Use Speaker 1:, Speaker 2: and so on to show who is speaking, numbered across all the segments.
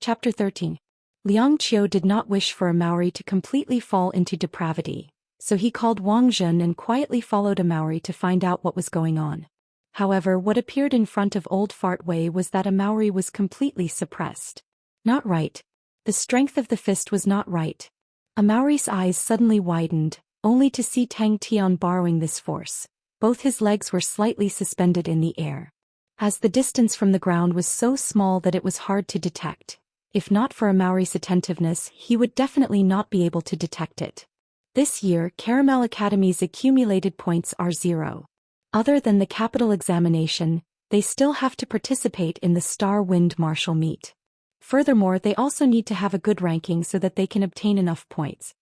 Speaker 1: Chapter 13. Xianxia did not wish for a Maori to completely fall into depravity, so he called Wang Zhen and quietly followed a Maori to find out what was going on. However, what appeared in front of Old Fart Wei was that a Maori was completely suppressed. Not right. The strength of the fist was not right. A Maori's eyes suddenly widened, only to see Tang Tian borrowing this force. Both his legs were slightly suspended in the air. As the distance from the ground was so small that it was hard to detect. If not for a Maori's attentiveness, he would definitely not be able to detect it. This year, Caramel Academy's accumulated points are 0. Other than the capital examination, they still have to participate in the Star Wind Martial Meet. Furthermore, they also need to have a good ranking so that they can obtain enough points.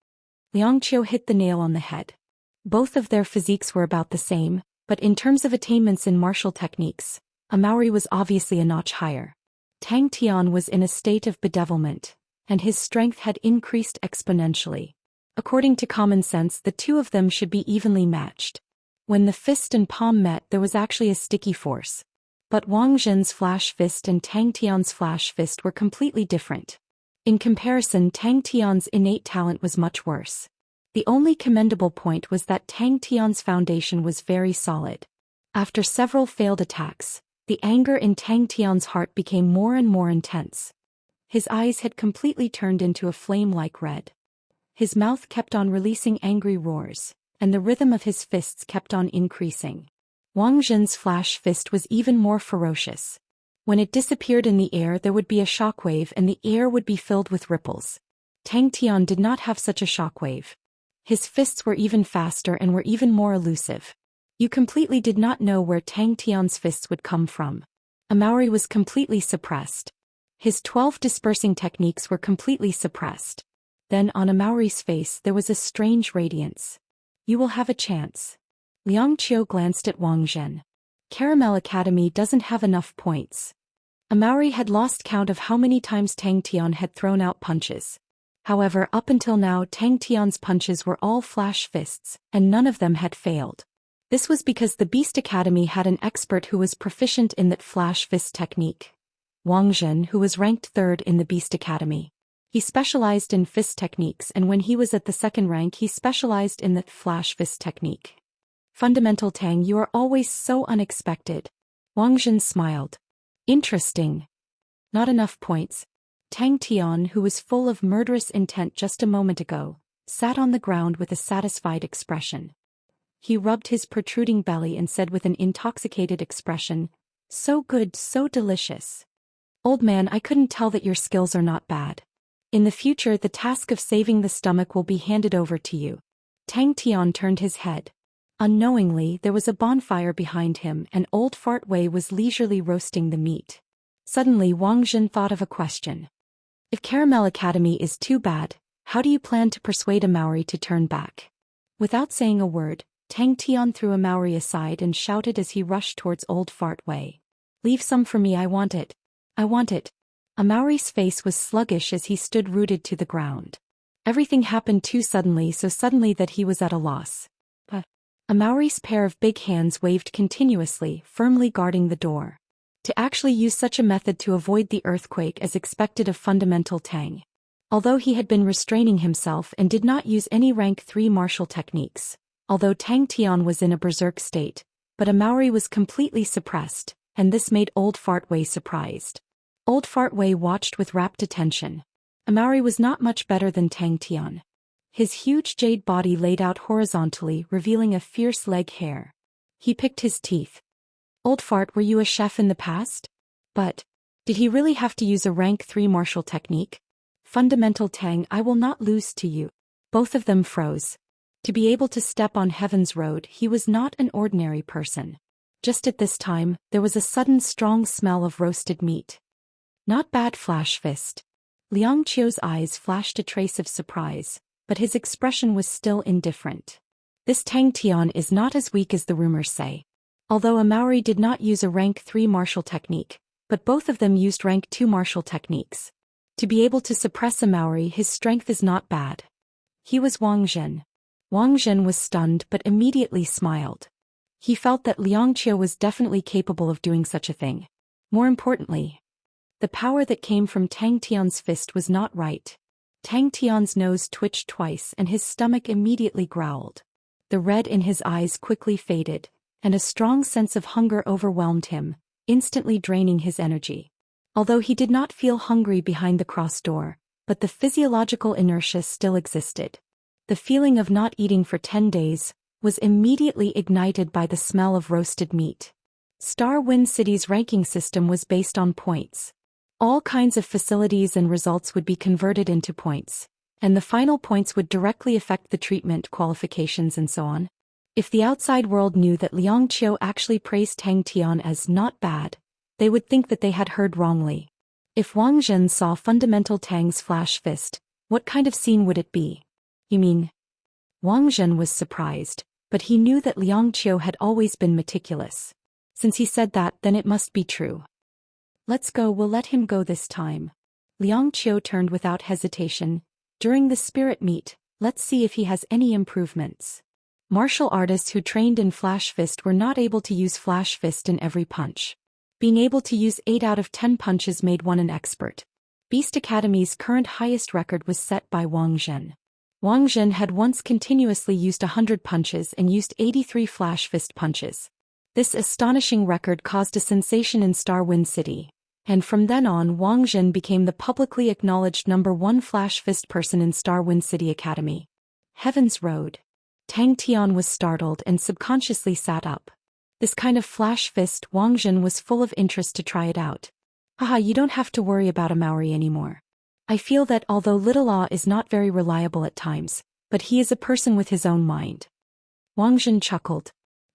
Speaker 1: Xianxia hit the nail on the head. Both of their physiques were about the same, but in terms of attainments in martial techniques, a Maori was obviously a notch higher. Tang Tian was in a state of bedevilment, and his strength had increased exponentially. According to common sense, the two of them should be evenly matched. When the fist and palm met, there was actually a sticky force. But Wang Zhen's flash fist and Tang Tian's flash fist were completely different. In comparison, Tang Tian's innate talent was much worse. The only commendable point was that Tang Tian's foundation was very solid. After several failed attacks, the anger in Tang Tian's heart became more and more intense. His eyes had completely turned into a flame-like red. His mouth kept on releasing angry roars, and the rhythm of his fists kept on increasing. Wang Zhen's flash fist was even more ferocious. When it disappeared in the air, there would be a shockwave and the air would be filled with ripples. Tang Tian did not have such a shockwave. His fists were even faster and were even more elusive. You completely did not know where Tang Tian's fists would come from. A Maori was completely suppressed. His 12 dispersing techniques were completely suppressed. Then on a Maori's face there was a strange radiance. You will have a chance. Xianxia glanced at Wang Zhen. Caramel Academy doesn't have enough points. A Maori had lost count of how many times Tang Tian had thrown out punches. However, up until now Tang Tian's punches were all flash fists, and none of them had failed. This was because the Beast Academy had an expert who was proficient in that flash fist technique. Wang Zhen, who was ranked 3rd in the Beast Academy. He specialized in fist techniques, and when he was at the 2nd rank he specialized in that flash fist technique. Fundamental Tang, you are always so unexpected. Wang Zhen smiled. Interesting. Not enough points. Tang Tian, who was full of murderous intent just a moment ago, sat on the ground with a satisfied expression. He rubbed his protruding belly and said with an intoxicated expression, "So good, so delicious. Old man, I couldn't tell that your skills are not bad. In the future the task of saving the stomach will be handed over to you." Tang Tian turned his head. Unknowingly, there was a bonfire behind him and Old Fart Wei was leisurely roasting the meat. Suddenly Wang Zhen thought of a question. If Caramel Academy is too bad, how do you plan to persuade a Maori to turn back? Without saying a word, Tang Tian threw a Maori aside and shouted as he rushed towards Old Fart Wei. "Leave some for me, I want it. I want it." A Maori's face was sluggish as he stood rooted to the ground. Everything happened too suddenly, so suddenly that he was at a loss. A Maori's pair of big hands waved continuously, firmly guarding the door. To actually use such a method to avoid the earthquake as expected of fundamental Tang. Although he had been restraining himself and did not use any rank 3 martial techniques. Although Tang Tian was in a berserk state, but a Maori was completely suppressed, and this made Old Fart Wei surprised. Old Fart Wei watched with rapt attention. A Maori was not much better than Tang Tian. His huge jade body laid out horizontally, revealing a fierce leg hair. He picked his teeth. "Old Fart, were you a chef in the past? But did he really have to use a rank 3 martial technique? Fundamental Tang, I will not lose to you." Both of them froze. To be able to step on heaven's road, he was not an ordinary person. Just at this time, there was a sudden strong smell of roasted meat. Not bad, flash fist. Xianxia's eyes flashed a trace of surprise, but his expression was still indifferent. This Tang Tian is not as weak as the rumors say. Although a Maori did not use a rank 3 martial technique, but both of them used rank 2 martial techniques. To be able to suppress a Maori, his strength is not bad. He was Wang Zhen. Wang Zhen was stunned but immediately smiled. He felt that Xianxia was definitely capable of doing such a thing. More importantly, The power that came from Tang Tian's fist was not right. Tang Tian's nose twitched twice and his stomach immediately growled. The red in his eyes quickly faded, and a strong sense of hunger overwhelmed him, instantly draining his energy. Although he did not feel hungry behind the cross door, but the physiological inertia still existed. The feeling of not eating for 10 days was immediately ignited by the smell of roasted meat. Star Wind City's ranking system was based on points. All kinds of facilities and results would be converted into points, and the final points would directly affect the treatment qualifications and so on. If the outside world knew that Xianxia actually praised Tang Tian as not bad, they would think that they had heard wrongly. If Wang Zhen saw fundamental Tang's flash fist, what kind of scene would it be? You mean? Wang Zhen was surprised, but he knew that Xianxia had always been meticulous. Since he said that, then it must be true. Let's go, we'll let him go this time. Xianxia turned without hesitation. During the spirit meet, let's see if he has any improvements. Martial artists who trained in Flash Fist were not able to use Flash Fist in every punch. Being able to use 8 out of 10 punches made one an expert. Beast Academy's current highest record was set by Wang Zhen. Wang Zhen had once continuously used 100 punches and used 83 Flash Fist punches. This astonishing record caused a sensation in Star Wind City. And from then on, Wang Zhen became the publicly acknowledged #1 Flash Fist person in Star Wind City Academy. Heaven's Road. Tang Tian was startled and subconsciously sat up. This kind of Flash Fist, Wang Zhen was full of interest to try it out. Haha, you don't have to worry about a Maori anymore. I feel that although Little Ah is not very reliable at times, but he is a person with his own mind. Wang Zhen chuckled.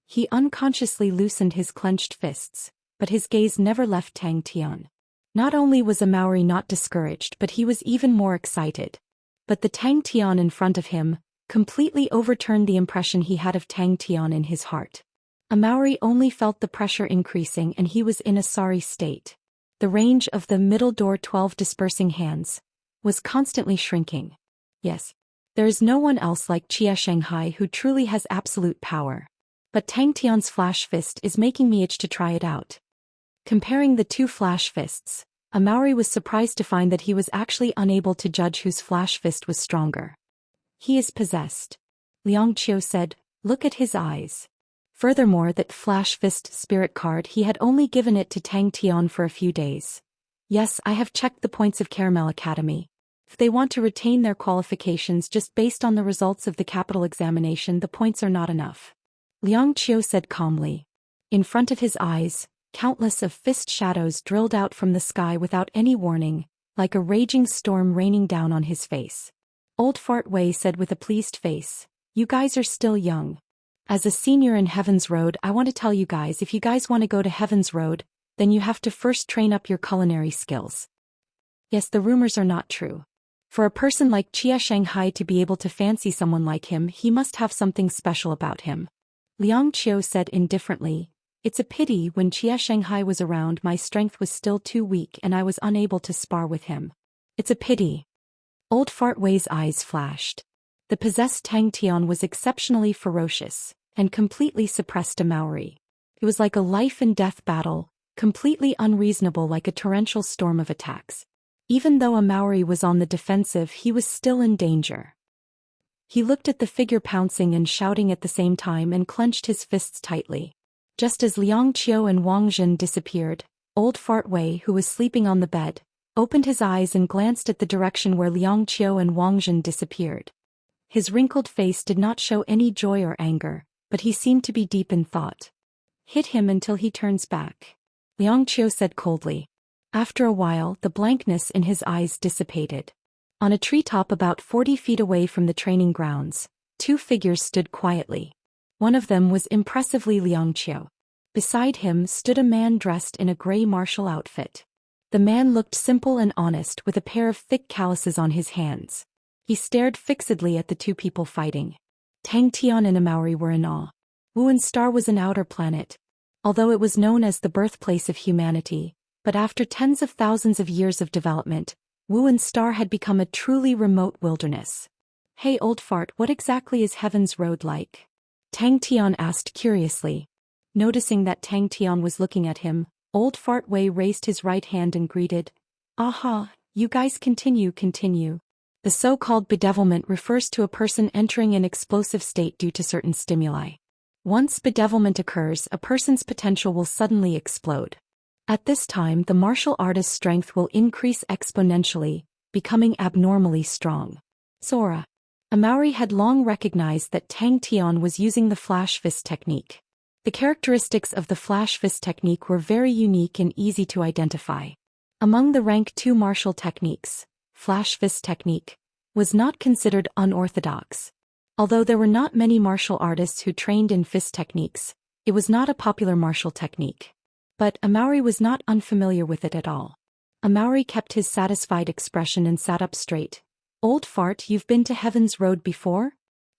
Speaker 1: He unconsciously loosened his clenched fists, but his gaze never left Tang Tian. Not only was a Maori not discouraged, but he was even more excited. But the Tang Tian in front of him completely overturned the impression he had of Tang Tian in his heart. A Maori only felt the pressure increasing and he was in a sorry state. The range of the middle door 12 dispersing hands was constantly shrinking. Yes, there is no one else like Xianxia who truly has absolute power. But Tang Tian's Flash Fist is making me itch to try it out. Comparing the two Flash Fists, a Maori was surprised to find that he was actually unable to judge whose Flash Fist was stronger. He is possessed. Xianxia said, look at his eyes. Furthermore, that Flash Fist spirit card, he had only given it to Tang Tian for a few days. Yes, I have checked the points of Caramel Academy. If they want to retain their qualifications just based on the results of the capital examination, the points are not enough. Xianxia said calmly. In front of his eyes, countless of fist shadows drilled out from the sky without any warning, like a raging storm raining down on his face. Old Fart Wei said with a pleased face, you guys are still young. As a senior in Heaven's Road, I want to tell you guys, if you guys want to go to Heaven's Road, then you have to first train up your culinary skills. Yes, the rumors are not true. For a person like Xianxia to be able to fancy someone like him, he must have something special about him. Xianxia said indifferently, it's a pity when Xianxia was around my strength was still too weak and I was unable to spar with him. It's a pity. Old Fart Wei's eyes flashed. The possessed Tang Tian was exceptionally ferocious and completely suppressed a Maori. It was like a life and death battle, completely unreasonable, like a torrential storm of attacks. Even though a Maori was on the defensive, he was still in danger. He looked at the figure pouncing and shouting at the same time and clenched his fists tightly. Just as Xianxia and Wang Zhen disappeared, Old Fart Wei, who was sleeping on the bed, opened his eyes and glanced at the direction where Xianxia and Wang Zhen disappeared. His wrinkled face did not show any joy or anger, but he seemed to be deep in thought. Hit him until he turns back, Xianxia said coldly. After a while, the blankness in his eyes dissipated. On a treetop about 40 feet away from the training grounds, two figures stood quietly. One of them was impressively Xianxia. Beside him stood a man dressed in a gray martial outfit. The man looked simple and honest with a pair of thick calluses on his hands. He stared fixedly at the two people fighting. Tang Tian and a Maori were in awe. Wuhan Star was an outer planet. Although it was known as the birthplace of humanity, but after tens of thousands of years of development, Wuhan Star had become a truly remote wilderness. Hey old fart, what exactly is Heaven's Road like? Tang Tian asked curiously. Noticing that Tang Tian was looking at him, Old Fart Wei raised his right hand and greeted, Aha, you guys continue. The so-called bedevilment refers to a person entering an explosive state due to certain stimuli. Once bedevilment occurs, a person's potential will suddenly explode. At this time, the martial artist's strength will increase exponentially, becoming abnormally strong. Sora. Amauri had long recognized that Tang Tian was using the flash fist technique. The characteristics of the flash fist technique were very unique and easy to identify. Among the rank 2 martial techniques, flash fist technique was not considered unorthodox. Although there were not many martial artists who trained in fist techniques, it was not a popular martial technique. But Amauri was not unfamiliar with it at all. Amauri kept his satisfied expression and sat up straight. Old fart, you've been to Heaven's Road before?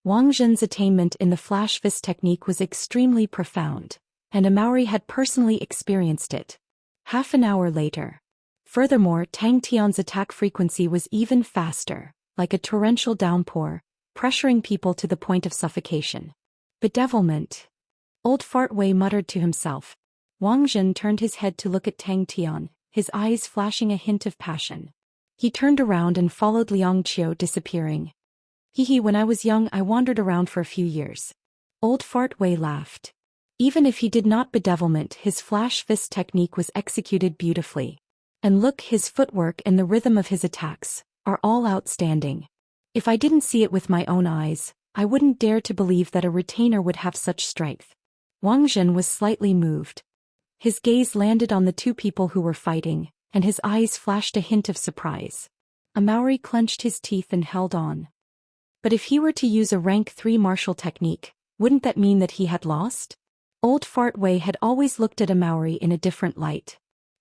Speaker 1: Wang Zhen's attainment in the flash fist technique was extremely profound, and Amauri had personally experienced it. Half an hour later. Furthermore, Tang Tian's attack frequency was even faster, like a torrential downpour, pressuring people to the point of suffocation. Bedevilment. Old Fart Wei muttered to himself. Wang Zhen turned his head to look at Tang Tian, his eyes flashing a hint of passion. He turned around and followed Liang Qiu disappearing. When I was young I wandered around for a few years. Old Fart Wei laughed. Even if he did not bedevilment, his flash fist technique was executed beautifully. And look, his footwork and the rhythm of his attacks are all outstanding. If I didn't see it with my own eyes, I wouldn't dare to believe that a retainer would have such strength. Wang Zhen was slightly moved. His gaze landed on the two people who were fighting, and his eyes flashed a hint of surprise. Amauri clenched his teeth and held on. But if he were to use a rank 3 martial technique, wouldn't that mean that he had lost? Old Fart Wei had always looked at Amauri in a different light.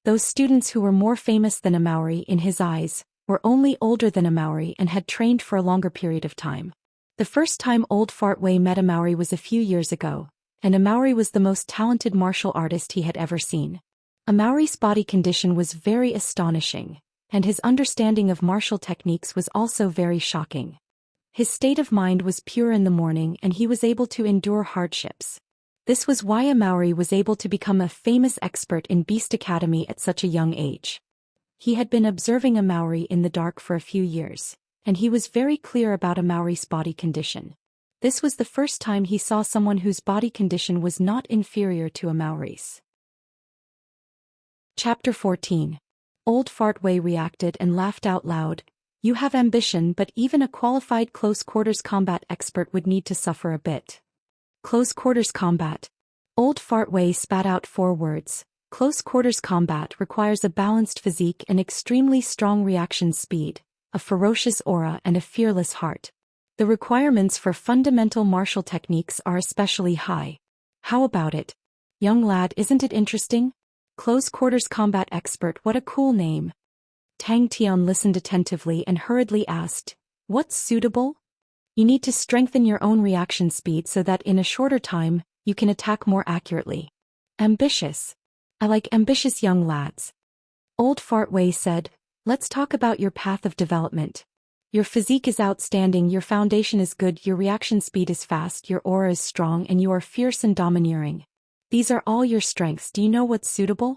Speaker 1: Those students who were more famous than Amauri in his eyes were only older than Amauri and had trained for a longer period of time. The first time Old Fart Wei met Amauri was a few years ago, and Amauri was the most talented martial artist he had ever seen. Amauri's body condition was very astonishing, and his understanding of martial techniques was also very shocking. His state of mind was pure in the morning and he was able to endure hardships. This was why Amauri was able to become a famous expert in Beast Academy at such a young age. He had been observing Amauri in the dark for a few years, and he was very clear about Amauri's body condition. This was the first time he saw someone whose body condition was not inferior to Amauri's. Chapter 14. Old Fart Wei reacted and laughed out loud. You have ambition, but even a qualified close-quarters combat expert would need to suffer a bit. Close-quarters combat. Old Fart Wei spat out 4 words. Close-quarters combat requires a balanced physique and extremely strong reaction speed, a ferocious aura and a fearless heart. The requirements for fundamental martial techniques are especially high. How about it? Young lad, isn't it interesting? Close-quarters combat expert, what a cool name. Tang Tian listened attentively and hurriedly asked, what's suitable? You need to strengthen your own reaction speed so that in a shorter time, you can attack more accurately. Ambitious. I like ambitious young lads. Old Fart Wei said, let's talk about your path of development. Your physique is outstanding, your foundation is good, your reaction speed is fast, your aura is strong, and you are fierce and domineering. These are all your strengths. Do you know what's suitable?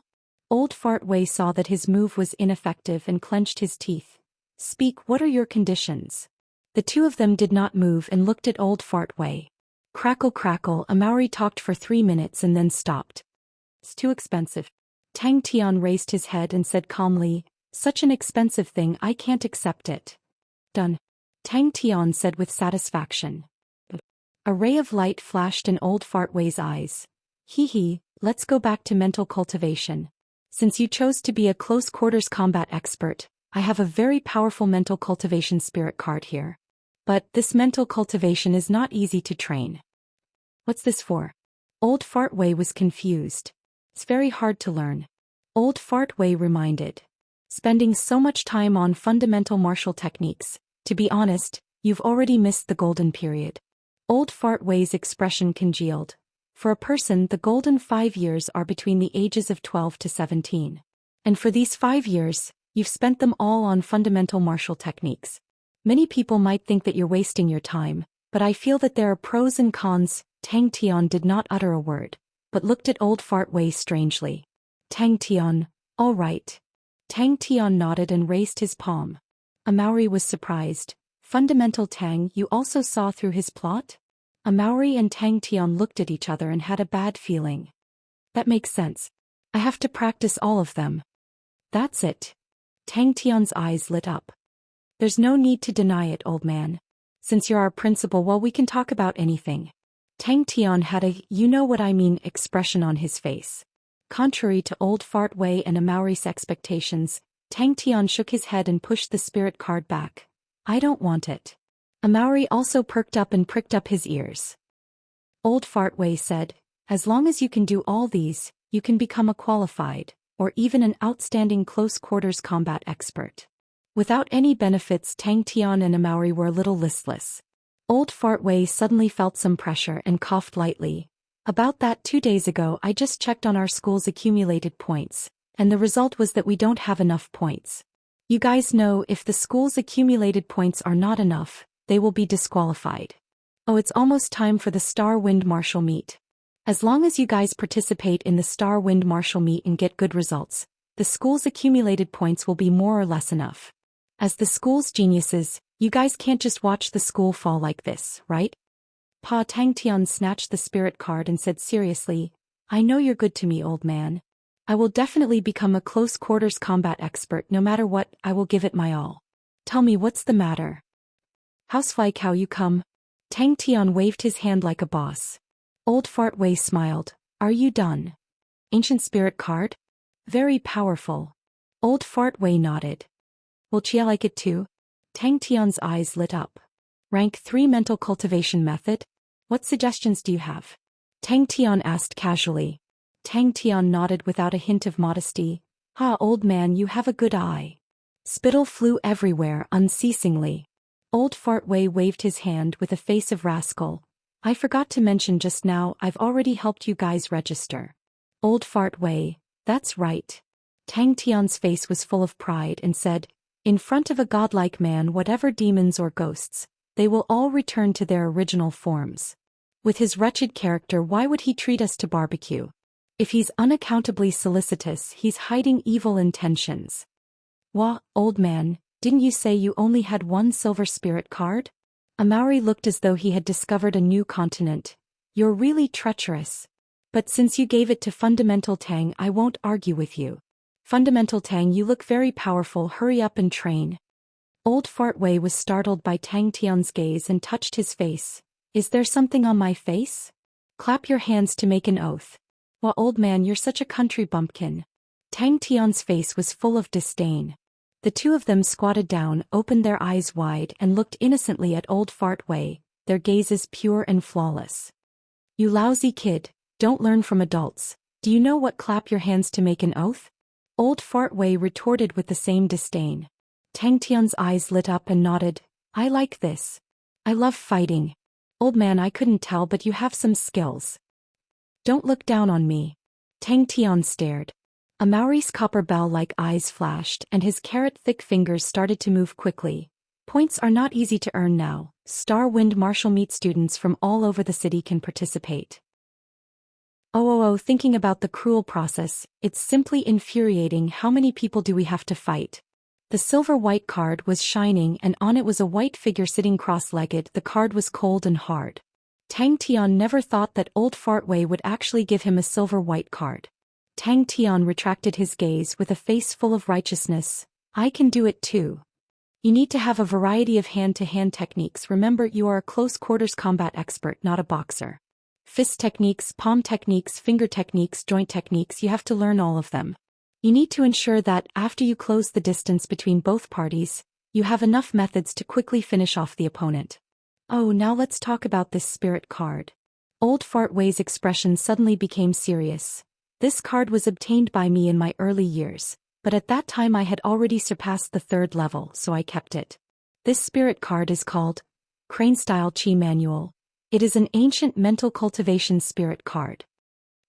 Speaker 1: Old Fart Wei saw that his move was ineffective and clenched his teeth. Speak, what are your conditions? The two of them did not move and looked at Old Fart Wei. Crackle crackle, Amauri talked for 3 minutes and then stopped. It's too expensive. Tang Tian raised his head and said calmly, such an expensive thing, I can't accept it. Done. Tang Tian said with satisfaction. A ray of light flashed in Old Fart Wei's eyes. Let's go back to mental cultivation. Since you chose to be a close-quarters combat expert, I have a very powerful mental cultivation spirit card here. But this mental cultivation is not easy to train. What's this for? Old Fart Wei was confused. It's very hard to learn. Old Fart Wei reminded. Spending so much time on fundamental martial techniques, to be honest, you've already missed the golden period. Old Fart Wei's expression congealed. For a person, the golden 5 years are between the ages of 12 to 17. And for these 5 years, you've spent them all on fundamental martial techniques. Many people might think that you're wasting your time, but I feel that there are pros and cons. Tang Tian did not utter a word, but looked at Old Fart Wei strangely. Tang Tian, all right. Tang Tian nodded and raised his palm. Amauri was surprised. Fundamental Tang, you also saw through his plot? Amauri and Tang Tian looked at each other and had a bad feeling. That makes sense. I have to practice all of them. That's it. Tang Tian's eyes lit up. There's no need to deny it, old man. Since you're our principal, well, we can talk about anything. Tang Tian had a you-know-what-I-mean expression on his face. Contrary to old Fart Wei and Amauri's expectations, Tang Tian shook his head and pushed the spirit card back. I don't want it. Amauri also perked up and pricked up his ears. Old Fart Wei said, as long as you can do all these, you can become a qualified, or even an outstanding close-quarters combat expert. Without any benefits, Tang Tian and Amauri were a little listless. Old Fart Wei suddenly felt some pressure and coughed lightly. About that 2 days ago, I just checked on our school's accumulated points, and the result was that we don't have enough points. You guys know if the school's accumulated points are not enough, they will be disqualified. Oh, it's almost time for the Star Wind Martial Meet. As long as you guys participate in the Star Wind Martial Meet and get good results, the school's accumulated points will be more or less enough. As the school's geniuses, you guys can't just watch the school fall like this, right? Tang Tian snatched the spirit card and said seriously, I know you're good to me, old man. I will definitely become a close-quarters combat expert no matter what, I will give it my all. Tell me what's the matter? Housefly Cow, you come? Tang Tian waved his hand like a boss. Old Fart Wei smiled. Are you done? Ancient spirit card? Very powerful. Old Fart Wei nodded. Will Chia like it too? Tang Tian's eyes lit up. Rank 3 mental cultivation method? What suggestions do you have? Tang Tian asked casually. Tang Tian nodded without a hint of modesty. Old man, you have a good eye. Spittle flew everywhere unceasingly. Old Fart Wei waved his hand with a face of rascal. I forgot to mention just now, I've already helped you guys register. Old Fart Wei, that's right. Tang Tian's face was full of pride and said, in front of a godlike man, whatever demons or ghosts, they will all return to their original forms. With his wretched character, why would he treat us to barbecue? If he's unaccountably solicitous, he's hiding evil intentions. Wah, old man, didn't you say you only had 1 silver spirit card? Amauri looked as though he had discovered a new continent. You're really treacherous. But since you gave it to Fundamental Tang, I won't argue with you. Fundamental Tang, you look very powerful, hurry up and train. Old Fart Wei was startled by Tang Tian's gaze and touched his face. Is there something on my face? Clap your hands to make an oath. Wah, old man, you're such a country bumpkin. Tang Tian's face was full of disdain. The two of them squatted down, opened their eyes wide and looked innocently at Old Fart Wei, their gazes pure and flawless. You lousy kid, don't learn from adults. Do you know what clap your hands to make an oath? Old Fart Wei retorted with the same disdain. Tang Tian's eyes lit up and nodded. I like this. I love fighting. Old man, I couldn't tell, but you have some skills. Don't look down on me. Tang Tian stared. Amauri's copper bell-like eyes flashed and his carrot-thick fingers started to move quickly. Points are not easy to earn now. Star Wind Martial Meet students from all over the city can participate. Thinking about the cruel process, it's simply infuriating. How many people do we have to fight? The silver-white card was shining and on it was a white figure sitting cross-legged. The card was cold and hard. Tang Tian never thought that Old Fart Wei would actually give him a silver-white card. Tang Tian retracted his gaze with a face full of righteousness. I can do it too. You need to have a variety of hand-to-hand techniques. Remember, you are a close-quarters combat expert, not a boxer. Fist techniques, palm techniques, finger techniques, joint techniques, you have to learn all of them. You need to ensure that, after you close the distance between both parties, you have enough methods to quickly finish off the opponent. Now let's talk about this spirit card. Old Fart Wei's expression suddenly became serious. This card was obtained by me in my early years, but at that time I had already surpassed the 3rd level, so I kept it. This spirit card is called Crane Style Chi Manual. It is an ancient mental cultivation spirit card.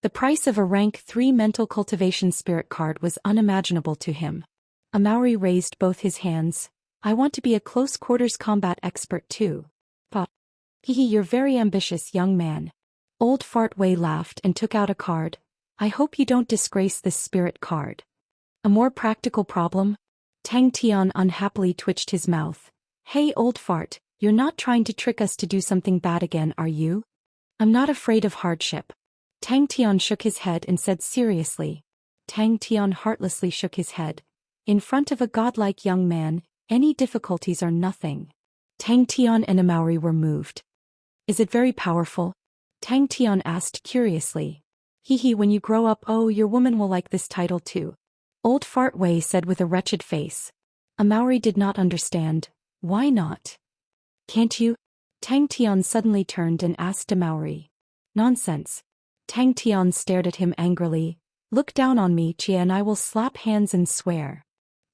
Speaker 1: The price of a rank 3 mental cultivation spirit card was unimaginable to him. Amauri raised both his hands. I want to be a close-quarters combat expert too. You're very ambitious, young man. Old Fart Wei laughed and took out a card. I hope you don't disgrace this spirit card. A more practical problem? Tang Tian unhappily twitched his mouth. Hey old fart, you're not trying to trick us to do something bad again, are you? I'm not afraid of hardship. Tang Tian shook his head and said seriously. Tang Tian heartlessly shook his head. In front of a godlike young man, any difficulties are nothing. Tang Tian and Amauri were moved. Is it very powerful? Tang Tian asked curiously. Hee, when you grow up, oh, your woman will like this title too. Old Fart Wei said with a wretched face. Amauri did not understand. Why not? Can't you? Tang Tian suddenly turned and asked Amauri. Nonsense. Tang Tian stared at him angrily. Look down on me, Chia, and I will slap hands and swear.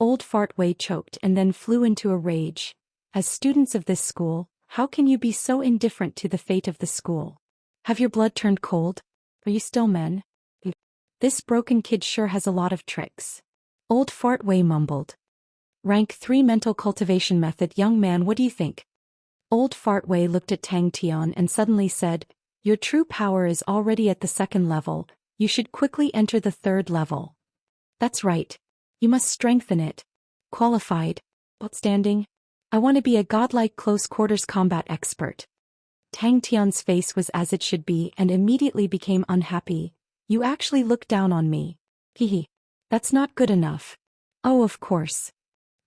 Speaker 1: Old Fart Wei choked and then flew into a rage. As students of this school, how can you be so indifferent to the fate of the school? Have your blood turned cold? Are you still men? This broken kid sure has a lot of tricks. Old Fart Wei mumbled. Rank 3 mental cultivation method. Young man, what do you think? Old Fart Wei looked at Tang Tian and suddenly said, your true power is already at the 2nd level, you should quickly enter the 3rd level. That's right. You must strengthen it. Qualified. Outstanding. I want to be a godlike close quarters combat expert. Tang Tian's face was as it should be and immediately became unhappy. You actually look down on me. Hehe. That's not good enough. Oh, of course.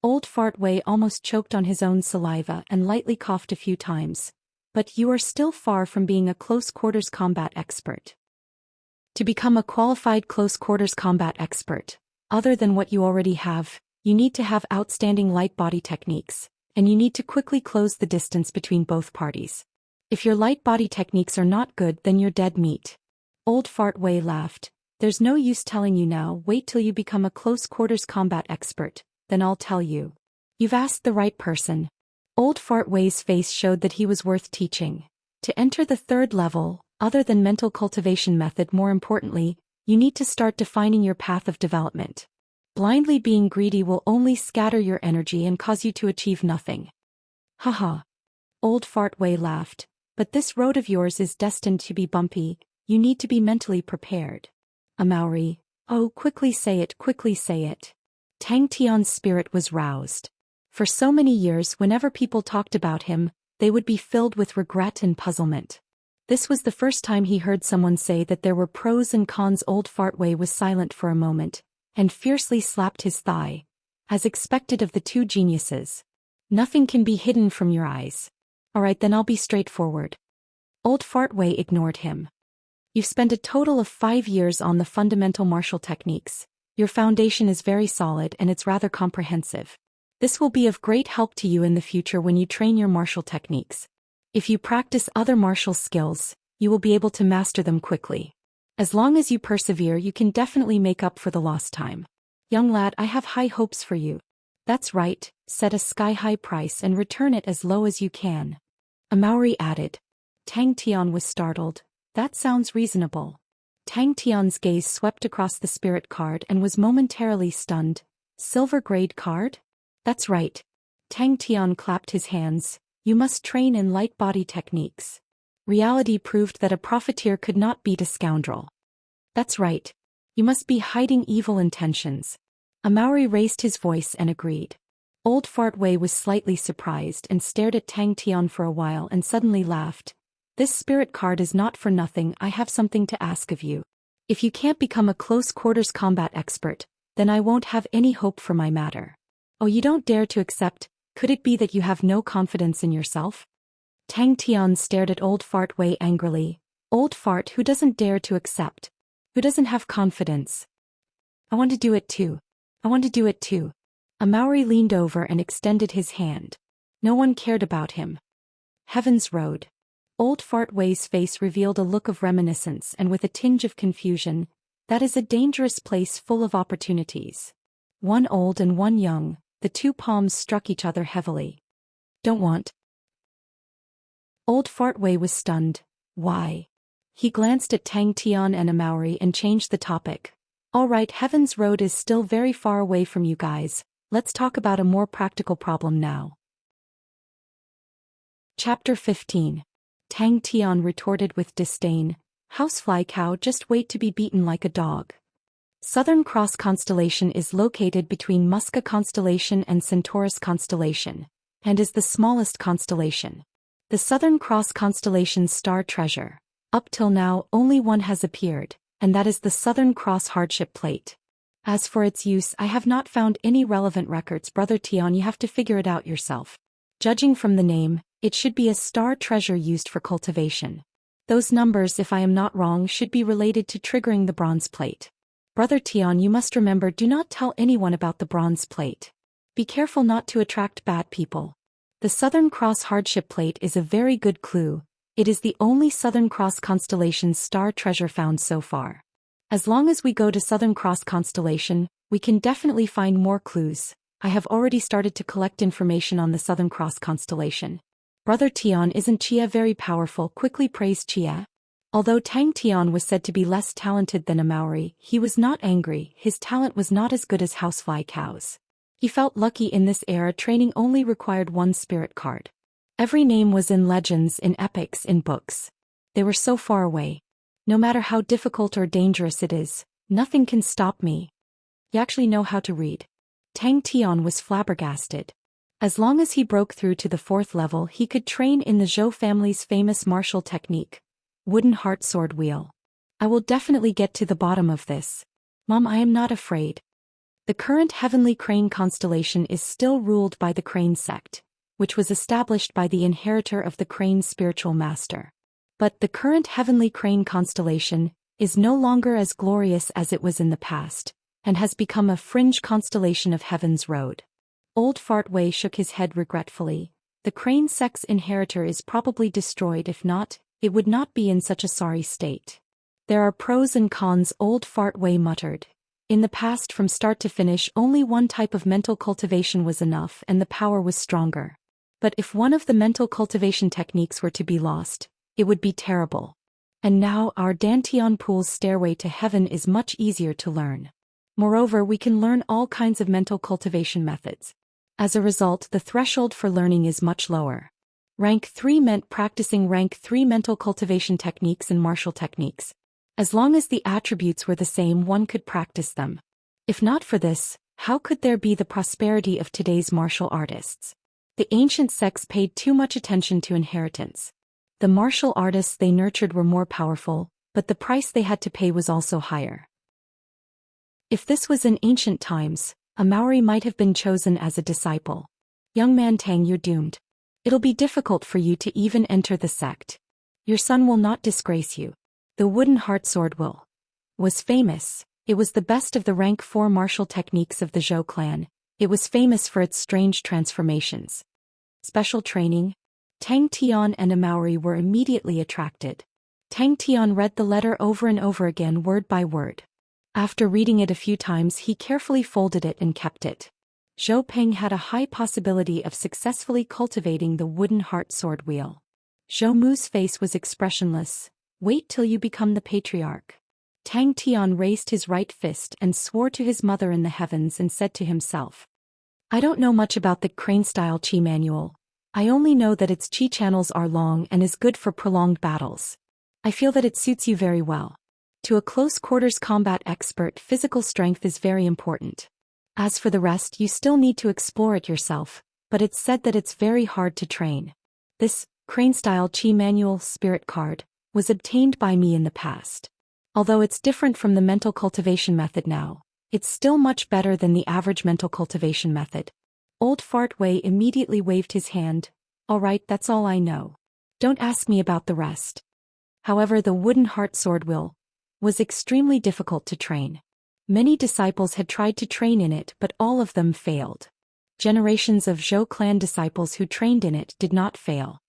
Speaker 1: Old Fart Wei almost choked on his own saliva and lightly coughed a few times. But you are still far from being a close quarters combat expert. To become a qualified close quarters combat expert, other than what you already have, you need to have outstanding light body techniques, and you need to quickly close the distance between both parties. If your light body techniques are not good, then you're dead meat. Old Fart Wei laughed. There's no use telling you now, wait till you become a close quarters combat expert, then I'll tell you. You've asked the right person. Old Fart Wei's face showed that he was worth teaching. To enter the 3rd level, other than mental cultivation method, more importantly, you need to start defining your path of development. Blindly being greedy will only scatter your energy and cause you to achieve nothing. Haha. Old Fart Wei laughed. But this road of yours is destined to be bumpy, you need to be mentally prepared. Amauri. Oh, quickly say it, quickly say it. Tang Tian's spirit was roused. For so many years, whenever people talked about him, they would be filled with regret and puzzlement. This was the first time he heard someone say that there were pros and cons. Old Fart Wei was silent for a moment, and fiercely slapped his thigh, as expected of the two geniuses. Nothing can be hidden from your eyes. Alright, then I'll be straightforward. Old Fart Wei ignored him. You've spent a total of 5 years on the fundamental martial techniques. Your foundation is very solid and it's rather comprehensive. This will be of great help to you in the future when you train your martial techniques. If you practice other martial skills, you will be able to master them quickly. As long as you persevere, you can definitely make up for the lost time. Young lad, I have high hopes for you. That's right, set a sky-high price and return it as low as you can. Amauri added. Tang Tian was startled. That sounds reasonable. Tang Tian's gaze swept across the spirit card and was momentarily stunned. Silver grade card? That's right. Tang Tian clapped his hands. You must train in light body techniques. Reality proved that a profiteer could not beat a scoundrel. That's right. You must be hiding evil intentions. Amauri raised his voice and agreed. Old Fart Wei was slightly surprised and stared at Tang Tian for a while and suddenly laughed. This spirit card is not for nothing. I have something to ask of you. If you can't become a close quarters combat expert, then I won't have any hope for my matter. Oh, you don't dare to accept? Could it be that you have no confidence in yourself? Tang Tian stared at Old Fart Wei angrily. Old Fart, who doesn't dare to accept? Who doesn't have confidence? I want to do it too. I want to do it too. Amauri leaned over and extended his hand. No one cared about him. Heaven's Road. Old Fart Wei's face revealed a look of reminiscence and with a tinge of confusion. That is a dangerous place full of opportunities. One old and one young, the two palms struck each other heavily. Don't want. Old Fart Wei was stunned. Why? He glanced at Tang Tian and Amauri and changed the topic. All right, Heaven's Road is still very far away from you guys. Let's talk about a more practical problem now. Chapter 15. Tang Tian retorted with disdain. Housefly cow, just wait to be beaten like a dog. Southern Cross constellation is located between Musca constellation and Centaurus constellation, and is the smallest constellation. The Southern Cross constellation's star treasure. Up till now, only one has appeared, and that is the Southern Cross hardship plate. As for its use, I have not found any relevant records. Brother Tian, you have to figure it out yourself. Judging from the name, it should be a star treasure used for cultivation. Those numbers, if I am not wrong, should be related to triggering the bronze plate. Brother Tian, you must remember, do not tell anyone about the bronze plate. Be careful not to attract bad people. The Southern Cross hardship plate is a very good clue. It is the only Southern Cross constellation's star treasure found so far. As long as we go to Southern Cross constellation, we can definitely find more clues. I have already started to collect information on the Southern Cross constellation. Brother Tian, isn't Chia very powerful? Quickly praised Chia. Although Tang Tian was said to be less talented than a Maori, he was not angry. His talent was not as good as housefly cows. He felt lucky in this era. Training only required one spirit card. Every name was in legends, in epics, in books. They were so far away. No matter how difficult or dangerous it is, nothing can stop me. You actually know how to read. Tang Tian was flabbergasted. As long as he broke through to the 4th level, he could train in the Zhou family's famous martial technique, wooden heart sword wheel. I will definitely get to the bottom of this. Mom, I am not afraid. The current heavenly crane constellation is still ruled by the Crane sect, which was established by the inheritor of the Crane's spiritual master. But the current heavenly crane constellation is no longer as glorious as it was in the past, and has become a fringe constellation of Heaven's Road. Old Fartway shook his head regretfully. The Crane sect's inheritor is probably destroyed. If not, it would not be in such a sorry state. There are pros and cons, Old Fartway muttered. In the past, from start to finish, only one type of mental cultivation was enough and the power was stronger. But if one of the mental cultivation techniques were to be lost, it would be terrible. And now our Dantian Pool's stairway to heaven is much easier to learn. Moreover, we can learn all kinds of mental cultivation methods. As a result, the threshold for learning is much lower. Rank 3 meant practicing rank 3 mental cultivation techniques and martial techniques. As long as the attributes were the same, one could practice them. If not for this, how could there be the prosperity of today's martial artists? The ancient sects paid too much attention to inheritance. The martial artists they nurtured were more powerful, but the price they had to pay was also higher. If this was in ancient times, a Maori might have been chosen as a disciple. Young man Tang, you're doomed. It'll be difficult for you to even enter the sect. Your son will not disgrace you. The wooden heart sword was famous. It was the best of the rank 4 martial techniques of the Zhou clan. It was famous for its strange transformations. Special training. Tang Tian and a Maori were immediately attracted. Tang Tian read the letter over and over again, word by word. After reading it a few times, he carefully folded it and kept it. Zhou Peng had a high possibility of successfully cultivating the wooden heart sword wheel. Zhou Mu's face was expressionless. Wait till you become the patriarch. Tang Tian raised his right fist and swore to his mother in the heavens and said to himself, I don't know much about the crane-style chi manual. I only know that its chi channels are long and is good for prolonged battles. I feel that it suits you very well. To a close-quarters combat expert, physical strength is very important. As for the rest, you still need to explore it yourself, but it's said that it's very hard to train. This crane-style chi manual spirit card was obtained by me in the past. Although it's different from the mental cultivation method now, it's still much better than the average mental cultivation method. Old Fartway immediately waved his hand. All right, that's all I know. Don't ask me about the rest. However, the wooden heart sword was extremely difficult to train. Many disciples had tried to train in it, but all of them failed. Generations of Zhou clan disciples who trained in it did not fail.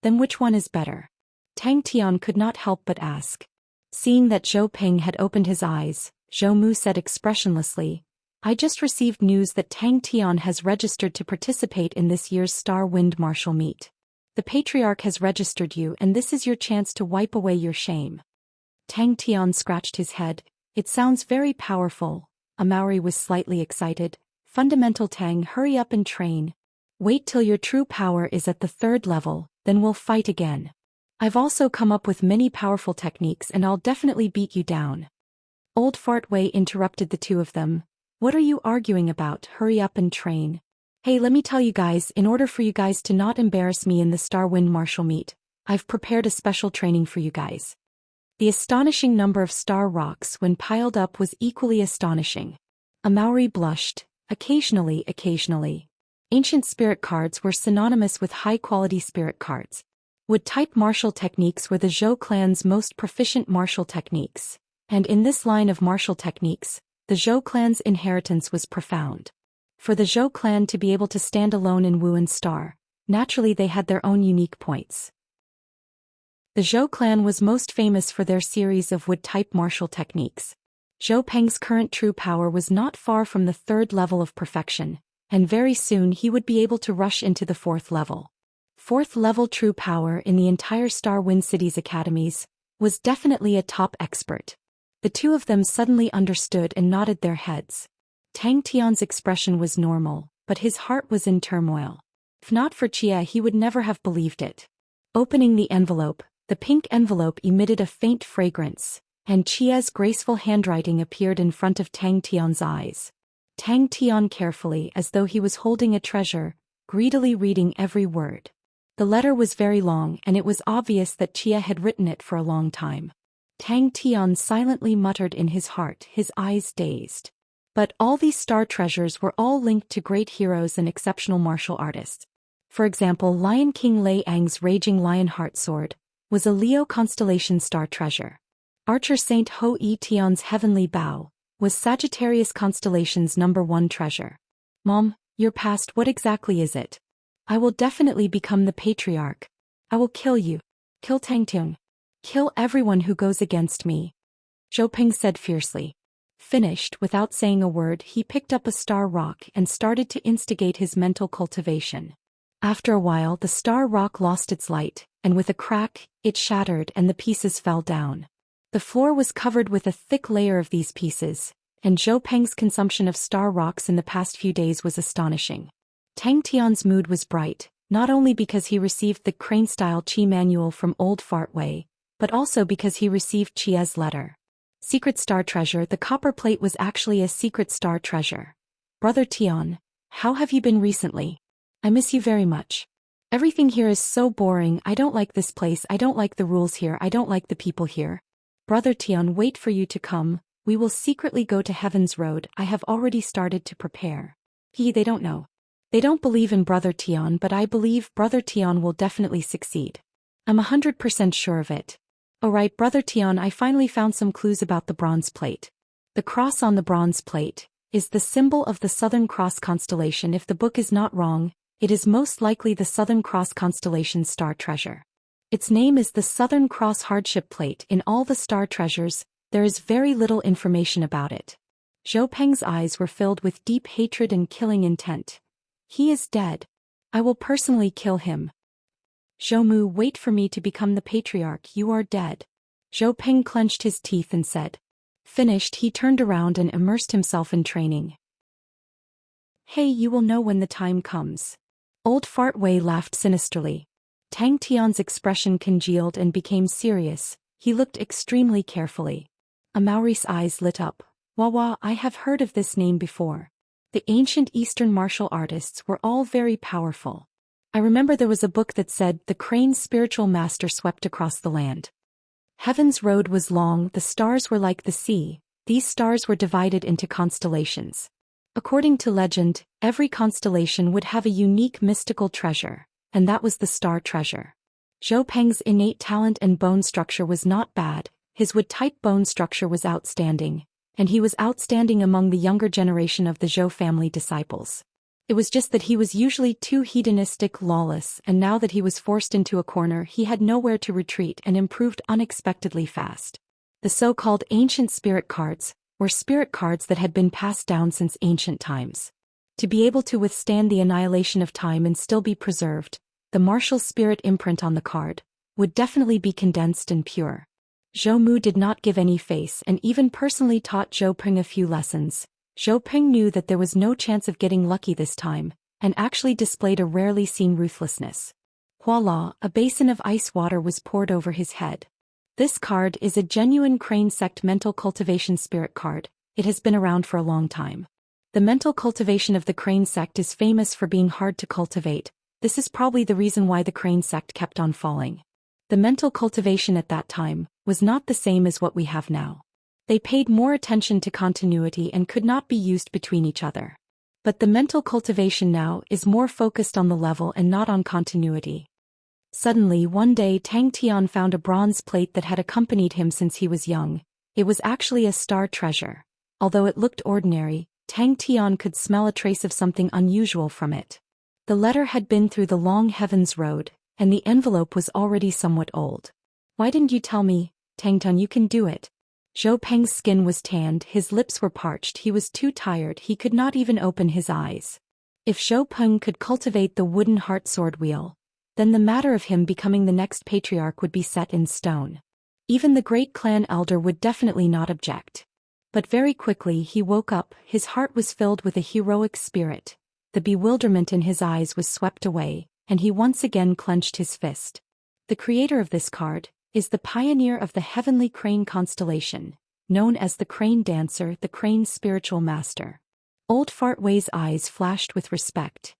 Speaker 1: Then which one is better? Tang Tian could not help but ask. Seeing that Zhou Peng had opened his eyes, Zhou Mu said expressionlessly, I just received news that Tang Tian has registered to participate in this year's Star Wind Martial Meet. The Patriarch has registered you, and this is your chance to wipe away your shame. Tang Tian scratched his head. It sounds very powerful. A Maori was slightly excited. Fundamental Tang, hurry up and train. Wait till your true power is at the 3rd level, then we'll fight again. I've also come up with many powerful techniques and I'll definitely beat you down. Old Fart Wei interrupted the two of them. What are you arguing about? Hurry up and train. Hey, let me tell you guys, in order for you guys to not embarrass me in the Star Wind Martial meet, I've prepared a special training for you guys. The astonishing number of star rocks when piled up was equally astonishing. A Maori blushed. Occasionally. Ancient spirit cards were synonymous with high-quality spirit cards. Wood-type martial techniques were the Zhou clan's most proficient martial techniques, and in this line of martial techniques, the Zhou clan's inheritance was profound. For the Zhou clan to be able to stand alone in Wu and Star, naturally they had their own unique points. The Zhou clan was most famous for their series of wood-type martial techniques. Zhou Peng's current true power was not far from the third level of perfection, and very soon he would be able to rush into the fourth level. Fourth level true power in the entire Star Wind City's academies was definitely a top expert. The two of them suddenly understood and nodded their heads. Tang Tian's expression was normal, but his heart was in turmoil. If not for Xia, he would never have believed it. Opening the envelope, the pink envelope emitted a faint fragrance, and Xia's graceful handwriting appeared in front of Tang Tian's eyes. Tang Tian carefully, as though he was holding a treasure, greedily reading every word. The letter was very long and it was obvious that Xia had written it for a long time. Tang Tian silently muttered in his heart, his eyes dazed. But all these star treasures were all linked to great heroes and exceptional martial artists. For example, Lion King Lei Ang's Raging Lion Heart Sword was a Leo constellation star treasure. Archer Saint Ho Yi Tian's Heavenly Bow was Sagittarius constellation's #1 treasure. Mom, you're past. What exactly is it? I will definitely become the patriarch. I will kill you. Kill Tang Tian. Kill everyone who goes against me. Zhou Peng said fiercely. Finished, without saying a word, he picked up a star rock and started to instigate his mental cultivation. After a while, the star rock lost its light, and with a crack, it shattered and the pieces fell down. The floor was covered with a thick layer of these pieces, and Zhou Peng's consumption of star rocks in the past few days was astonishing. Tang Tian's mood was bright, not only because he received the crane-style Qi manual from Old Fart Wei, but also because he received Qia's letter. Secret star treasure. The copper plate was actually a secret star treasure. Brother Tian, how have you been recently? I miss you very much. Everything here is so boring. I don't like this place. I don't like the rules here. I don't like the people here. Brother Tian, wait for you to come. We will secretly go to Heaven's Road. I have already started to prepare. They don't know. They don't believe in Brother Tian, but I believe Brother Tian will definitely succeed. I'm 100% sure of it. Alright, Brother Tian, I finally found some clues about the bronze plate. The cross on the bronze plate is the symbol of the Southern Cross constellation. If the book is not wrong, it is most likely the Southern Cross constellation star treasure. Its name is the Southern Cross hardship plate. In all the star treasures, there is very little information about it. Zhou Peng's eyes were filled with deep hatred and killing intent. He is dead. I will personally kill him. Zhou Mu, wait for me to become the patriarch. You are dead. Zhou Peng clenched his teeth and said. Finished, he turned around and immersed himself in training. Hey, you will know when the time comes. Old Fart Wei laughed sinisterly. Tang Tian's expression congealed and became serious. He looked extremely carefully. A Maori's eyes lit up. Wawa, I have heard of this name before. The ancient Eastern martial artists were all very powerful. I remember there was a book that said the crane's spiritual master swept across the land. Heaven's road was long, the stars were like the sea. These stars were divided into constellations. According to legend, every constellation would have a unique mystical treasure, and that was the star treasure. Zhou Peng's innate talent and bone structure was not bad, his wood-type bone structure was outstanding, and he was outstanding among the younger generation of the Zhou family disciples. It was just that he was usually too hedonistic, lawless, and now that he was forced into a corner, he had nowhere to retreat and improved unexpectedly fast. The so-called ancient spirit cards were spirit cards that had been passed down since ancient times. To be able to withstand the annihilation of time and still be preserved, the martial spirit imprint on the card would definitely be condensed and pure. Zhou Mu did not give any face and even personally taught Zhou Peng a few lessons. Zhou Peng knew that there was no chance of getting lucky this time, and actually displayed a rarely seen ruthlessness. Voila, a basin of ice water was poured over his head. This card is a genuine Crane Sect mental cultivation spirit card. It has been around for a long time. The mental cultivation of the Crane Sect is famous for being hard to cultivate. This is probably the reason why the Crane Sect kept on falling. The mental cultivation at that time was not the same as what we have now. They paid more attention to continuity and could not be used between each other. But the mental cultivation now is more focused on the level and not on continuity. Suddenly one day Tang Tian found a bronze plate that had accompanied him since he was young. It was actually a star treasure. Although it looked ordinary, Tang Tian could smell a trace of something unusual from it. The letter had been through the long heavens road, and the envelope was already somewhat old. Why didn't you tell me, Tang Tian? You can do it. Zhou Peng's skin was tanned, his lips were parched, he was too tired, he could not even open his eyes. If Zhou Peng could cultivate the wooden heart sword wheel, then the matter of him becoming the next patriarch would be set in stone. Even the great clan elder would definitely not object. But very quickly he woke up, his heart was filled with a heroic spirit. The bewilderment in his eyes was swept away, and he once again clenched his fist. The creator of this card is the pioneer of the heavenly crane constellation, known as the Crane Dancer, the Crane Spiritual Master. Old Fart Wei's eyes flashed with respect.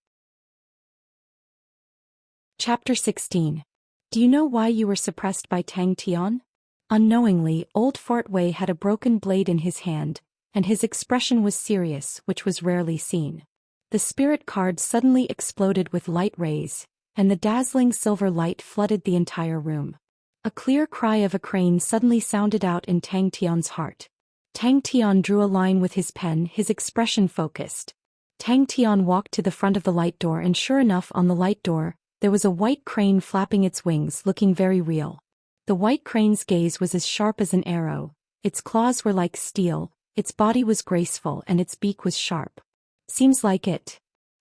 Speaker 1: Chapter 16. Do you know why you were suppressed by Tang Tian? Unknowingly, Old Fart Wei had a broken blade in his hand, and his expression was serious, which was rarely seen. The spirit card suddenly exploded with light rays, and the dazzling silver light flooded the entire room. A clear cry of a crane suddenly sounded out in Tang Tian's heart. Tang Tian drew a line with his pen, his expression focused. Tang Tian walked to the front of the light door, and sure enough, on the light door, there was a white crane flapping its wings, looking very real. The white crane's gaze was as sharp as an arrow, its claws were like steel, its body was graceful, and its beak was sharp. Seems like it.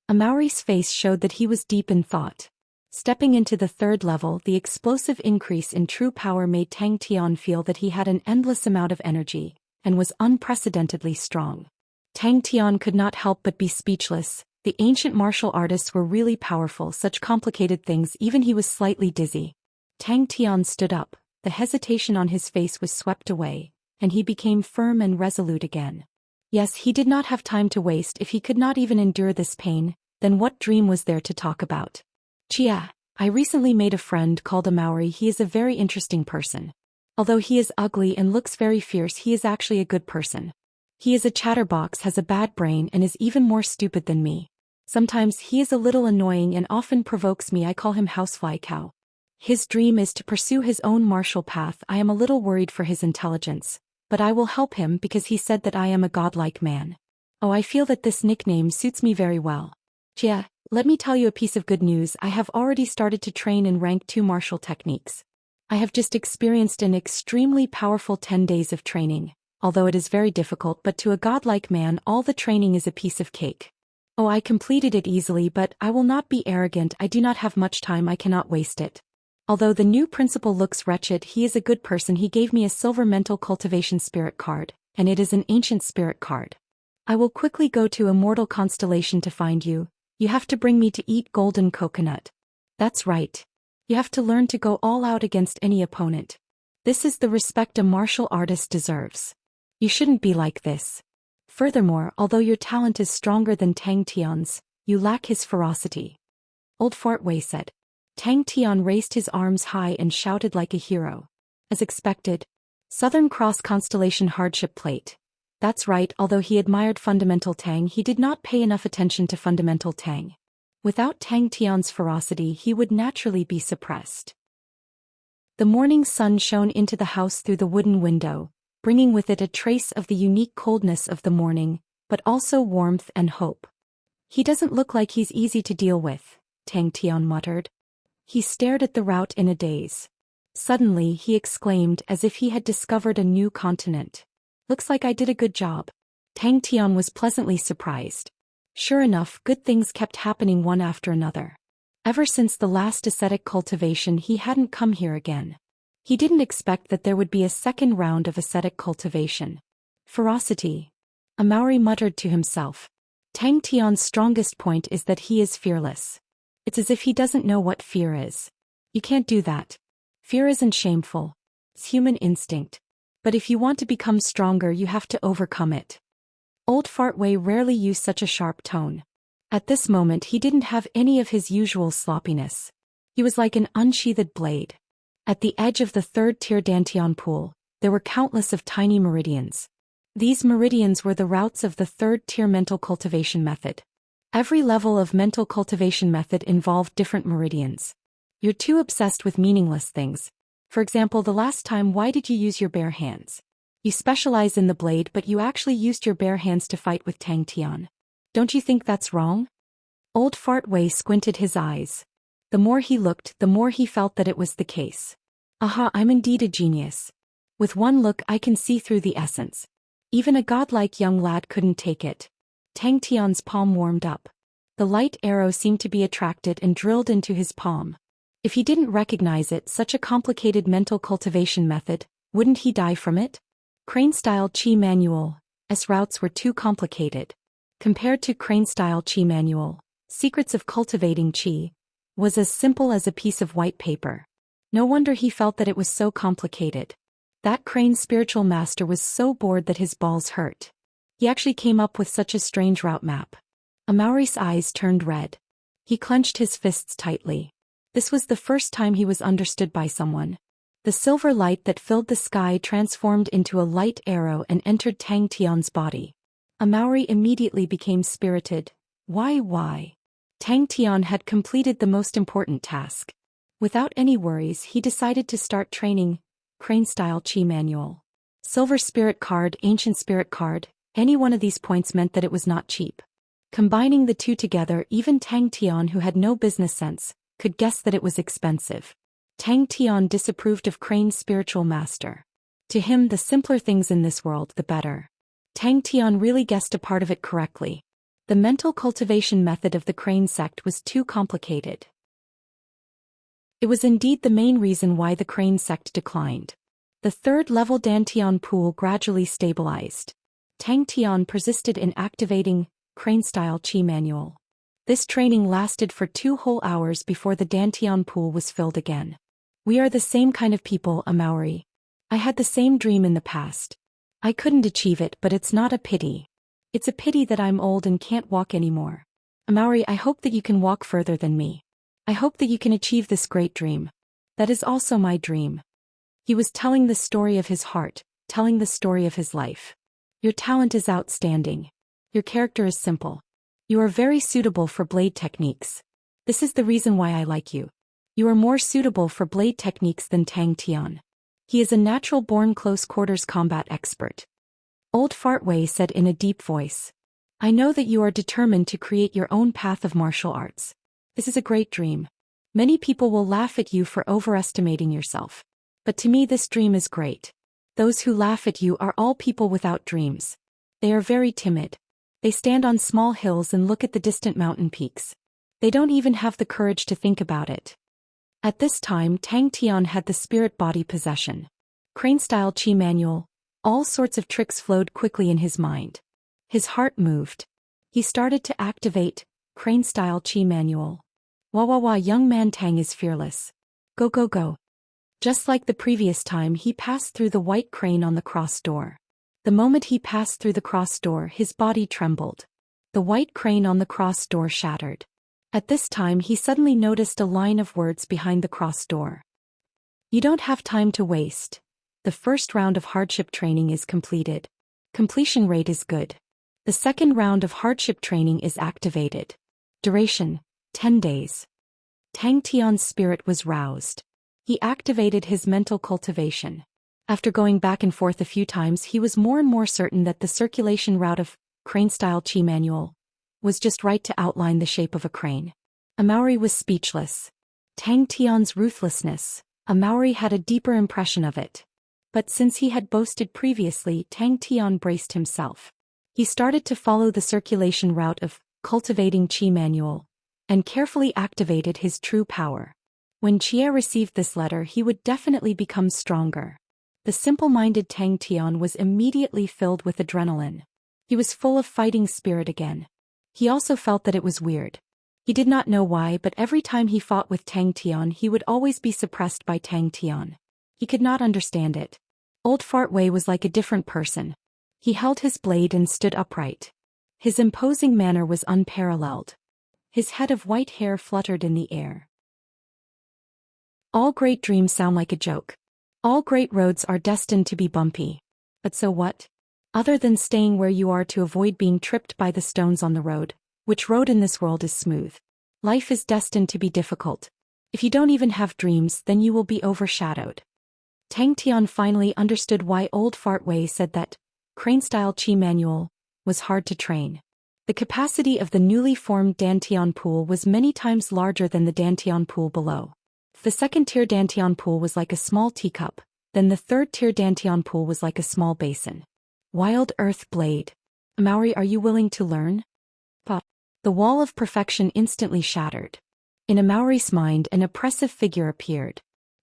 Speaker 1: Amauri's face showed that he was deep in thought. Stepping into the third level, the explosive increase in true power made Tang Tian feel that he had an endless amount of energy, and was unprecedentedly strong. Tang Tian could not help but be speechless. The ancient martial artists were really powerful, such complicated things, even he was slightly dizzy. Tang Tian stood up, the hesitation on his face was swept away, and he became firm and resolute again. Yes, he did not have time to waste. If he could not even endure this pain, then what dream was there to talk about? Chia, I recently made a friend called Amauri. He is a very interesting person. Although he is ugly and looks very fierce, he is actually a good person. He is a chatterbox, has a bad brain, and is even more stupid than me. Sometimes he is a little annoying and often provokes me. I call him Housefly Cow. His dream is to pursue his own martial path. I am a little worried for his intelligence, but I will help him because he said that I am a godlike man. Oh, I feel that this nickname suits me very well. Chia, let me tell you a piece of good news. I have already started to train in rank 2 martial techniques. I have just experienced an extremely powerful 10 days of training, although it is very difficult, but to a godlike man all the training is a piece of cake. Oh, I completed it easily, but I will not be arrogant. I do not have much time, I cannot waste it. Although the new principal looks wretched, he is a good person. He gave me a silver mental cultivation spirit card, and it is an ancient spirit card. I will quickly go to Immortal Constellation to find you. You have to bring me to eat golden coconut. That's right. You have to learn to go all out against any opponent. This is the respect a martial artist deserves. You shouldn't be like this. Furthermore, although your talent is stronger than Tang Tian's, you lack his ferocity. Old Fart Wei said. Tang Tian raised his arms high and shouted like a hero. As expected. Southern Cross Constellation Hardship Plate. That's right, although he admired Fundamental Tang, he did not pay enough attention to Fundamental Tang. Without Tang Tian's ferocity, he would naturally be suppressed. The morning sun shone into the house through the wooden window, bringing with it a trace of the unique coldness of the morning, but also warmth and hope. He doesn't look like he's easy to deal with, Tang Tian muttered. He stared at the route in a daze. Suddenly he exclaimed as if he had discovered a new continent. Looks like I did a good job. Tang Tian was pleasantly surprised. Sure enough, good things kept happening one after another. Ever since the last ascetic cultivation, he hadn't come here again. He didn't expect that there would be a second round of ascetic cultivation. Ferocity. Amauri muttered to himself. Tang Tian's strongest point is that he is fearless. It's as if he doesn't know what fear is. You can't do that. Fear isn't shameful. It's human instinct. But if you want to become stronger, you have to overcome it. Old Fartway rarely used such a sharp tone. At this moment he didn't have any of his usual sloppiness. He was like an unsheathed blade. At the edge of the third-tier Dantian pool, there were countless of tiny meridians. These meridians were the routes of the third-tier mental cultivation method. Every level of mental cultivation method involved different meridians. You're too obsessed with meaningless things. For example, the last time, why did you use your bare hands? You specialize in the blade, but you actually used your bare hands to fight with Tang Tian. Don't you think that's wrong? Old Fartway squinted his eyes. The more he looked, the more he felt that it was the case. Aha, I'm indeed a genius. With one look I can see through the essence. Even a godlike young lad couldn't take it. Tang Tian's palm warmed up. The light arrow seemed to be attracted and drilled into his palm. If he didn't recognize it, such a complicated mental cultivation method, wouldn't he die from it? Crane-style Qi Manual. S routes were too complicated. Compared to Crane-style Qi Manual, Secrets of Cultivating Qi was as simple as a piece of white paper. No wonder he felt that it was so complicated. That Crane's spiritual master was so bored that his balls hurt. He actually came up with such a strange route map. Amaury's eyes turned red. He clenched his fists tightly. This was the first time he was understood by someone. The silver light that filled the sky transformed into a light arrow and entered Tang Tian's body. Amaury immediately became spirited. Why? Tang Tian had completed the most important task. Without any worries, he decided to start training. Crane-style Qi Manual. Silver spirit card, ancient spirit card, any one of these points meant that it was not cheap. Combining the two together, even Tang Tian, who had no business sense, could guess that it was expensive. Tang Tian disapproved of Crane's spiritual master. To him, the simpler things in this world, the better. Tang Tian really guessed a part of it correctly. The mental cultivation method of the Crane sect was too complicated. It was indeed the main reason why the Crane sect declined. The third-level Dantian pool gradually stabilized. Tang Tian persisted in activating Crane-style Qi Manual. This training lasted for 2 whole hours before the Dantian pool was filled again. We are the same kind of people, Amaury. I had the same dream in the past. I couldn't achieve it, but it's not a pity. It's a pity that I'm old and can't walk anymore. Amaury, I hope that you can walk further than me. I hope that you can achieve this great dream. That is also my dream. He was telling the story of his heart, telling the story of his life. Your talent is outstanding. Your character is simple. You are very suitable for blade techniques. This is the reason why I like you. You are more suitable for blade techniques than Tang Tian. He is a natural-born close-quarters combat expert. Old Fartway said in a deep voice. I know that you are determined to create your own path of martial arts. This is a great dream. Many people will laugh at you for overestimating yourself. But to me this dream is great. Those who laugh at you are all people without dreams. They are very timid. They stand on small hills and look at the distant mountain peaks. They don't even have the courage to think about it. At this time Tang Tian had the spirit body possession. Crane-style Qi Manual. All sorts of tricks flowed quickly in his mind. His heart moved. He started to activate Crane-style Qi Manual. Wah, young man Tang is fearless. Go. Just like the previous time, he passed through the white crane on the cross door. The moment he passed through the cross door, his body trembled. The white crane on the cross door shattered. At this time he suddenly noticed a line of words behind the cross door. You don't have time to waste. The first round of hardship training is completed. Completion rate is good. The second round of hardship training is activated. Duration, 10 days. Tang Tian's spirit was roused. He activated his mental cultivation. After going back and forth a few times, he was more and more certain that the circulation route of Crane-style Qi Manual was just right to outline the shape of a crane. Amaury was speechless. Tang Tian's ruthlessness, Amaury had a deeper impression of it. But since he had boasted previously, Tang Tian braced himself. He started to follow the circulation route of Cultivating Qi Manual, and carefully activated his true power. When Xie received this letter, he would definitely become stronger. The simple-minded Tang Tian was immediately filled with adrenaline. He was full of fighting spirit again. He also felt that it was weird. He did not know why, but every time he fought with Tang Tian, he would always be suppressed by Tang Tian. He could not understand it. Old Fart Wei was like a different person. He held his blade and stood upright. His imposing manner was unparalleled. His head of white hair fluttered in the air. All great dreams sound like a joke. All great roads are destined to be bumpy. But so what? Other than staying where you are to avoid being tripped by the stones on the road, which road in this world is smooth? Life is destined to be difficult. If you don't even have dreams, then you will be overshadowed. Tang Tian finally understood why old Fart Wei said that crane-style Qi manual was hard to train. The capacity of the newly formed Dantian pool was many times larger than the Dantian pool below. The second-tier Dantian pool was like a small teacup, then the third-tier Dantian pool was like a small basin. Wild Earth Blade. Maori, are you willing to learn? Pop. The wall of perfection instantly shattered. In Maori's mind, an oppressive figure appeared.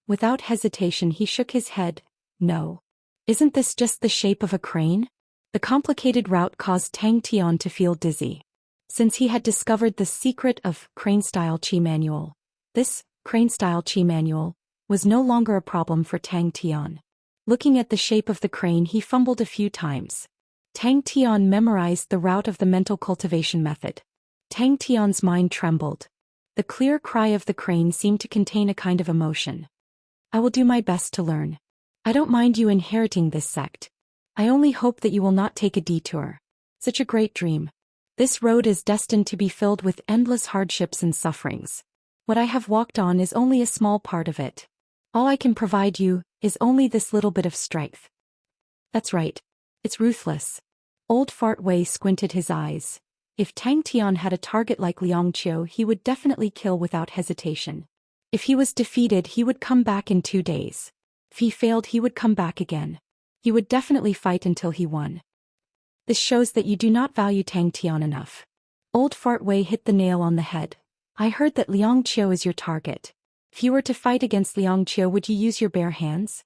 Speaker 1: Without hesitation he shook his head. No. Isn't this just the shape of a crane? The complicated route caused Tang Tian to feel dizzy. Since he had discovered the secret of crane-style Qi manual, this crane-style Qi manual was no longer a problem for Tang Tian. Looking at the shape of the crane, he fumbled a few times. Tang Tian memorized the route of the mental cultivation method. Tang Tian's mind trembled. The clear cry of the crane seemed to contain a kind of emotion. I will do my best to learn. I don't mind you inheriting this sect. I only hope that you will not take a detour. Such a great dream. This road is destined to be filled with endless hardships and sufferings. What I have walked on is only a small part of it. All I can provide you is only this little bit of strength. That's right. It's ruthless. Old Fart Wei squinted his eyes. If Tang Tian had a target like Liang Qiu, he would definitely kill without hesitation. If he was defeated, he would come back in 2 days. If he failed, he would come back again. He would definitely fight until he won. This shows that you do not value Tang Tian enough. Old Fart Wei hit the nail on the head. I heard that Liang Qiu is your target. If you were to fight against Liang Qiu, would you use your bare hands?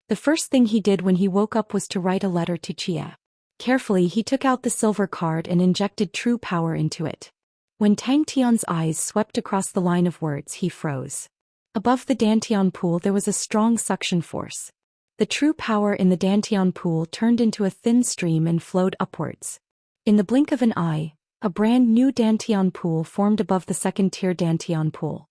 Speaker 1: The first thing he did when he woke up was to write a letter to Xia. Carefully he took out the silver card and injected true power into it. When Tang Tian's eyes swept across the line of words, he froze. Above the Dantian pool there was a strong suction force. The true power in the Dantian pool turned into a thin stream and flowed upwards. In the blink of an eye, a brand new Dantian pool formed above the second-tier Dantian pool.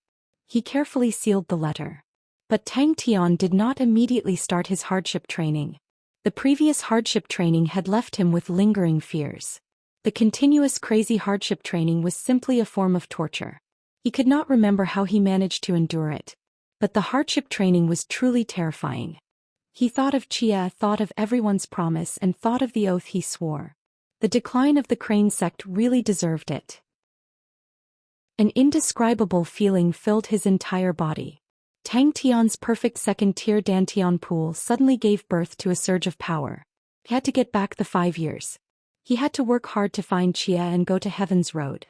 Speaker 1: He carefully sealed the letter. But Tang Tian did not immediately start his hardship training. The previous hardship training had left him with lingering fears. The continuous crazy hardship training was simply a form of torture. He could not remember how he managed to endure it. But the hardship training was truly terrifying. He thought of Xia, thought of everyone's promise, and thought of the oath he swore. The decline of the Crane sect really deserved it. An indescribable feeling filled his entire body. Tang Tian's perfect second-tier Dantian pool suddenly gave birth to a surge of power. He had to get back the 5 years. He had to work hard to find Xia and go to Heaven's Road.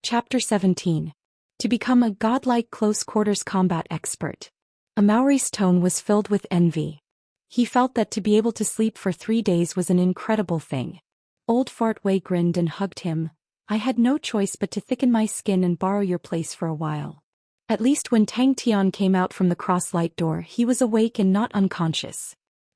Speaker 1: Chapter 17. To become a godlike close-quarters combat expert. Maori's tone was filled with envy. He felt that to be able to sleep for 3 days was an incredible thing. Old Fart Wei grinned and hugged him. I had no choice but to thicken my skin and borrow your place for a while. At least when Tang Tian came out from the cross-light door, he was awake and not unconscious.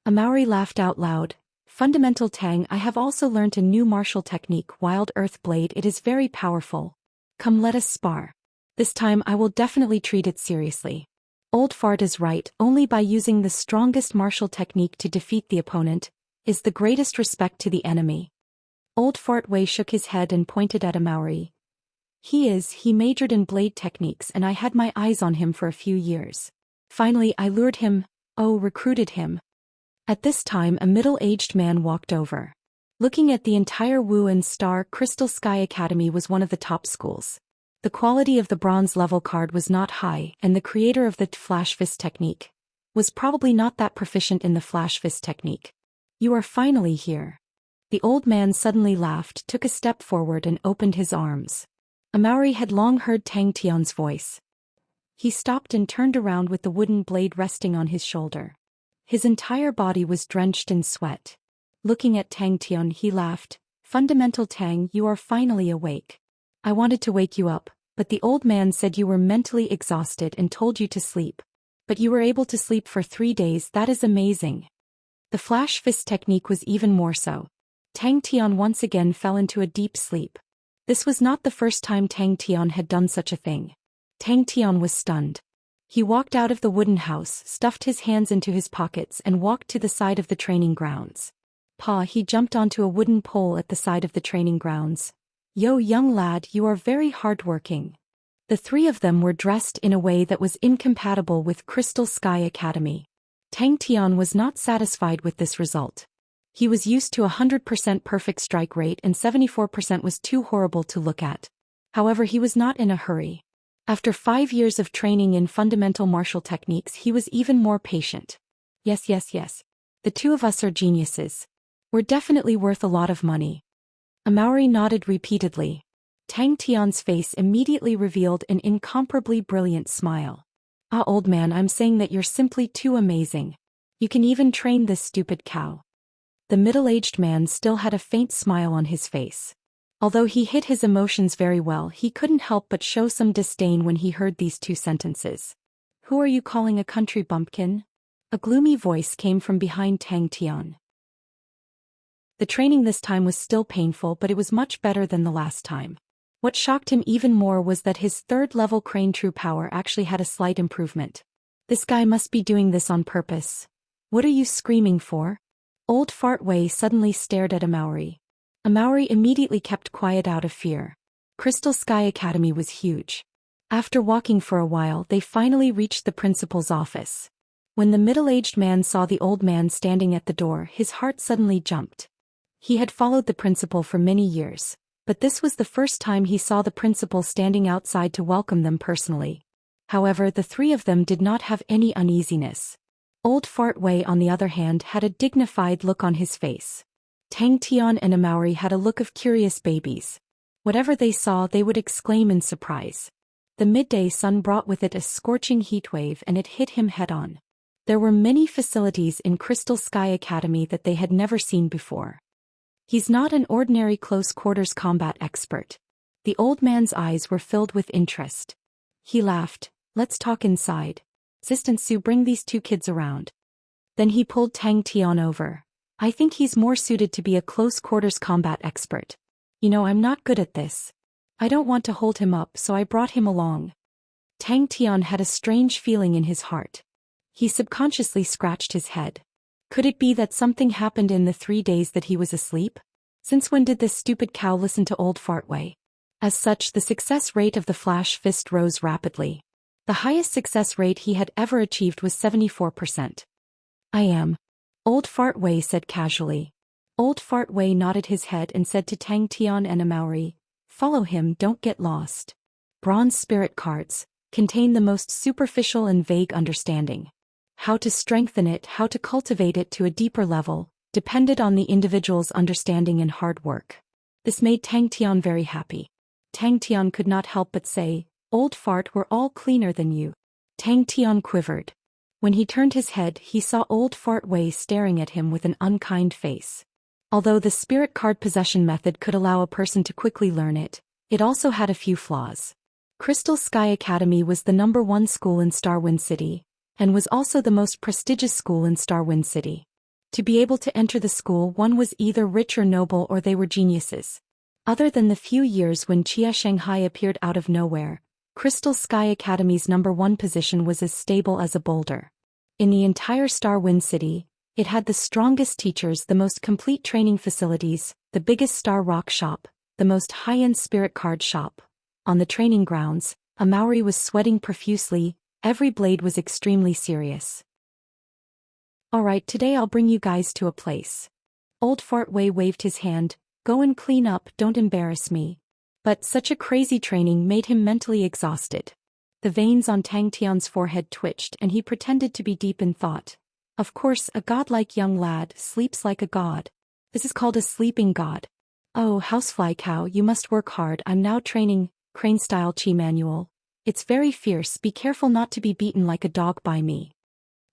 Speaker 1: Maori laughed out loud. Fundamental Tang, I have also learnt a new martial technique, Wild Earth Blade. It is very powerful. Come, let us spar. This time I will definitely treat it seriously. Old Fart is right, only by using the strongest martial technique to defeat the opponent is the greatest respect to the enemy. Old Fart Wei shook his head and pointed at Maori. He majored in blade techniques and I had my eyes on him for a few years. Finally I lured him, recruited him. At this time a middle-aged man walked over. Looking at the entire Wu and Star Crystal Sky Academy was one of the top schools. The quality of the bronze level card was not high, and the creator of the Flash Fist technique was probably not that proficient in the Flash Fist technique. You are finally here. The old man suddenly laughed, took a step forward and opened his arms. Maori had long heard Tang Tian's voice. He stopped and turned around with the wooden blade resting on his shoulder. His entire body was drenched in sweat. Looking at Tang Tian, he laughed. Fundamental Tang, you are finally awake. I wanted to wake you up, But the old man said you were mentally exhausted and told you to sleep. But you were able to sleep for 3 days. That is amazing. The flash fist technique was even more so. Tang Tian once again fell into a deep sleep. This was not the first time Tang Tian had done such a thing. Tang Tian was stunned. He walked out of the wooden house, stuffed his hands into his pockets and walked to the side of the training grounds. He jumped onto a wooden pole at the side of the training grounds. Yo, young lad, you are very hardworking. The three of them were dressed in a way that was incompatible with Crystal Sky Academy. Tang Tian was not satisfied with this result. He was used to 100% perfect strike rate and 74% was too horrible to look at. However, he was not in a hurry. After 5 years of training in fundamental martial techniques, he was even more patient. Yes. The two of us are geniuses. We're definitely worth a lot of money. Amauri nodded repeatedly. Tang Tian's face immediately revealed an incomparably brilliant smile. Old man, I'm saying that you're simply too amazing. You can even train this stupid cow. The middle-aged man still had a faint smile on his face. Although he hid his emotions very well, he couldn't help but show some disdain when he heard these two sentences. Who are you calling a country bumpkin? A gloomy voice came from behind Tang Tian. The training this time was still painful, but it was much better than the last time. What shocked him even more was that his third-level crane true power actually had a slight improvement. This guy must be doing this on purpose. What are you screaming for? Old Fart Wei suddenly stared at Amauri. Amauri immediately kept quiet out of fear. Crystal Sky Academy was huge. After walking for a while, they finally reached the principal's office. When the middle-aged man saw the old man standing at the door, his heart suddenly jumped. He had followed the principal for many years, but this was the first time he saw the principal standing outside to welcome them personally. However, the three of them did not have any uneasiness. Old Fart Wei, on the other hand, had a dignified look on his face. Tang Tian and Amauri had a look of curious babies. Whatever they saw, they would exclaim in surprise. The midday sun brought with it a scorching heat wave and it hit him head-on. There were many facilities in Crystal Sky Academy that they had never seen before. He's not an ordinary close-quarters combat expert. The old man's eyes were filled with interest. He laughed. Let's talk inside. Assistant Su, bring these two kids around. Then he pulled Tang Tian over. I think he's more suited to be a close-quarters combat expert. I'm not good at this. I don't want to hold him up, so I brought him along. Tang Tian had a strange feeling in his heart. He subconsciously scratched his head. Could it be that something happened in the 3 days that he was asleep? Since when did this stupid cow listen to old Fart Wei? As such, the success rate of the flash fist rose rapidly. The highest success rate he had ever achieved was 74%. I am. Old Fart Wei said casually. Old Fart Wei nodded his head and said to Tang Tian and Amauri, follow him, don't get lost. Bronze spirit cards contain the most superficial and vague understanding. How to strengthen it, how to cultivate it to a deeper level, depended on the individual's understanding and hard work. This made Tang Tian very happy. Tang Tian could not help but say, Old Fart, we're all cleaner than you. Tang Tian quivered. When he turned his head, he saw Old Fart Wei staring at him with an unkind face. Although the spirit card possession method could allow a person to quickly learn it, it also had a few flaws. Crystal Sky Academy was the #1 school in Starwind City, and was also the most prestigious school in Starwind City. To be able to enter the school, one was either rich or noble, or they were geniuses. Other than the few years when Xianxia appeared out of nowhere, Crystal Sky Academy's #1 position was as stable as a boulder. In the entire Starwind City, it had the strongest teachers, the most complete training facilities, the biggest Star Rock shop, the most high-end spirit card shop. On the training grounds, Amauri was sweating profusely. Every blade was extremely serious. Alright, today I'll bring you guys to a place. Old Fart Wei waved his hand. Go and clean up, don't embarrass me. But such a crazy training made him mentally exhausted. The veins on Tang Tian's forehead twitched and he pretended to be deep in thought. Of course, a godlike young lad sleeps like a god. This is called a sleeping god. Oh, housefly cow, you must work hard. I'm now training crane-style chi manual. It's very fierce, be careful not to be beaten like a dog by me.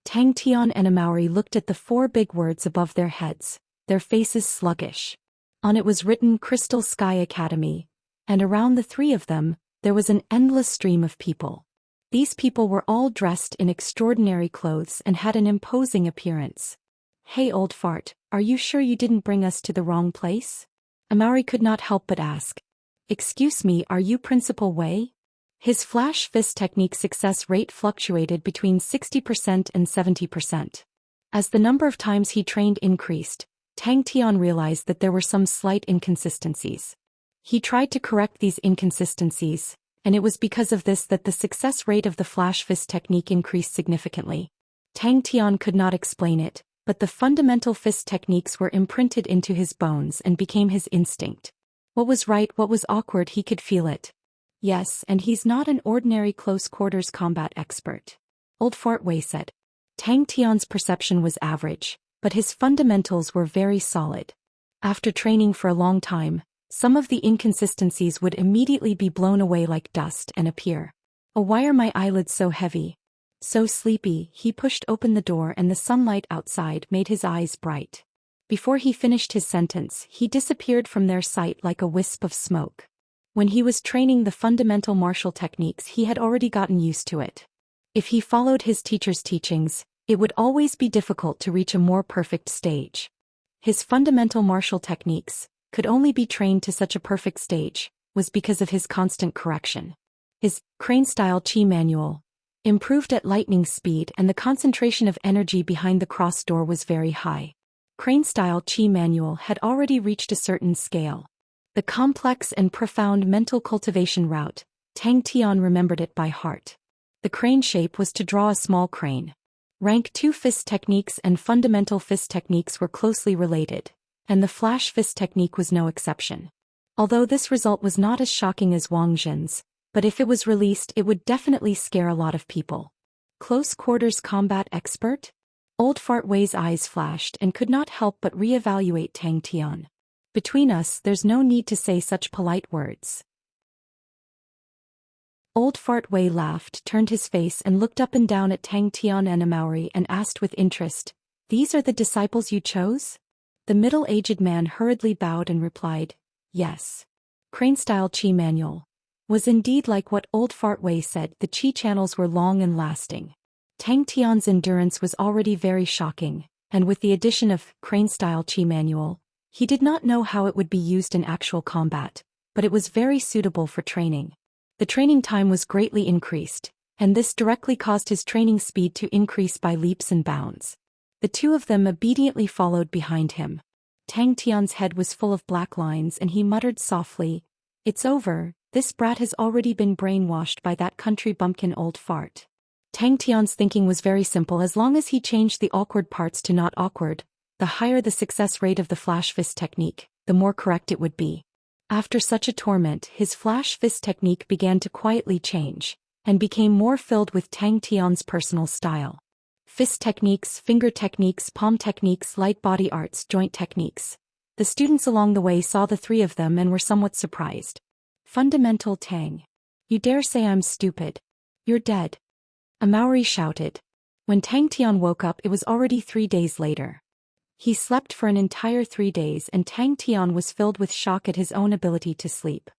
Speaker 1: Tang Tian and Amauri looked at the 4 big words above their heads, their faces sluggish. On it was written Crystal Sky Academy, and around the 3 of them, there was an endless stream of people. These people were all dressed in extraordinary clothes and had an imposing appearance. "Hey old fart, are you sure you didn't bring us to the wrong place?" A Maori could not help but ask. "Excuse me, are you Principal Wei?" His flash fist technique success rate fluctuated between 60% and 70%. As the number of times he trained increased, Tang Tian realized that there were some slight inconsistencies. He tried to correct these inconsistencies, and it was because of this that the success rate of the flash fist technique increased significantly. Tang Tian could not explain it, but the fundamental fist techniques were imprinted into his bones and became his instinct. What was right, what was awkward, he could feel it. Yes, and he's not an ordinary close-quarters combat expert. Old Fort Wei said. Tang Tian's perception was average, but his fundamentals were very solid. After training for a long time, some of the inconsistencies would immediately be blown away like dust and appear. "Oh, why are my eyelids so heavy? So sleepy?" He pushed open the door and the sunlight outside made his eyes bright. Before he finished his sentence, he disappeared from their sight like a wisp of smoke. When he was training the fundamental martial techniques, he had already gotten used to it. If he followed his teacher's teachings, it would always be difficult to reach a more perfect stage. His fundamental martial techniques could only be trained to such a perfect stage, was because of his constant correction. His crane-style chi manual improved at lightning speed, and the concentration of energy behind the cross door was very high. Crane-style chi manual had already reached a certain scale. The complex and profound mental cultivation route, Tang Tian remembered it by heart. The crane shape was to draw a small crane. Rank 2 fist techniques and fundamental fist techniques were closely related, and the flash fist technique was no exception. Although this result was not as shocking as Wang Zhen's, but if it was released it would definitely scare a lot of people. Close quarters combat expert? Old Fart Wei's eyes flashed and could not help but re-evaluate Tang Tian. "Between us, there's no need to say such polite words." Old Fart Wei laughed, turned his face and looked up and down at Tang Tian and Amauri and asked with interest, "These are the disciples you chose?" The middle-aged man hurriedly bowed and replied, "Yes." Crane-style chi manual was indeed like what Old Fart Wei said. The chi channels were long and lasting. Tang Tian's endurance was already very shocking, and with the addition of crane-style chi manual, he did not know how it would be used in actual combat, but it was very suitable for training. The training time was greatly increased, and this directly caused his training speed to increase by leaps and bounds. The two of them obediently followed behind him. Tang Tian's head was full of black lines and he muttered softly, "It's over, this brat has already been brainwashed by that country bumpkin old fart." Tang Tian's thinking was very simple. As long as he changed the awkward parts to not awkward, the higher the success rate of the flash fist technique, the more correct it would be. After such a torment, his flash fist technique began to quietly change, and became more filled with Tang Tian's personal style. Fist techniques, finger techniques, palm techniques, light body arts, joint techniques. The students along the way saw the three of them and were somewhat surprised. "Fundamental Tang. You dare say I'm stupid? You're dead." A Maori shouted. When Tang Tian woke up, it was already 3 days later. He slept for an entire 3 days and Tang Tian was filled with shock at his own ability to sleep.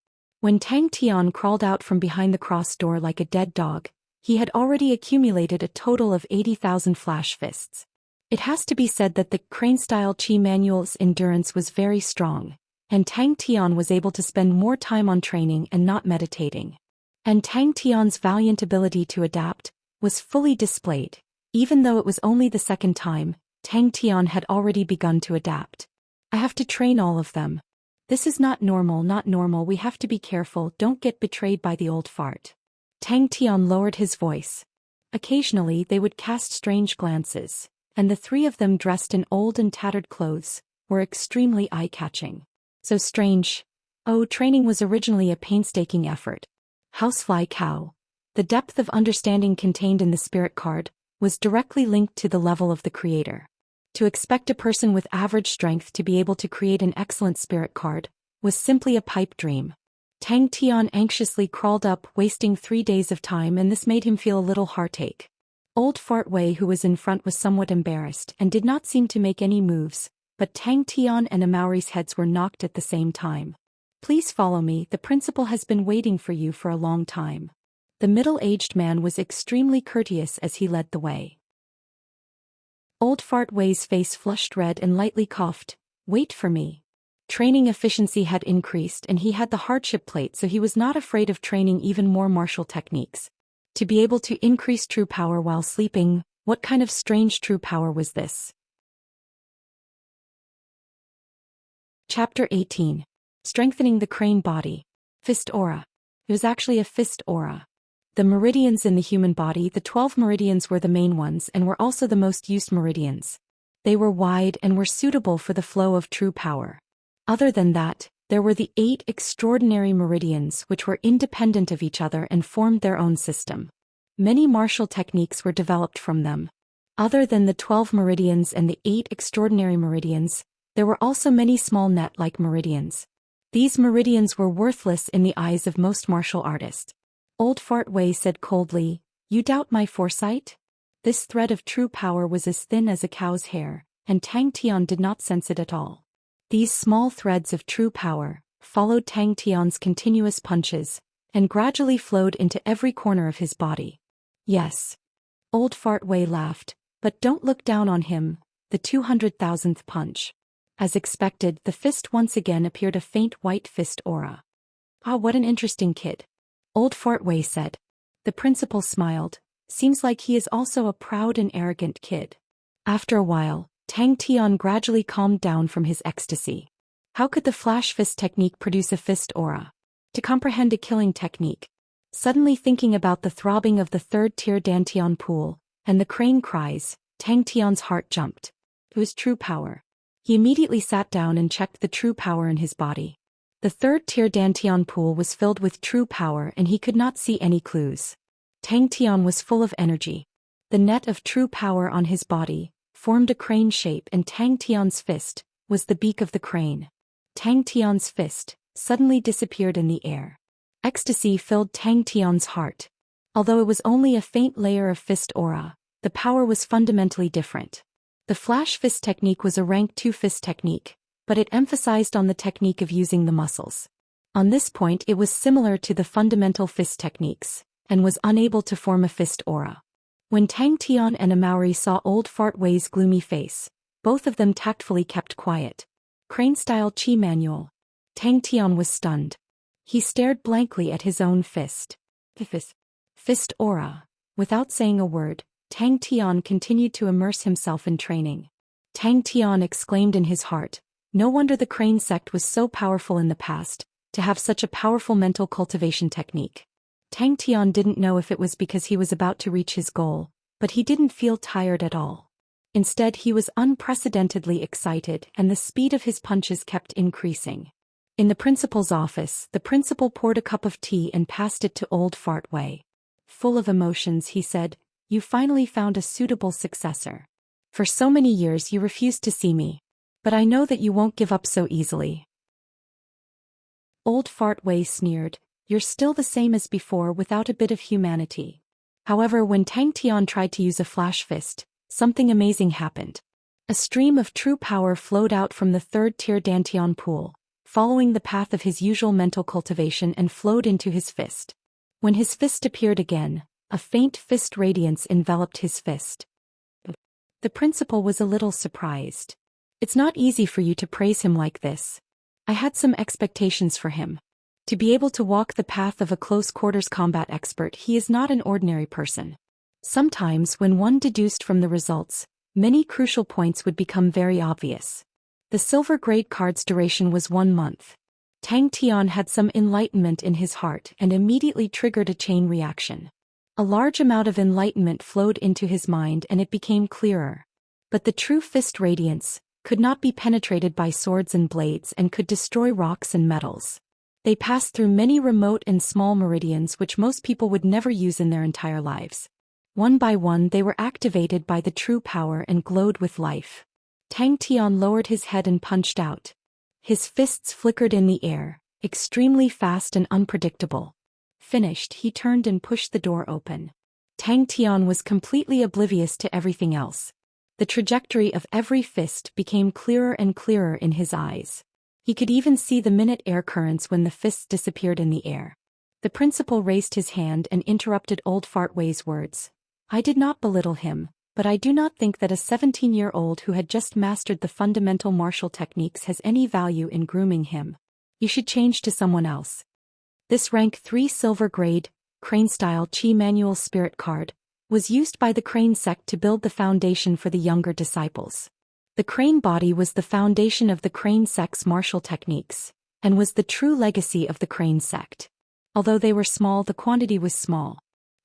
Speaker 1: When Tang Tian crawled out from behind the cross door like a dead dog, he had already accumulated a total of 80,000 flash fists. It has to be said that the crane-style chi manual's endurance was very strong, and Tang Tian was able to spend more time on training and not meditating. And Tang Tian's valiant ability to adapt was fully displayed. Even though it was only the second time, Tang Tian had already begun to adapt. "I have to train all of them. This is not normal, not normal. We have to be careful, don't get betrayed by the old fart." Tang Tian lowered his voice. Occasionally they would cast strange glances, and the three of them dressed in old and tattered clothes were extremely eye-catching. So strange. Oh, training was originally a painstaking effort. Housefly cow. The depth of understanding contained in the spirit card was directly linked to the level of the creator. To expect a person with average strength to be able to create an excellent spirit card was simply a pipe dream. Tang Tian anxiously crawled up, wasting 3 days of time, and this made him feel a little heartache. Old Fart Wei, who was in front, was somewhat embarrassed and did not seem to make any moves, but Tang Tian and Amauri's heads were knocked at the same time. Please follow me, the principal has been waiting for you for a long time. The middle-aged man was extremely courteous as he led the way. Old Fart Wei's face flushed red and lightly coughed. Wait for me. Training efficiency had increased and he had the hardship plate, so he was not afraid of training even more martial techniques. To be able to increase true power while sleeping, what kind of strange true power was this? Chapter 18. Strengthening the crane body. Fist aura. It was actually a fist aura. The meridians in the human body, the 12 meridians, were the main ones and were also the most used meridians. They were wide and were suitable for the flow of true power. Other than that, there were the 8 extraordinary meridians which were independent of each other and formed their own system. Many martial techniques were developed from them. Other than the 12 meridians and the 8 extraordinary meridians, there were also many small net-like meridians. These meridians were worthless in the eyes of most martial artists. Old Fart Wei said coldly, "You doubt my foresight?" This thread of true power was as thin as a cow's hair, and Tang Tian did not sense it at all. These small threads of true power followed Tang Tian's continuous punches and gradually flowed into every corner of his body. Yes. Old Fart Wei laughed, but don't look down on him, the 200,000th punch. As expected, the fist once again appeared a faint white fist aura. Ah, what an interesting kid. Old Fart Wei said. The principal smiled. Seems like he is also a proud and arrogant kid. After a while, Tang Tian gradually calmed down from his ecstasy. How could the flash fist technique produce a fist aura? To comprehend a killing technique. Suddenly thinking about the throbbing of the third-tier Dantian pool, and the crane cries, Tang Tian's heart jumped. It was true power. He immediately sat down and checked the true power in his body. The third-tier Dantian pool was filled with true power and he could not see any clues. Tang Tian was full of energy. The net of true power on his body formed a crane shape, and Tang Tian's fist was the beak of the crane. Tang Tian's fist suddenly disappeared in the air. Ecstasy filled Tang Tian's heart. Although it was only a faint layer of fist aura, the power was fundamentally different. The flash fist technique was a rank 2 fist technique, but it emphasized on the technique of using the muscles. On this point it was similar to the fundamental fist techniques, and was unable to form a fist aura. When Tang Tian and Amauri saw Old Fart Wei's gloomy face, both of them tactfully kept quiet. Crane-style chi manual. Tang Tian was stunned. He stared blankly at his own fist. Fist aura. Without saying a word, Tang Tian continued to immerse himself in training. Tang Tian exclaimed in his heart, no wonder the crane sect was so powerful in the past, to have such a powerful mental cultivation technique. Tang Tian didn't know if it was because he was about to reach his goal, but he didn't feel tired at all. Instead, he was unprecedentedly excited and the speed of his punches kept increasing. In the principal's office, the principal poured a cup of tea and passed it to Old Fart Wei. Full of emotions, he said, "You finally found a suitable successor. For so many years you refused to see me. But I know that you won't give up so easily." Old Fart Wei sneered, "You're still the same as before without a bit of humanity." However, when Tang Tian tried to use a flash fist, something amazing happened. A stream of true power flowed out from the third-tier Dantian pool, following the path of his usual mental cultivation, and flowed into his fist. When his fist appeared again, a faint fist radiance enveloped his fist. The principal was a little surprised. "It's not easy for you to praise him like this. I had some expectations for him. To be able to walk the path of a close-quarters combat expert, he is not an ordinary person." Sometimes, when one deduced from the results, many crucial points would become very obvious. The silver grade card's duration was 1 month. Tang Tian had some enlightenment in his heart and immediately triggered a chain reaction. A large amount of enlightenment flowed into his mind and it became clearer. But the true fist radiance could not be penetrated by swords and blades and could destroy rocks and metals. They passed through many remote and small meridians which most people would never use in their entire lives. One by one they were activated by the true power and glowed with life. Tang Tian lowered his head and punched out. His fists flickered in the air, extremely fast and unpredictable. Finished, he turned and pushed the door open. Tang Tian was completely oblivious to everything else. The trajectory of every fist became clearer and clearer in his eyes. He could even see the minute air currents when the fists disappeared in the air. The principal raised his hand and interrupted old Fartway's words. I did not belittle him, but I do not think that a 17-year-old who had just mastered the fundamental martial techniques has any value in grooming him. You should change to someone else. This rank 3 silver grade, Crane-style Chi Manual Spirit card, was used by the Crane sect to build the foundation for the younger disciples. The Crane body was the foundation of the Crane sect's martial techniques, and was the true legacy of the Crane sect. Although they were small, the quantity was small.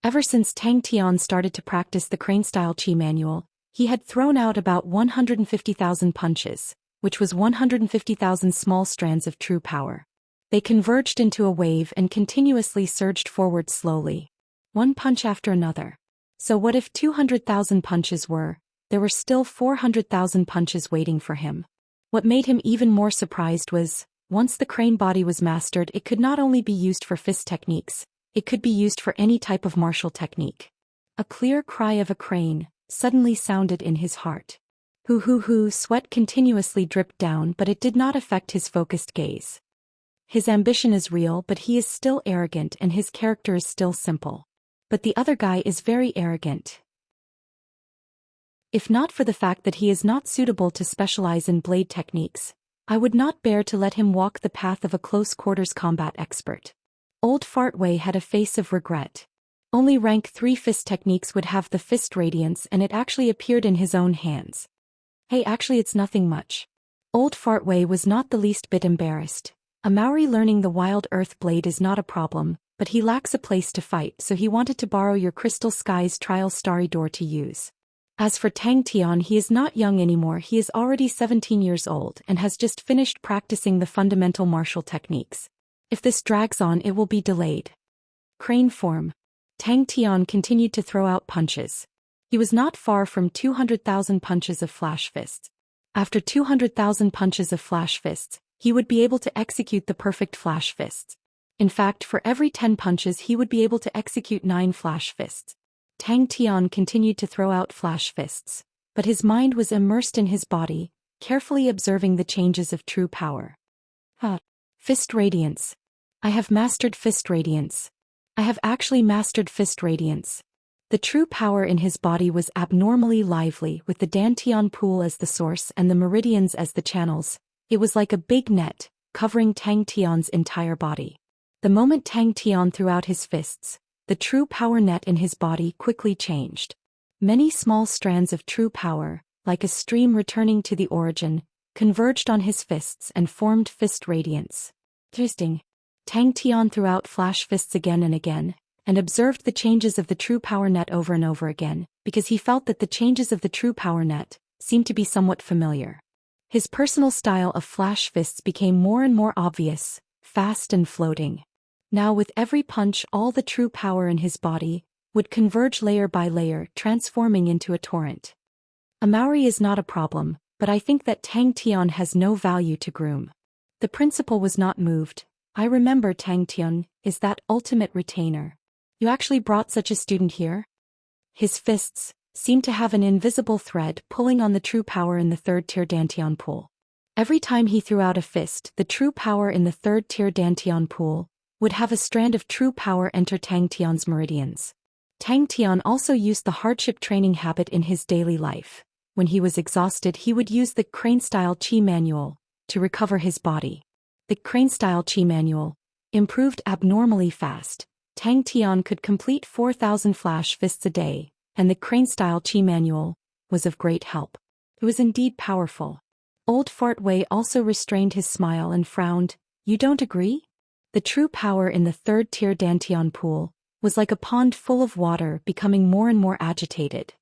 Speaker 1: Ever since Tang Tian started to practice the Crane-style Chi Manual, he had thrown out about 150,000 punches, which was 150,000 small strands of true power. They converged into a wave and continuously surged forward slowly, one punch after another. So what if 200,000 punches were? There were still 400,000 punches waiting for him. What made him even more surprised was, once the Crane body was mastered, it could not only be used for fist techniques, it could be used for any type of martial technique. A clear cry of a crane suddenly sounded in his heart. Hoo, sweat continuously dripped down, but it did not affect his focused gaze. His ambition is real, but he is still arrogant, and his character is still simple. But the other guy is very arrogant. If not for the fact that he is not suitable to specialize in blade techniques, I would not bear to let him walk the path of a close-quarters combat expert. Old Fartway had a face of regret. Only rank 3 fist techniques would have the fist radiance, and it actually appeared in his own hands. Hey, actually it's nothing much. Old Fartway was not the least bit embarrassed. A Maori learning the Wild Earth blade is not a problem, but he lacks a place to fight, so he wanted to borrow your Crystal Skies Trial Starry Door to use. As for Tang Tian, he is not young anymore, he is already 17 years old and has just finished practicing the fundamental martial techniques. If this drags on, it will be delayed. Crane form. Tang Tian continued to throw out punches. He was not far from 200,000 punches of flash fists. After 200,000 punches of flash fists, he would be able to execute the perfect flash fists. In fact, for every 10 punches he would be able to execute 9 flash fists. Tang Tian continued to throw out flash fists, but his mind was immersed in his body, carefully observing the changes of true power. Fist Radiance. I have mastered Fist Radiance. I have actually mastered Fist Radiance. The true power in his body was abnormally lively, with the Dantian pool as the source and the meridians as the channels. It was like a big net, covering Tang Tian's entire body. The moment Tang Tian threw out his fists, the true power net in his body quickly changed. Many small strands of true power, like a stream returning to the origin, converged on his fists and formed Fist Radiance. Interesting. Tang Tian threw out flash fists again and again, and observed the changes of the true power net over and over again, because he felt that the changes of the true power net seemed to be somewhat familiar. His personal style of flash fists became more and more obvious, fast and floating. Now with every punch, all the true power in his body would converge layer by layer, transforming into a torrent. A Maori is not a problem, but I think that Tang Tian has no value to groom. The principal was not moved. I remember Tang Tian is that ultimate retainer. You actually brought such a student here? His fists seemed to have an invisible thread pulling on the true power in the 3rd-tier Dantian pool. Every time he threw out a fist, the true power in the 3rd-tier Dantian pool would have a strand of true power enter Tang Tian's meridians. Tang Tian also used the hardship training habit in his daily life. When he was exhausted, he would use the Crane-style Chi Manual to recover his body. The Crane-style Chi Manual improved abnormally fast. Tang Tian could complete 4,000 flash fists a day, and the Crane-style Chi Manual was of great help. It was indeed powerful. Old Fartway also restrained his smile and frowned. You don't agree? The true power in the 3rd-tier Dantian pool was like a pond full of water, becoming more and more agitated.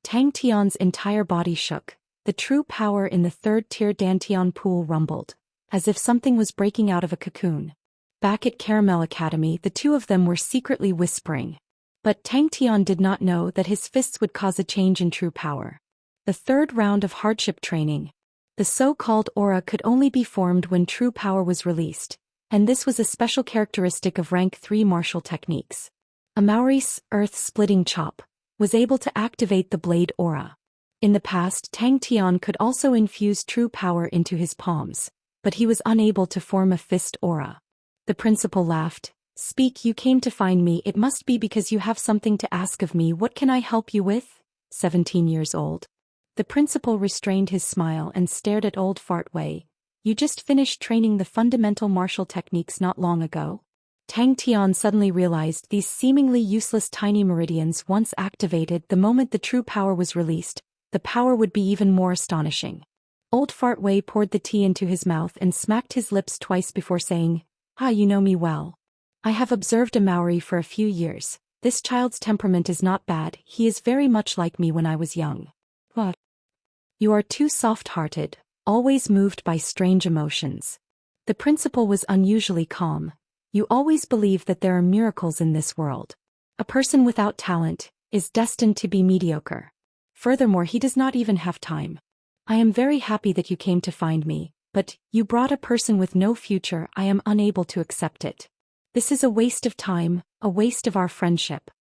Speaker 1: Tang Tian's entire body shook. The true power in the 3rd-tier Dantian pool rumbled, as if something was breaking out of a cocoon. Back at Caramel Academy, the two of them were secretly whispering. But Tang Tian did not know that his fists would cause a change in true power. The 3rd round of hardship training. The so-called aura could only be formed when true power was released, and this was a special characteristic of rank 3 martial techniques. A Maori's earth-splitting chop was able to activate the blade aura. In the past, Tang Tian could also infuse true power into his palms, but he was unable to form a fist aura. The principal laughed. "Speak, you came to find me, it must be because you have something to ask of me. What can I help you with?" 17 years old. The principal restrained his smile and stared at old Fart Wei. "You just finished training the fundamental martial techniques not long ago?" Tang Tian suddenly realized these seemingly useless tiny meridians once activated, the moment the true power was released, the power would be even more astonishing. Old Fart Wei poured the tea into his mouth and smacked his lips twice before saying, "Ah, you know me well. I have observed a Maori for a few years. This child's temperament is not bad, he is very much like me when I was young. What? You are too soft-hearted, always moved by strange emotions." The principal was unusually calm. "You always believe that there are miracles in this world. A person without talent is destined to be mediocre. Furthermore, he does not even have time. I am very happy that you came to find me, but you brought a person with no future. I am unable to accept it. This is a waste of time, a waste of our friendship."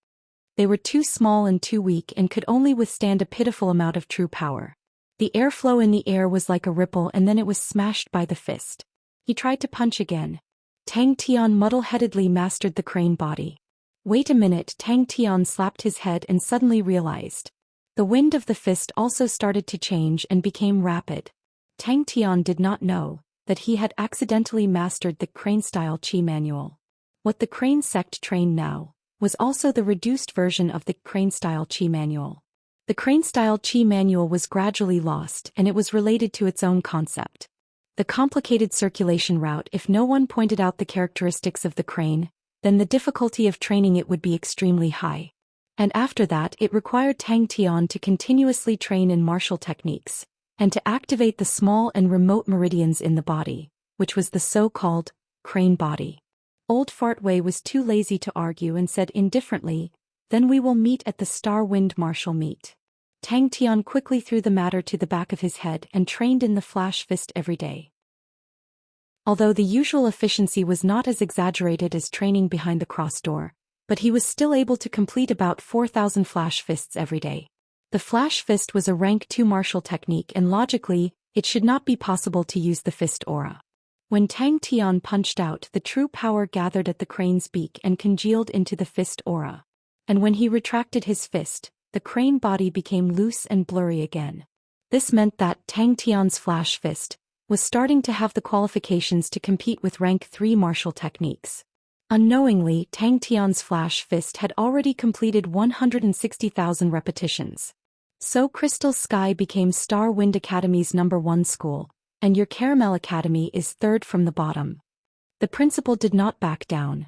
Speaker 1: They were too small and too weak and could only withstand a pitiful amount of true power. The airflow in the air was like a ripple, and then it was smashed by the fist. He tried to punch again. Tang Tian muddle-headedly mastered the crane body. "Wait a minute," Tang Tian slapped his head and suddenly realized. The wind of the fist also started to change and became rapid. Tang Tian did not know that he had accidentally mastered the crane-style Qi manual. What the crane sect trained now was also the reduced version of the crane-style Qi manual. The crane-style Qi manual was gradually lost, and it was related to its own concept. The complicated circulation route. If no one pointed out the characteristics of the crane, then the difficulty of training it would be extremely high. And after that, it required Tang Tian to continuously train in martial techniques, and to activate the small and remote meridians in the body, which was the so-called crane body. Old Fart Wei was too lazy to argue and said indifferently, "Then we will meet at the Star Wind martial meet." Tang Tian quickly threw the matter to the back of his head and trained in the flash fist every day. Although the usual efficiency was not as exaggerated as training behind the cross door, but he was still able to complete about 4,000 flash fists every day. The flash fist was a rank 2 martial technique, and logically, it should not be possible to use the fist aura. When Tang Tian punched out, the true power gathered at the crane's beak and congealed into the fist aura. And when he retracted his fist, the crane body became loose and blurry again. This meant that Tang Tian's flash fist was starting to have the qualifications to compete with rank 3 martial techniques. Unknowingly, Tang Tian's flash fist had already completed 160,000 repetitions. So Crystal Sky became Star Wind Academy's #1 school, and your Caramel Academy is third from the bottom. The principal did not back down.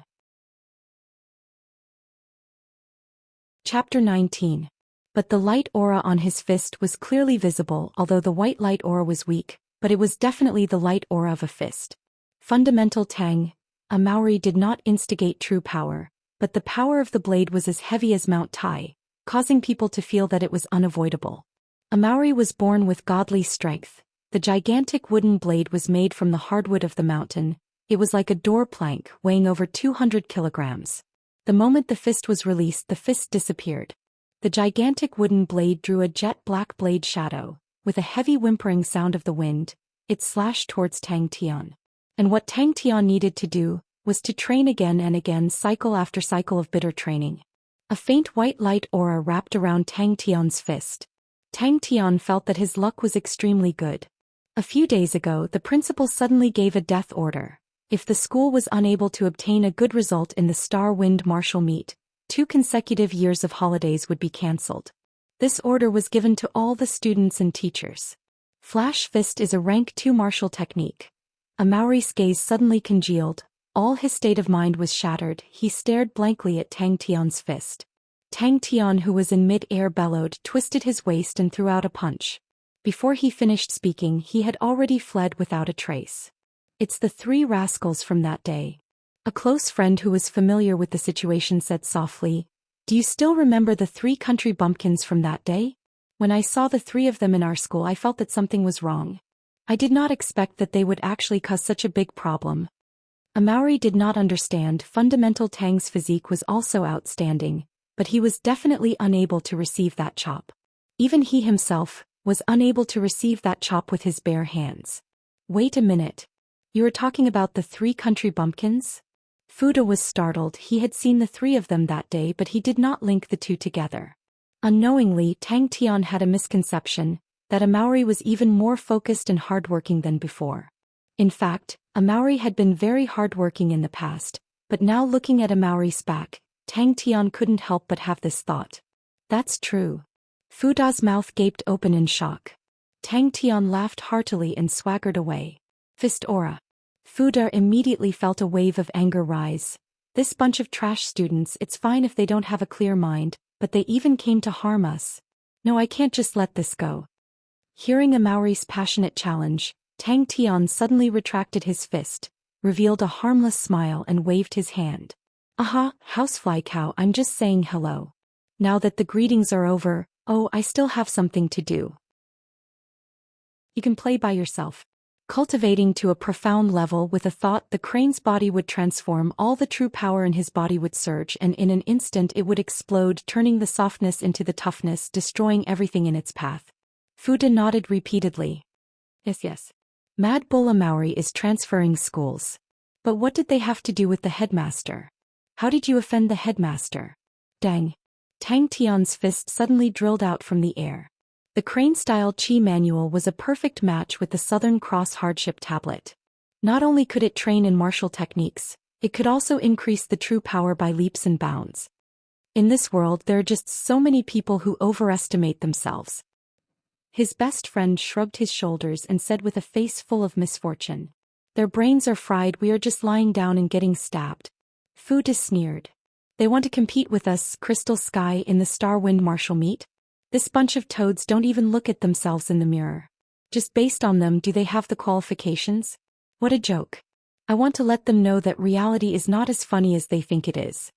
Speaker 1: Chapter 19. But the light aura on his fist was clearly visible, although the white light aura was weak, but it was definitely the light aura of a fist. Fundamental Tang, a Maori, did not instigate true power, but the power of the blade was as heavy as Mount Tai, causing people to feel that it was unavoidable. A Maori was born with godly strength. The gigantic wooden blade was made from the hardwood of the mountain. It was like a door plank, weighing over 200 kilograms. The moment the fist was released, the fist disappeared. The gigantic wooden blade drew a jet-black blade shadow. With a heavy whimpering sound of the wind, it slashed towards Tang Tian. And what Tang Tian needed to do was to train again and again, cycle after cycle of bitter training. A faint white light aura wrapped around Tang Tian's fist. Tang Tian felt that his luck was extremely good. A few days ago, the principal suddenly gave a death order. If the school was unable to obtain a good result in the Star Wind martial meet, 2 consecutive years of holidays would be cancelled. This order was given to all the students and teachers. Flash fist is a rank 2 martial technique. A Maori's gaze suddenly congealed. All his state of mind was shattered. He stared blankly at Tang Tian's fist. Tang Tian, who was in mid-air, bellowed, twisted his waist and threw out a punch. Before he finished speaking, he had already fled without a trace. "It's the 3 rascals from that day." A close friend who was familiar with the situation said softly, "Do you still remember the 3 country bumpkins from that day? When I saw the 3 of them in our school, I felt that something was wrong. I did not expect that they would actually cause such a big problem." A Maori did not understand. Fundamental Tang's physique was also outstanding, but he was definitely unable to receive that chop. Even he himself was unable to receive that chop with his bare hands. Wait a minute. You are talking about the 3 country bumpkins? Fuda was startled. He had seen the 3 of them that day, but he did not link the 2 together. Unknowingly, Tang Tian had a misconception that a Maori was even more focused and hardworking than before. In fact, a Maori had been very hardworking in the past, but now looking at a Maori's back, Tang Tian couldn't help but have this thought. That's true. Fuda's mouth gaped open in shock. Tang Tian laughed heartily and swaggered away. Fist aura. Fuda immediately felt a wave of anger rise. This bunch of trash students, it's fine if they don't have a clear mind, but they even came to harm us. No, I can't just let this go. Hearing a Maori's passionate challenge, Tang Tian suddenly retracted his fist, revealed a harmless smile and waved his hand. Aha, housefly cow, I'm just saying hello. Now that the greetings are over, oh, I still have something to do. You can play by yourself. Cultivating to a profound level with a thought, the crane's body would transform, all the true power in his body would surge, and in an instant it would explode, turning the softness into the toughness, destroying everything in its path. Fuda nodded repeatedly. Yes. Mad Bulla Maori is transferring schools. But what did they have to do with the headmaster? How did you offend the headmaster? Dang. Tang Tian's fist suddenly drilled out from the air. The crane-style chi manual was a perfect match with the Southern Cross hardship tablet. Not only could it train in martial techniques, it could also increase the true power by leaps and bounds. In this world, there are just so many people who overestimate themselves. His best friend shrugged his shoulders and said with a face full of misfortune. Their brains are fried, we are just lying down and getting stabbed. Fuda sneered. They want to compete with us, Crystal Sky, in the Star Wind martial meet? This bunch of toads don't even look at themselves in the mirror. Just based on them, do they have the qualifications? What a joke. I want to let them know that reality is not as funny as they think it is.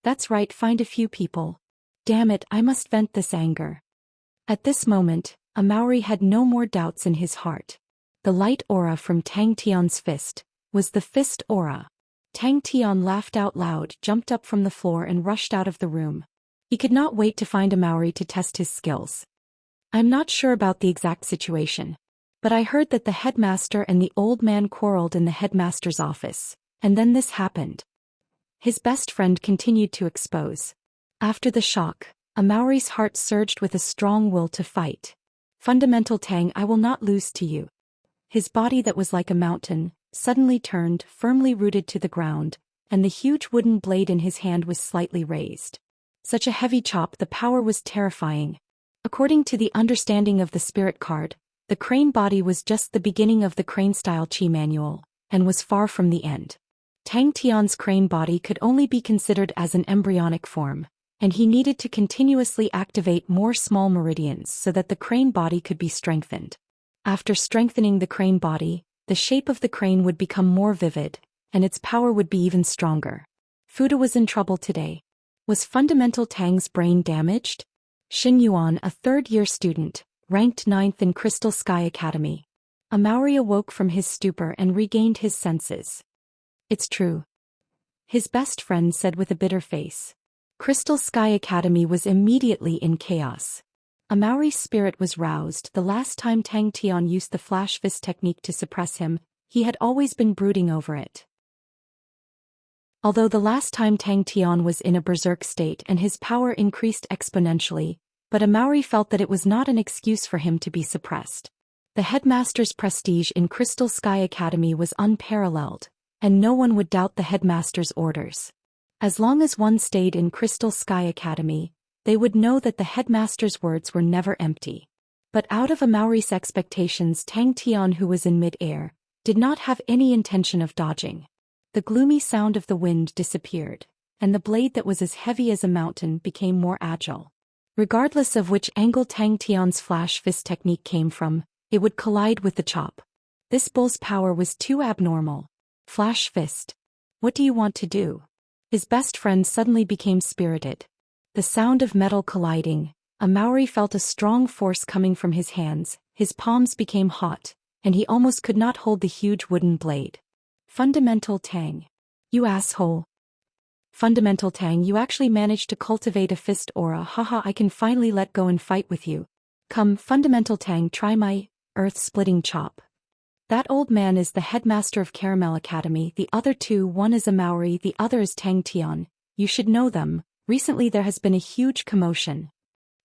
Speaker 1: That's right, find a few people. Damn it, I must vent this anger. At this moment, a Maori had no more doubts in his heart. The light aura from Tang Tian's fist was the fist aura. Tang Tian laughed out loud, jumped up from the floor and rushed out of the room. He could not wait to find a Maori to test his skills. I'm not sure about the exact situation, but I heard that the headmaster and the old man quarreled in the headmaster's office, and then this happened. His best friend continued to expose. After the shock, a Maori's heart surged with a strong will to fight. Fundamental Tang, I will not lose to you. His body that was like a mountain suddenly turned, firmly rooted to the ground, and the huge wooden blade in his hand was slightly raised. Such a heavy chop, the power was terrifying. According to the understanding of the spirit card, the crane body was just the beginning of the crane-style chi manual, and was far from the end. Tang Tian's crane body could only be considered as an embryonic form, and he needed to continuously activate more small meridians so that the crane body could be strengthened. After strengthening the crane body, the shape of the crane would become more vivid, and its power would be even stronger. Fuda was in trouble today. Was Fundamental Tang's brain damaged? Xin Yuan, a third-year student, ranked 9th in Crystal Sky Academy. A Maori awoke from his stupor and regained his senses. It's true. His best friend said with a bitter face. Crystal Sky Academy was immediately in chaos. A Maori's spirit was roused. The last time Tang Tian used the flash fist technique to suppress him, he had always been brooding over it. Although the last time Tang Tian was in a berserk state and his power increased exponentially, but a Maori felt that it was not an excuse for him to be suppressed. The headmaster's prestige in Crystal Sky Academy was unparalleled, and no one would doubt the headmaster's orders. As long as one stayed in Crystal Sky Academy, they would know that the headmaster's words were never empty. But out of a Maori's expectations, Tang Tian, who was in mid-air, did not have any intention of dodging. The gloomy sound of the wind disappeared, and the blade that was as heavy as a mountain became more agile. Regardless of which angle Tang Tian's flash fist technique came from, it would collide with the chop. This bull's power was too abnormal. Flash fist. What do you want to do? His best friend suddenly became spirited. The sound of metal colliding, a Maori felt a strong force coming from his hands, his palms became hot, and he almost could not hold the huge wooden blade. Fundamental Tang. You asshole. Fundamental Tang, you actually managed to cultivate a fist aura. Haha, I can finally let go and fight with you. Come, Fundamental Tang, try my earth-splitting chop. That old man is the headmaster of Caramel Academy. The other two, one is a Maori, the other is Tang Tian. You should know them. Recently there has been a huge commotion.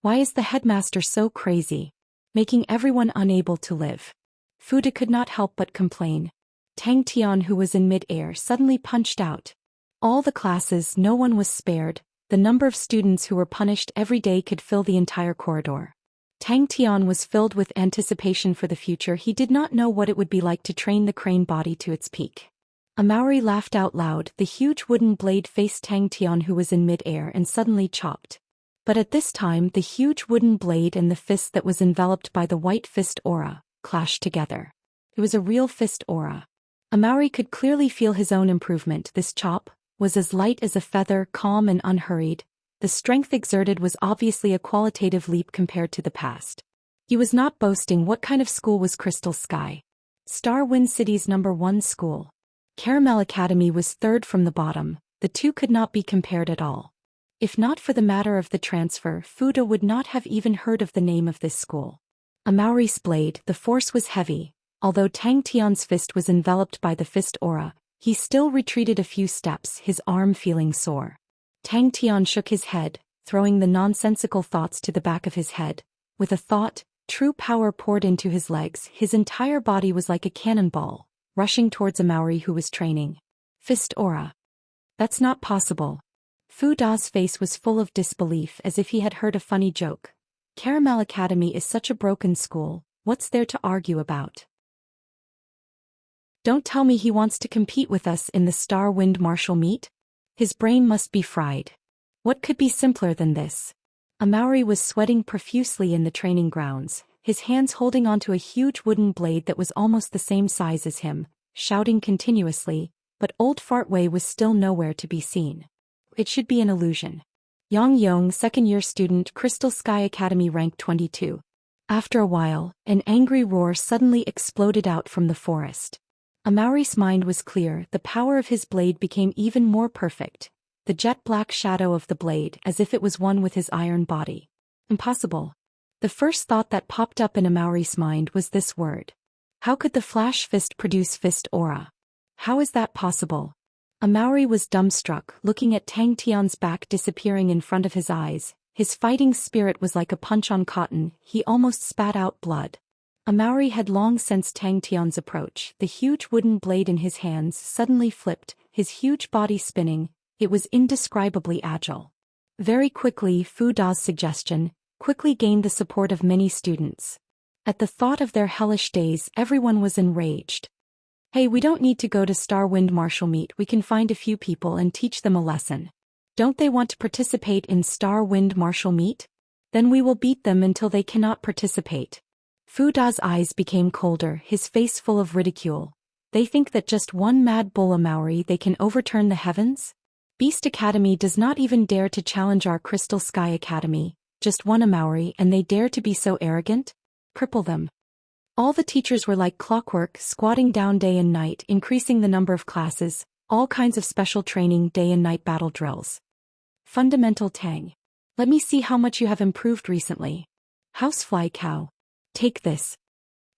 Speaker 1: Why is the headmaster so crazy? Making everyone unable to live. Fuda could not help but complain. Tang Tian, who was in mid-air, suddenly punched out. All the classes, no one was spared. The number of students who were punished every day could fill the entire corridor. Tang Tian was filled with anticipation for the future. He did not know what it would be like to train the crane body to its peak. A Maori laughed out loud. The huge wooden blade faced Tang Tian, who was in mid-air, and suddenly chopped. But at this time the huge wooden blade and the fist that was enveloped by the white fist aura clashed together. It was a real fist aura. A Maori could clearly feel his own improvement. This chop was as light as a feather, calm and unhurried. The strength exerted was obviously a qualitative leap compared to the past. He was not boasting. What kind of school was Crystal Sky? Star Wind City's #1 school. Caramel Academy was third from the bottom. The two could not be compared at all. If not for the matter of the transfer, Fuda would not have even heard of the name of this school. A Maori's blade, the force was heavy. Although Tang Tian's fist was enveloped by the fist aura, he still retreated a few steps, his arm feeling sore. Tang Tian shook his head, throwing the nonsensical thoughts to the back of his head. With a thought, true power poured into his legs. His entire body was like a cannonball, rushing towards a Maori who was training. Fist aura. That's not possible. Fu Da's face was full of disbelief, as if he had heard a funny joke. Caramel Academy is such a broken school. What's there to argue about? Don't tell me he wants to compete with us in the Star Wind Martial meet? His brain must be fried. What could be simpler than this? A Maori was sweating profusely in the training grounds, his hands holding onto a huge wooden blade that was almost the same size as him, shouting continuously, but old Fartway was still nowhere to be seen. It should be an illusion. Yang Yong, second-year student, Crystal Sky Academy, rank 22. After a while, an angry roar suddenly exploded out from the forest. A Maori's mind was clear. The power of his blade became even more perfect. The jet-black shadow of the blade, as if it was one with his iron body. Impossible. The first thought that popped up in a Maori's mind was this word. How could the flash fist produce fist aura? How is that possible? A Maori was dumbstruck, looking at Tang Tian's back disappearing in front of his eyes. His fighting spirit was like a punch on cotton. He almost spat out blood. A Maori had long sensed Tang Tian's approach. The huge wooden blade in his hands suddenly flipped, his huge body spinning. It was indescribably agile. Very quickly, Fu Da's suggestion quickly gained the support of many students. At the thought of their hellish days, everyone was enraged. Hey, we don't need to go to Star Wind Martial meet. We can find a few people and teach them a lesson. Don't they want to participate in Star Wind Martial meet? Then we will beat them until they cannot participate. Fu Da's eyes became colder, his face full of ridicule. They think that just one mad bull, a Maori, they can overturn the heavens? Beast Academy does not even dare to challenge our Crystal Sky Academy. Just one, a Maori, and they dare to be so arrogant? Cripple them. All the teachers were like clockwork, squatting down day and night, increasing the number of classes, all kinds of special training, day and night battle drills. Fundamental Tang. Let me see how much you have improved recently. Housefly cow. Take this.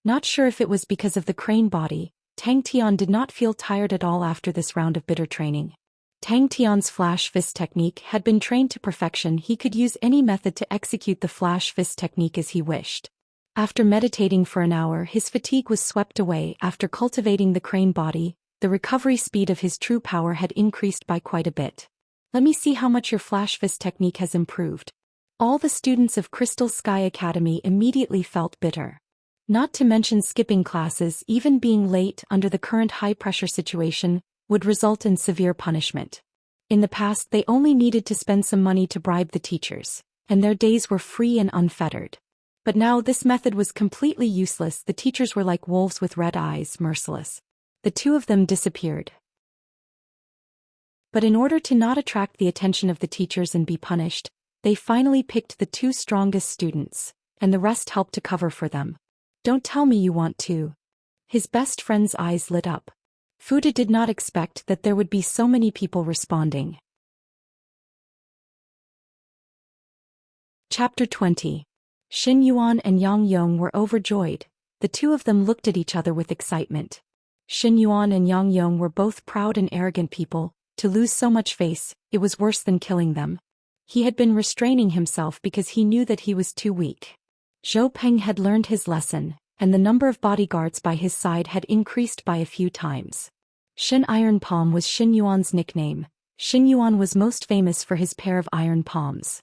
Speaker 1: Not sure if it was because of the crane body, Tang Tian did not feel tired at all after this round of bitter training. Tang Tian's flash fist technique had been trained to perfection. He could use any method to execute the flash fist technique as he wished. After meditating for an hour, his fatigue was swept away. After cultivating the crane body, the recovery speed of his true power had increased by quite a bit. Let me see how much your flash fist technique has improved. All the students of Crystal Sky Academy immediately felt bitter. Not to mention skipping classes, even being late under the current high-pressure situation, would result in severe punishment. In the past, they only needed to spend some money to bribe the teachers, and their days were free and unfettered. But now this method was completely useless. The teachers were like wolves with red eyes, merciless. The two of them disappeared. But in order to not attract the attention of the teachers and be punished, they finally picked the two strongest students, and the rest helped to cover for them. Don't tell me you want to. His best friend's eyes lit up. Fuda did not expect that there would be so many people responding. Chapter 20. Xin Yuan and Yang Yong were overjoyed. The two of them looked at each other with excitement. Xin Yuan and Yang Yong were both proud and arrogant people. To lose so much face, it was worse than killing them. He had been restraining himself because he knew that he was too weak. Zhou Peng had learned his lesson, and the number of bodyguards by his side had increased by a few times. Xin Iron Palm was Xin Yuan's nickname. Xin Yuan was most famous for his pair of iron palms.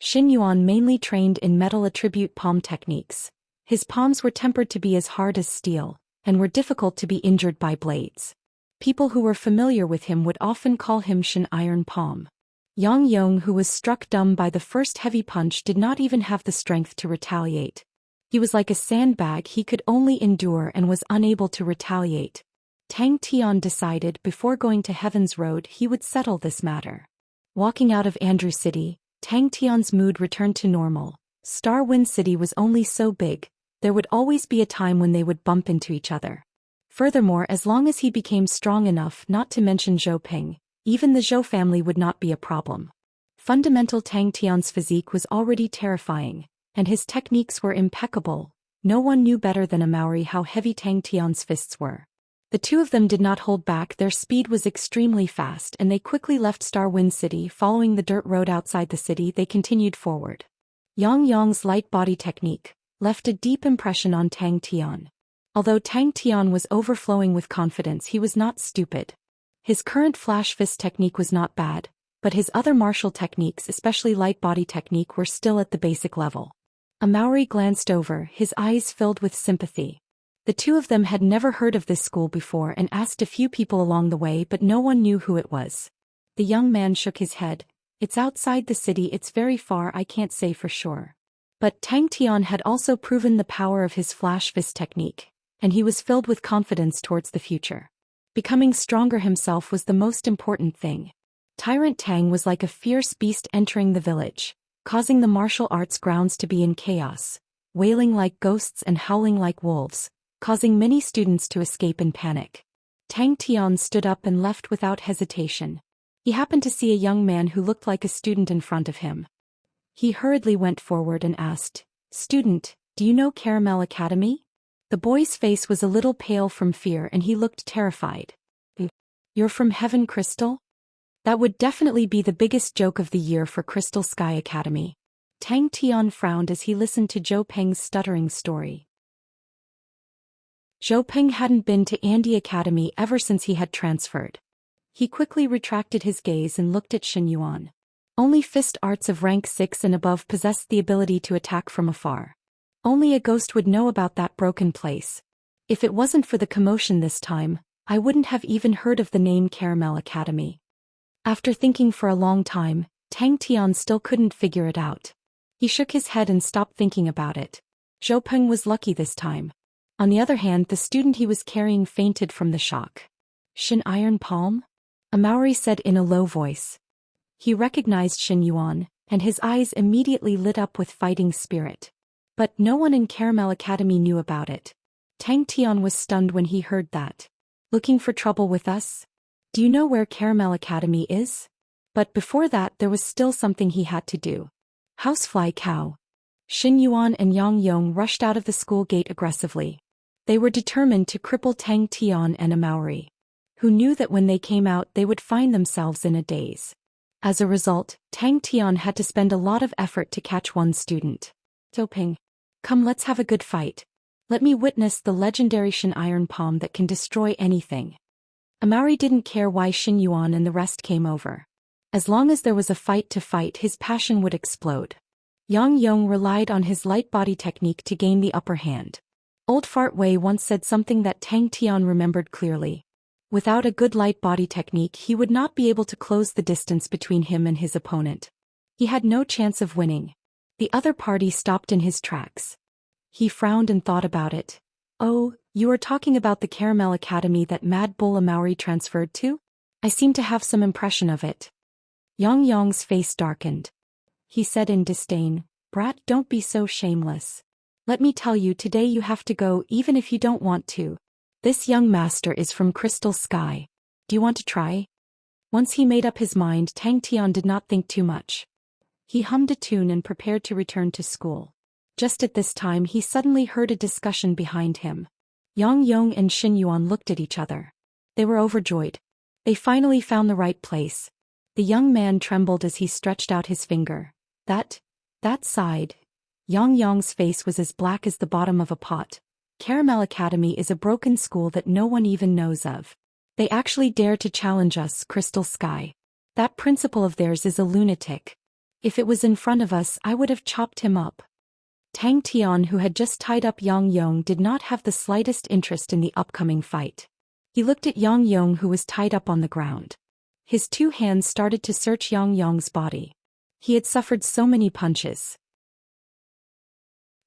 Speaker 1: Xin Yuan mainly trained in metal attribute palm techniques. His palms were tempered to be as hard as steel, and were difficult to be injured by blades. People who were familiar with him would often call him Xin Iron Palm. Yang Yong, who was struck dumb by the first heavy punch, did not even have the strength to retaliate. He was like a sandbag, he could only endure and was unable to retaliate. Tang Tian decided before going to Heaven's Road he would settle this matter. Walking out of Andrew City, Tang Tian's mood returned to normal. Star Wind City was only so big, there would always be a time when they would bump into each other. Furthermore, as long as he became strong enough, not to mention Zhou Peng, even the Zhou family would not be a problem. Fundamental Tang Tian's physique was already terrifying, and his techniques were impeccable. No one knew better than a Maori how heavy Tang Tian's fists were. The two of them did not hold back, their speed was extremely fast and they quickly left Star Wind City. Following the dirt road outside the city, they continued forward. Yang Yong's light body technique left a deep impression on Tang Tian. Although Tang Tian was overflowing with confidence, he was not stupid. His current flash fist technique was not bad, but his other martial techniques, especially light body technique, were still at the basic level. A Maori glanced over, his eyes filled with sympathy. The two of them had never heard of this school before and asked a few people along the way, but no one knew who it was. The young man shook his head. It's outside the city, it's very far, I can't say for sure. But Tang Tian had also proven the power of his flash fist technique, and he was filled with confidence towards the future. Becoming stronger himself was the most important thing. Tyrant Tang was like a fierce beast entering the village, causing the martial arts grounds to be in chaos, wailing like ghosts and howling like wolves, causing many students to escape in panic. Tang Tian stood up and left without hesitation. He happened to see a young man who looked like a student in front of him. He hurriedly went forward and asked, "Student, do you know Caramel Academy?" The boy's face was a little pale from fear and he looked terrified. "You're from Heaven Crystal?" That would definitely be the biggest joke of the year for Crystal Sky Academy. Tang Tian frowned as he listened to Zhou Peng's stuttering story. Zhou Peng hadn't been to Andy Academy ever since he had transferred. He quickly retracted his gaze and looked at Xin Yuan. Only fist arts of rank 6 and above possessed the ability to attack from afar. Only a ghost would know about that broken place. If it wasn't for the commotion this time, I wouldn't have even heard of the name Caramel Academy. After thinking for a long time, Tang Tian still couldn't figure it out. He shook his head and stopped thinking about it. Zhou Peng was lucky this time. On the other hand, the student he was carrying fainted from the shock. "Xin Iron Palm?" a Maori said in a low voice. He recognized Xin Yuan, and his eyes immediately lit up with fighting spirit. But no one in Caramel Academy knew about it. Tang Tian was stunned when he heard that. "Looking for trouble with us? Do you know where Caramel Academy is?" But before that there was still something he had to do. Housefly cow. Xin Yuan and Yang Yong rushed out of the school gate aggressively. They were determined to cripple Tang Tian and a Maori, who knew that when they came out they would find themselves in a daze. As a result, Tang Tian had to spend a lot of effort to catch one student. "Zhou Peng, come, let's have a good fight. Let me witness the legendary Xin Iron Palm that can destroy anything." A Maori didn't care why Xin Yuan and the rest came over. As long as there was a fight to fight, his passion would explode. Yang Yong relied on his light body technique to gain the upper hand. Old Fart Wei once said something that Tang Tian remembered clearly. Without a good light body technique, he would not be able to close the distance between him and his opponent. He had no chance of winning. The other party stopped in his tracks. He frowned and thought about it. "Oh, you are talking about the Caramel Academy that Mad Bull Maori transferred to? I seem to have some impression of it." Yang Yong's face darkened. He said in disdain, "Brat, don't be so shameless. Let me tell you, today you have to go even if you don't want to. This young master is from Crystal Sky. Do you want to try?" Once he made up his mind, Tang Tian did not think too much. He hummed a tune and prepared to return to school. Just at this time he suddenly heard a discussion behind him. Yang Yong and Xin Yuan looked at each other. They were overjoyed. They finally found the right place. The young man trembled as he stretched out his finger. That side. Yang Yong's face was as black as the bottom of a pot. Caramel Academy is a broken school that no one even knows of. They actually dare to challenge us, Crystal Sky. That principal of theirs is a lunatic. If it was in front of us, I would have chopped him up. Tang Tian, who had just tied up Yang Yong, did not have the slightest interest in the upcoming fight. He looked at Yang Yong, who was tied up on the ground. His two hands started to search Yang Yong's body. He had suffered so many punches.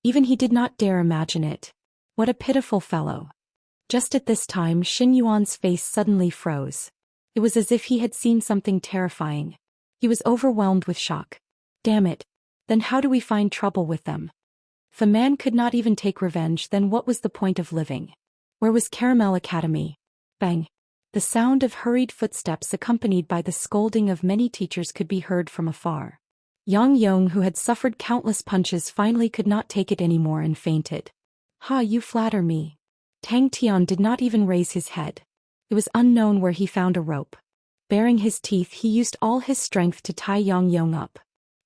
Speaker 1: Even he did not dare imagine it. What a pitiful fellow. Just at this time Xin Yuan's face suddenly froze. It was as if he had seen something terrifying. He was overwhelmed with shock. Damn it. Then how do we find trouble with them? If a man could not even take revenge, then what was the point of living? Where was Caramel Academy? Bang. The sound of hurried footsteps accompanied by the scolding of many teachers could be heard from afar. Yang Yong, who had suffered countless punches, finally could not take it anymore and fainted. Ha, you flatter me. Tang Tian did not even raise his head. It was unknown where he found a rope. Baring his teeth, he used all his strength to tie Yang Yong up.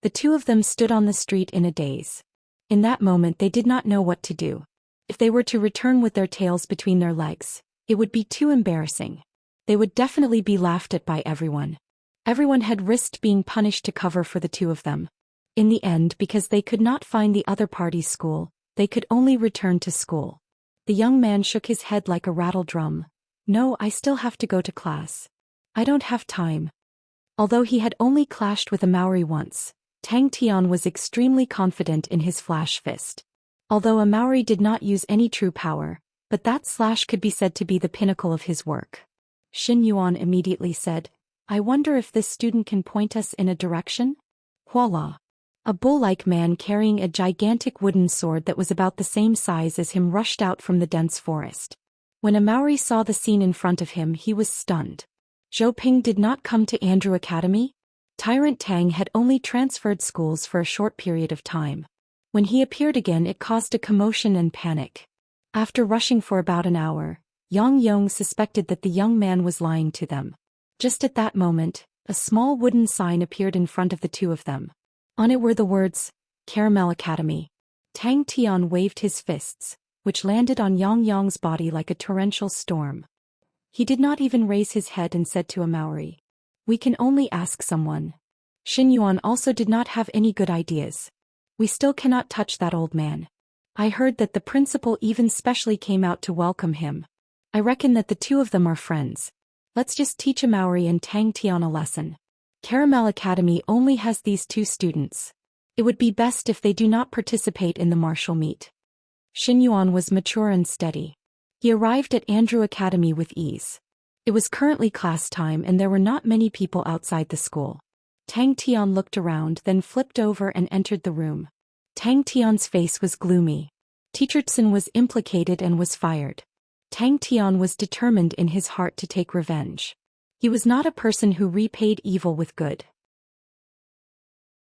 Speaker 1: The two of them stood on the street in a daze. In that moment they did not know what to do. If they were to return with their tails between their legs, it would be too embarrassing. They would definitely be laughed at by everyone. Everyone had risked being punished to cover for the two of them. In the end, because they could not find the other party's school, they could only return to school. The young man shook his head like a rattle drum. No, I still have to go to class. I don't have time. Although he had only clashed with a Maori once, Tang Tian was extremely confident in his flash fist. Although a Maori did not use any true power, but that slash could be said to be the pinnacle of his work. Xin Yuan immediately said, I wonder if this student can point us in a direction? Voila! A bull-like man carrying a gigantic wooden sword that was about the same size as him rushed out from the dense forest. When a Maori saw the scene in front of him, he was stunned. Zhou Ping did not come to Andrew Academy? Tyrant Tang had only transferred schools for a short period of time. When he appeared again, it caused a commotion and panic. After rushing for about an hour, Yang Yong suspected that the young man was lying to them. Just at that moment, a small wooden sign appeared in front of the two of them. On it were the words, Caramel Academy. Tang Tian waved his fists, which landed on Yang Yong's body like a torrential storm. He did not even raise his head and said to a Maori, We can only ask someone. Xin Yuan also did not have any good ideas. We still cannot touch that old man. I heard that the principal even specially came out to welcome him. I reckon that the two of them are friends. Let's just teach a Maori and Tang Tian a lesson. Caramel Academy only has these two students. It would be best if they do not participate in the martial meet. Xin Yuan was mature and steady. He arrived at Andrew Academy with ease. It was currently class time and there were not many people outside the school. Tang Tian looked around, then flipped over and entered the room. Tang Tian's face was gloomy. Teacher Tsun was implicated and was fired. Tang Tian was determined in his heart to take revenge. He was not a person who repaid evil with good.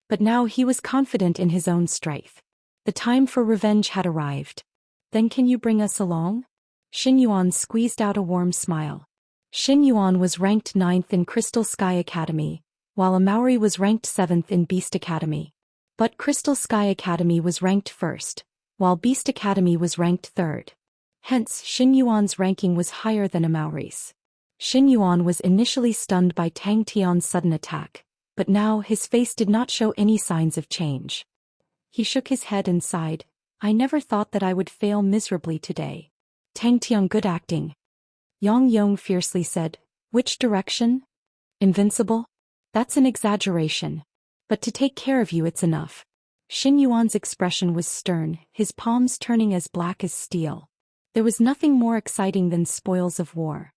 Speaker 1: But now he was confident in his own strength. The time for revenge had arrived. Then can you bring us along? Xin Yuan squeezed out a warm smile. Xin Yuan was ranked 9th in Crystal Sky Academy, while a Maori was ranked 7th in Beast Academy. But Crystal Sky Academy was ranked 1st, while Beast Academy was ranked 3rd. Hence, Xin Yuan's ranking was higher than a Maori's. Xin Yuan was initially stunned by Tang Tian's sudden attack, but now his face did not show any signs of change. He shook his head and sighed, I never thought that I would fail miserably today. Tang Tian, good acting. Yang Yong fiercely said, Which direction? Invincible? That's an exaggeration. But to take care of you it's enough. Xin Yuan's expression was stern, his palms turning as black as steel. There was nothing more exciting than spoils of war.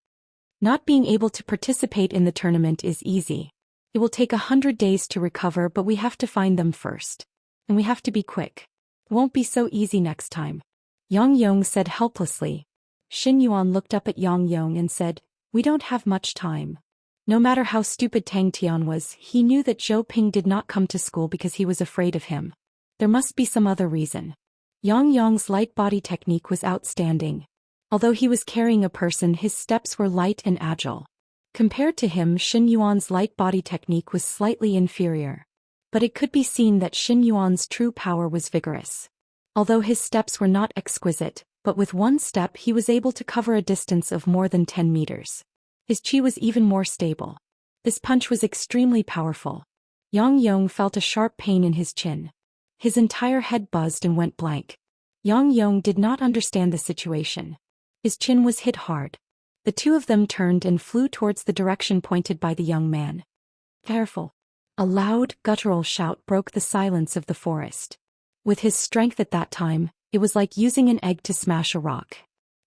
Speaker 1: Not being able to participate in the tournament is easy. It will take 100 days to recover, but we have to find them first. And we have to be quick. It won't be so easy next time. Yang Yong said helplessly. Xin Yuan looked up at Yang Yong and said, We don't have much time. No matter how stupid Tang Tian was, he knew that Zhou Ping did not come to school because he was afraid of him. There must be some other reason. Yang Yong's light body technique was outstanding. Although he was carrying a person, his steps were light and agile. Compared to him, Xin Yuan's light body technique was slightly inferior. But it could be seen that Xin Yuan's true power was vigorous. Although his steps were not exquisite, but with one step he was able to cover a distance of more than 10 meters. His chi was even more stable. This punch was extremely powerful. Yang Yong felt a sharp pain in his chin. His entire head buzzed and went blank. Yang Yong did not understand the situation. His chin was hit hard. The two of them turned and flew towards the direction pointed by the young man. Careful! A loud, guttural shout broke the silence of the forest. With his strength at that time, it was like using an egg to smash a rock.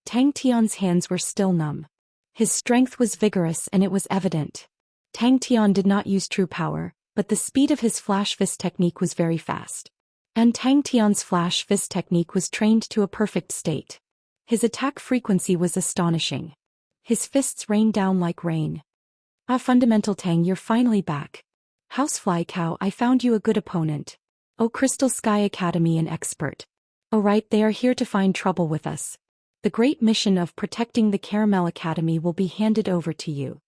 Speaker 1: Tang Tian's hands were still numb. His strength was vigorous and it was evident. Tang Tian did not use true power, but the speed of his flash fist technique was very fast. And Tang Tian's flash fist technique was trained to a perfect state. His attack frequency was astonishing. His fists rained down like rain. Ah, Fundamental Tang, you're finally back. Housefly Cow, I found you a good opponent. Oh, Crystal Sky Academy an expert. Oh right, they are here to find trouble with us. The great mission of protecting the Caramel Academy will be handed over to you.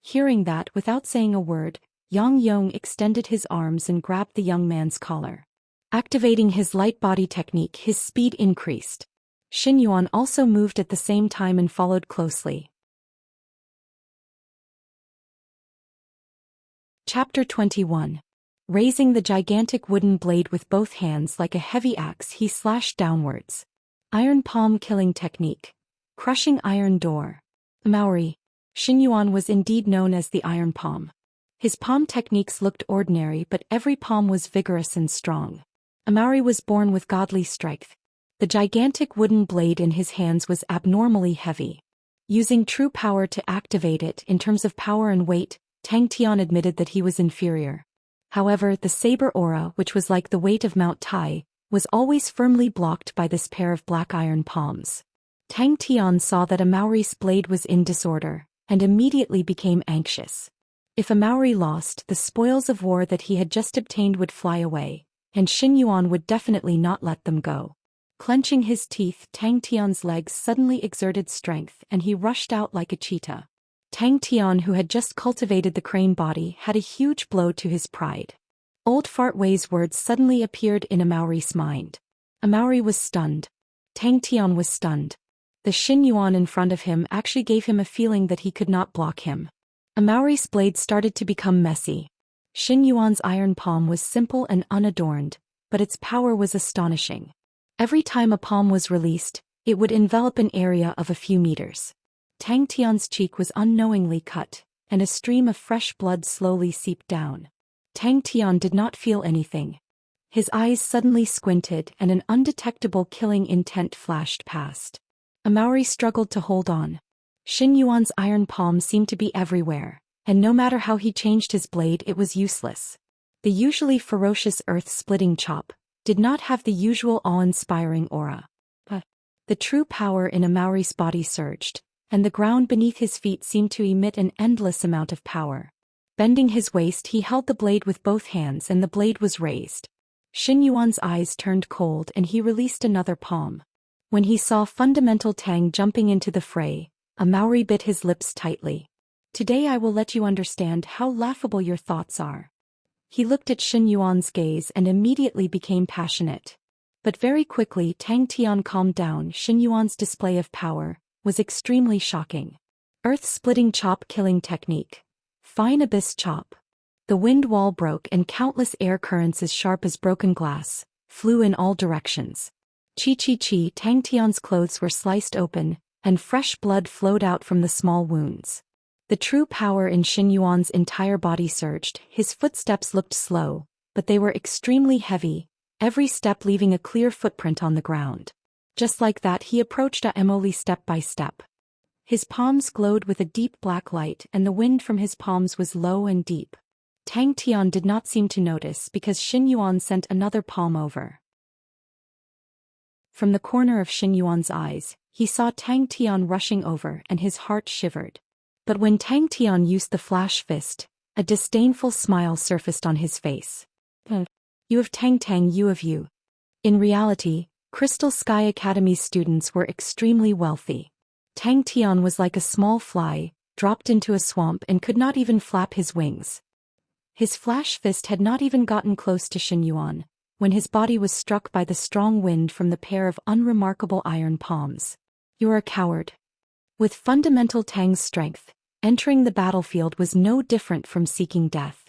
Speaker 1: Hearing that, without saying a word, Yang Yong extended his arms and grabbed the young man's collar. Activating his light body technique, his speed increased. Xin Yuan also moved at the same time and followed closely. Chapter 21. Raising the gigantic wooden blade with both hands like a heavy axe, he slashed downwards. Iron palm killing technique. Crushing iron door. Maori. Xin Yuan was indeed known as the iron palm. His palm techniques looked ordinary, but every palm was vigorous and strong. Maori was born with godly strength. The gigantic wooden blade in his hands was abnormally heavy. Using true power to activate it in terms of power and weight, Tang Tian admitted that he was inferior. However, the saber aura, which was like the weight of Mount Tai, was always firmly blocked by this pair of black iron palms. Tang Tian saw that a Maori's blade was in disorder, and immediately became anxious. If a Maori lost, the spoils of war that he had just obtained would fly away, and Xin Yuan would definitely not let them go. Clenching his teeth, Tang Tian's legs suddenly exerted strength and he rushed out like a cheetah. Tang Tian, who had just cultivated the crane body, had a huge blow to his pride. Old Fart Wei's words suddenly appeared in a Maori's mind. A Maori was stunned. Tang Tian was stunned. The Xin Yuan in front of him actually gave him a feeling that he could not block him. A Maori's blade started to become messy. Xin Yuan's iron palm was simple and unadorned, but its power was astonishing. Every time a palm was released, it would envelop an area of a few meters. Tang Tian's cheek was unknowingly cut, and a stream of fresh blood slowly seeped down. Tang Tian did not feel anything. His eyes suddenly squinted and an undetectable killing intent flashed past. A Maori struggled to hold on. Xin Yuan's iron palm seemed to be everywhere, and no matter how he changed his blade, it was useless. The usually ferocious earth-splitting chop did not have the usual awe-inspiring aura. But the true power in a Maori's body surged, and the ground beneath his feet seemed to emit an endless amount of power. Bending his waist, he held the blade with both hands and the blade was raised. Xin Yuan's eyes turned cold and he released another palm. When he saw Fundamental Tang jumping into the fray, a Maori bit his lips tightly. Today I will let you understand how laughable your thoughts are. He looked at Xin Yuan's gaze and immediately became passionate. But very quickly Tang Tian calmed down. Xin Yuan's display of power was extremely shocking. Earth-splitting chop-killing technique. Fine abyss chop. The wind wall broke and countless air currents as sharp as broken glass flew in all directions. Chi. Tang Tian's clothes were sliced open, and fresh blood flowed out from the small wounds. The true power in Xin Yuan's entire body surged. His footsteps looked slow, but they were extremely heavy, every step leaving a clear footprint on the ground. Just like that, he approached Emily step by step. His palms glowed with a deep black light and the wind from his palms was low and deep. Tang Tian did not seem to notice because Xin Yuan sent another palm over. From the corner of Xin Yuan's eyes, he saw Tang Tian rushing over and his heart shivered. But when Tang Tian used the flash fist, a disdainful smile surfaced on his face. You of Tang Tang, you of you. In reality, Crystal Sky Academy's students were extremely wealthy. Tang Tian was like a small fly, dropped into a swamp and could not even flap his wings. His flash fist had not even gotten close to Xin Yuan, when his body was struck by the strong wind from the pair of unremarkable iron palms. You're a coward. With fundamental Tang's strength, entering the battlefield was no different from seeking death.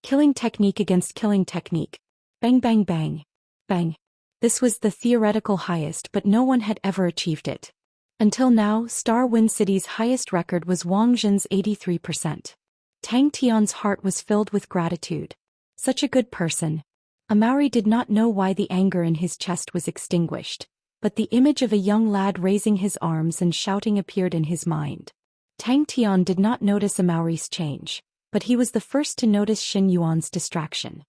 Speaker 1: Killing technique against killing technique. Bang bang bang. Bang. This was the theoretical highest, but no one had ever achieved it. Until now, Star Wind City's highest record was Wang Zhen's 83%. Tang Tian's heart was filled with gratitude. Such a good person. Amauri did not know why the anger in his chest was extinguished, but the image of a young lad raising his arms and shouting appeared in his mind. Tang Tian did not notice Amauri's change, but he was the first to notice Xin Yuan's distraction.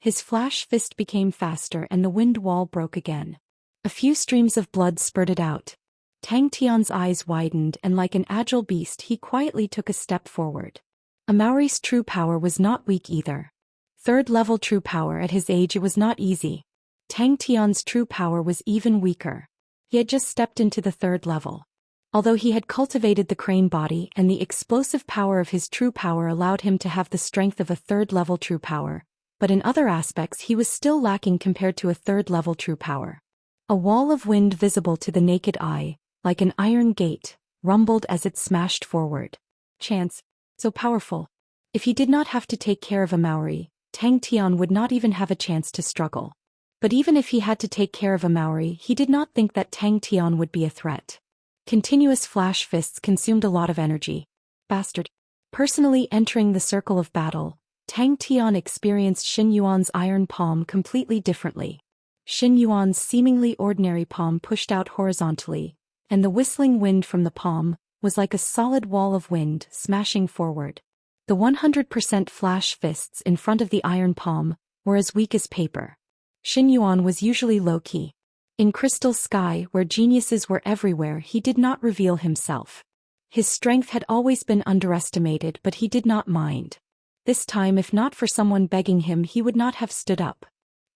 Speaker 1: His flash fist became faster and the wind wall broke again. A few streams of blood spurted out. Tang Tian's eyes widened and like an agile beast he quietly took a step forward. Amauri's true power was not weak either. Third-level true power at his age, it was not easy. Tang Tian's true power was even weaker. He had just stepped into the third level. Although he had cultivated the crane body and the explosive power of his true power allowed him to have the strength of a third-level true power, but in other aspects he was still lacking compared to a third-level true power. A wall of wind visible to the naked eye, like an iron gate, rumbled as it smashed forward. Chance. So powerful. If he did not have to take care of Amauri, Tang Tian would not even have a chance to struggle. But even if he had to take care of Amauri, he did not think that Tang Tian would be a threat. Continuous flash fists consumed a lot of energy. Bastard. Personally entering the circle of battle, Tang Tian experienced Xin Yuan's iron palm completely differently. Xin Yuan's seemingly ordinary palm pushed out horizontally, and the whistling wind from the palm was like a solid wall of wind smashing forward. The 100% flash fists in front of the iron palm were as weak as paper. Xin Yuan was usually low-key. In Crystal Sky, where geniuses were everywhere, he did not reveal himself. His strength had always been underestimated, but he did not mind. This time, if not for someone begging him, he would not have stood up.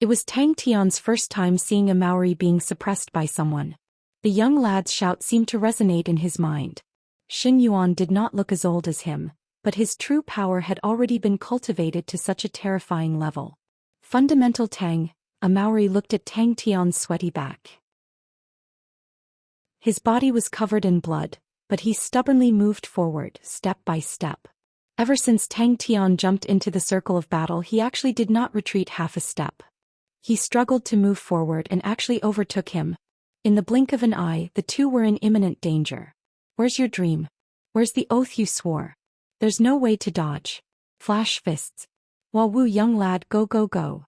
Speaker 1: It was Tang Tian's first time seeing Amauri being suppressed by someone. The young lad's shout seemed to resonate in his mind. Xin Yuan did not look as old as him, but his true power had already been cultivated to such a terrifying level. Fundamental Tang, Amauri looked at Tang Tian's sweaty back. His body was covered in blood, but he stubbornly moved forward, step by step. Ever since Tang Tian jumped into the circle of battle, he actually did not retreat half a step. He struggled to move forward and actually overtook him. In the blink of an eye, the two were in imminent danger. Where's your dream? Where's the oath you swore? There's no way to dodge. Flash fists. Wu, young lad, go go go.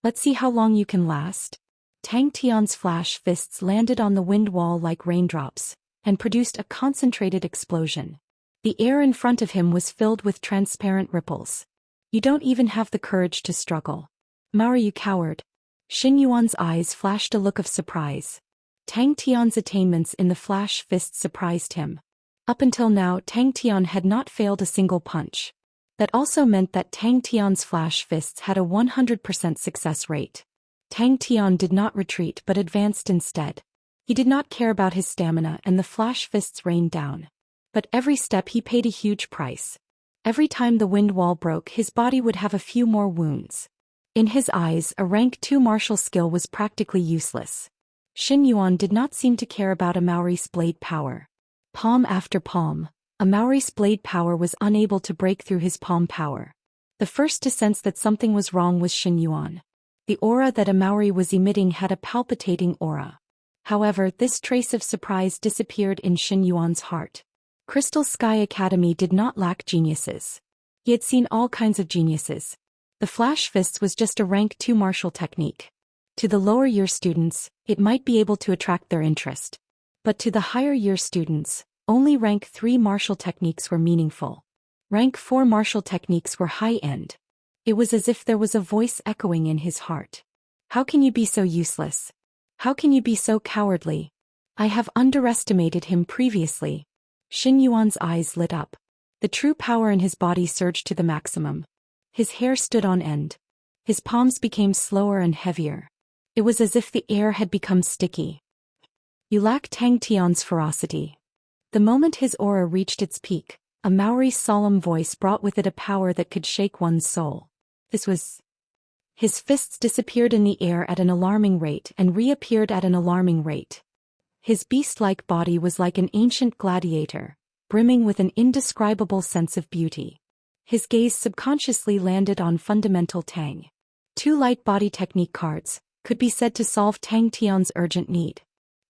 Speaker 1: Let's see how long you can last. Tang Tian's flash fists landed on the wind wall like raindrops, and produced a concentrated explosion. The air in front of him was filled with transparent ripples. You don't even have the courage to struggle. Amauri, you coward. Xin Yuan's eyes flashed a look of surprise. Tang Tian's attainments in the flash fists surprised him. Up until now, Tang Tian had not failed a single punch. That also meant that Tang Tian's flash fists had a 100% success rate. Tang Tian did not retreat but advanced instead. He did not care about his stamina and the flash fists rained down. But every step he paid a huge price. Every time the wind wall broke, his body would have a few more wounds. In his eyes, a rank 2 martial skill was practically useless. Xin Yuan did not seem to care about Amauri's blade power. Palm after palm, Amauri's blade power was unable to break through his palm power. The first to sense that something was wrong was Xin Yuan. The aura that Amauri was emitting had a palpitating aura. However, this trace of surprise disappeared in Xin Yuan's heart. Crystal Sky Academy did not lack geniuses. He had seen all kinds of geniuses. The flash fists was just a rank 2 martial technique. To the lower year students, it might be able to attract their interest. But to the higher year students, only rank 3 martial techniques were meaningful. Rank 4 martial techniques were high-end. It was as if there was a voice echoing in his heart. How can you be so useless? How can you be so cowardly? I have underestimated him previously. Xin Yuan's eyes lit up. The true power in his body surged to the maximum. His hair stood on end. His palms became slower and heavier. It was as if the air had become sticky. You lack Tang Tian's ferocity. The moment his aura reached its peak, a Maori's solemn voice brought with it a power that could shake one's soul. This was... His fists disappeared in the air at an alarming rate and reappeared at an alarming rate. His beast-like body was like an ancient gladiator, brimming with an indescribable sense of beauty. His gaze subconsciously landed on fundamental Tang. 2 light body technique cards could be said to solve Tang Tian's urgent need.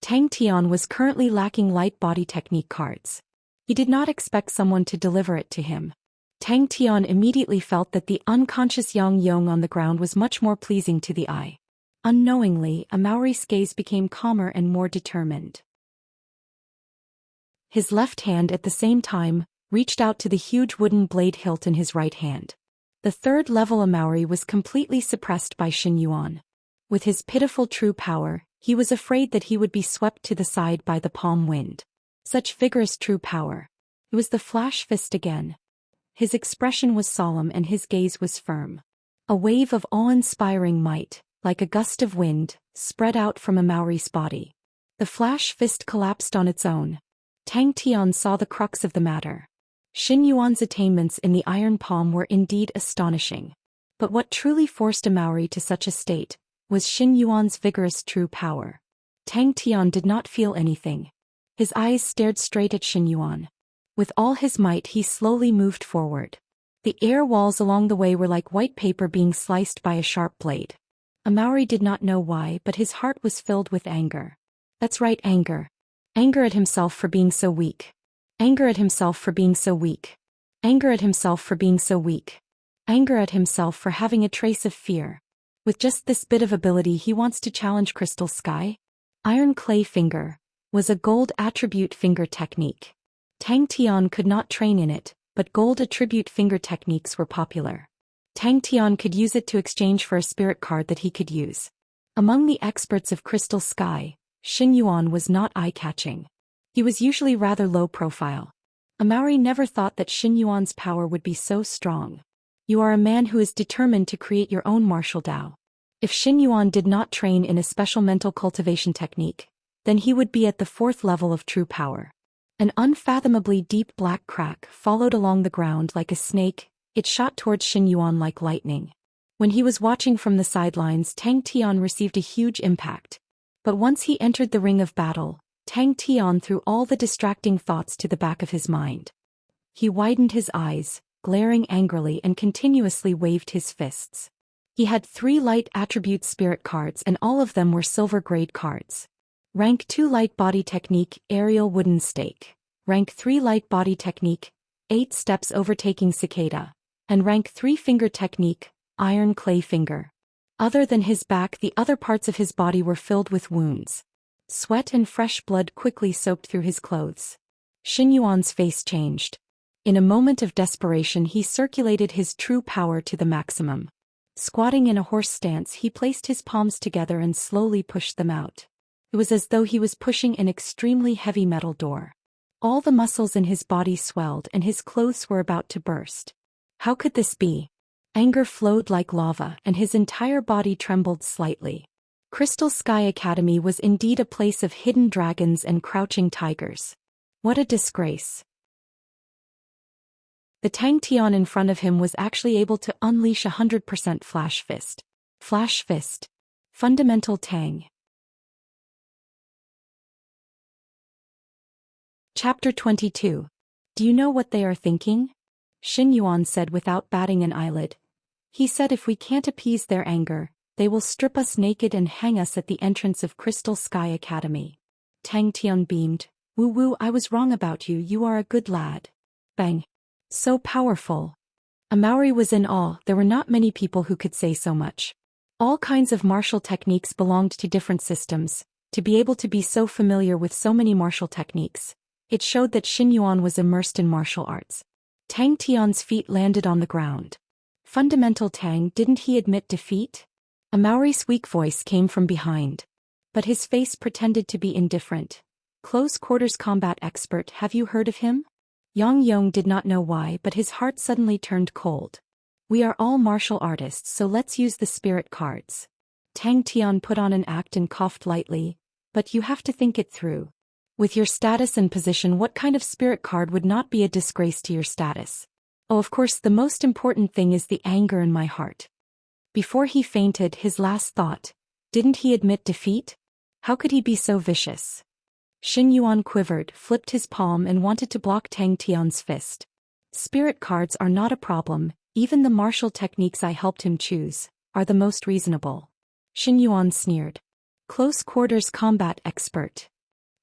Speaker 1: Tang Tian was currently lacking light body technique cards. He did not expect someone to deliver it to him. Tang Tian immediately felt that the unconscious Yang Yong on the ground was much more pleasing to the eye. Unknowingly, a Maori's gaze became calmer and more determined. His left hand at the same time reached out to the huge wooden blade hilt in his right hand. The third level Maori was completely suppressed by Xin Yuan. With his pitiful true power, he was afraid that he would be swept to the side by the palm wind. Such vigorous true power. It was the flash fist again. His expression was solemn and his gaze was firm. A wave of awe-inspiring might, like a gust of wind, spread out from a Maori's body. The flash fist collapsed on its own. Tang Tian saw the crux of the matter. Xin Yuan's attainments in the iron palm were indeed astonishing. But what truly forced a Maori to such a state was Xin Yuan's vigorous true power. Tang Tian did not feel anything. His eyes stared straight at Xin Yuan. With all his might he slowly moved forward. The air walls along the way were like white paper being sliced by a sharp blade. A Maori did not know why, but his heart was filled with anger. That's right, anger. Anger at himself for being so weak. Anger at himself for being so weak. Anger at himself for being so weak. Anger at himself for having a trace of fear. With just this bit of ability he wants to challenge Crystal Sky? Iron Clay Finger was a gold attribute finger technique. Tang Tian could not train in it, but gold attribute finger techniques were popular. Tang Tian could use it to exchange for a spirit card that he could use. Among the experts of Crystal Sky, Xin Yuan was not eye-catching. He was usually rather low profile. A Maori never thought that Xin Yuan's power would be so strong. You are a man who is determined to create your own martial Dao. If Xin Yuan did not train in a special mental cultivation technique, then he would be at the 4th level of true power. An unfathomably deep black crack followed along the ground like a snake. It shot towards Xin Yuan like lightning. When he was watching from the sidelines, Tang Tian received a huge impact. But once he entered the ring of battle, Tang Tian threw all the distracting thoughts to the back of his mind. He widened his eyes, glaring angrily, and continuously waved his fists. He had 3 light attribute spirit cards and all of them were silver grade cards. Rank 2 light body technique, aerial wooden stake. Rank 3 light body technique, 8 steps overtaking cicada. And rank 3 finger technique, iron clay finger. Other than his back, the other parts of his body were filled with wounds. Sweat and fresh blood quickly soaked through his clothes. Xin Yuan's face changed. In a moment of desperation he circulated his true power to the maximum. Squatting in a horse stance he placed his palms together and slowly pushed them out. It was as though he was pushing an extremely heavy metal door. All the muscles in his body swelled and his clothes were about to burst. How could this be? Anger flowed like lava and his entire body trembled slightly. Crystal Sky Academy was indeed a place of hidden dragons and crouching tigers. What a disgrace. The Tang Tian in front of him was actually able to unleash 100% Flash Fist. Flash Fist. Fundamental Tang. Chapter 22. Do you know what they are thinking? Xin Yuan said without batting an eyelid. He said if we can't appease their anger, they will strip us naked and hang us at the entrance of Crystal Sky Academy. Tang Tian beamed. Woo woo, I was wrong about you, you are a good lad. Bang. So powerful. A Maori was in awe, there were not many people who could say so much. All kinds of martial techniques belonged to different systems. To be able to be so familiar with so many martial techniques, it showed that Xin Yuan was immersed in martial arts. Tang Tian's feet landed on the ground. Fundamental Tang, didn't he admit defeat? A Maori's weak voice came from behind. But his face pretended to be indifferent. Close quarters combat expert, have you heard of him? Yang Yong did not know why, but his heart suddenly turned cold. We are all martial artists, so let's use the spirit cards. Tang Tian put on an act and coughed lightly. But you have to think it through. With your status and position, what kind of spirit card would not be a disgrace to your status? Oh, of course, the most important thing is the anger in my heart. Before he fainted, his last thought, didn't he admit defeat? How could he be so vicious? Xin Yuan quivered, flipped his palm and wanted to block Tang Tian's fist. Spirit cards are not a problem, even the martial techniques I helped him choose are the most reasonable. Xin Yuan sneered. Close quarters combat expert.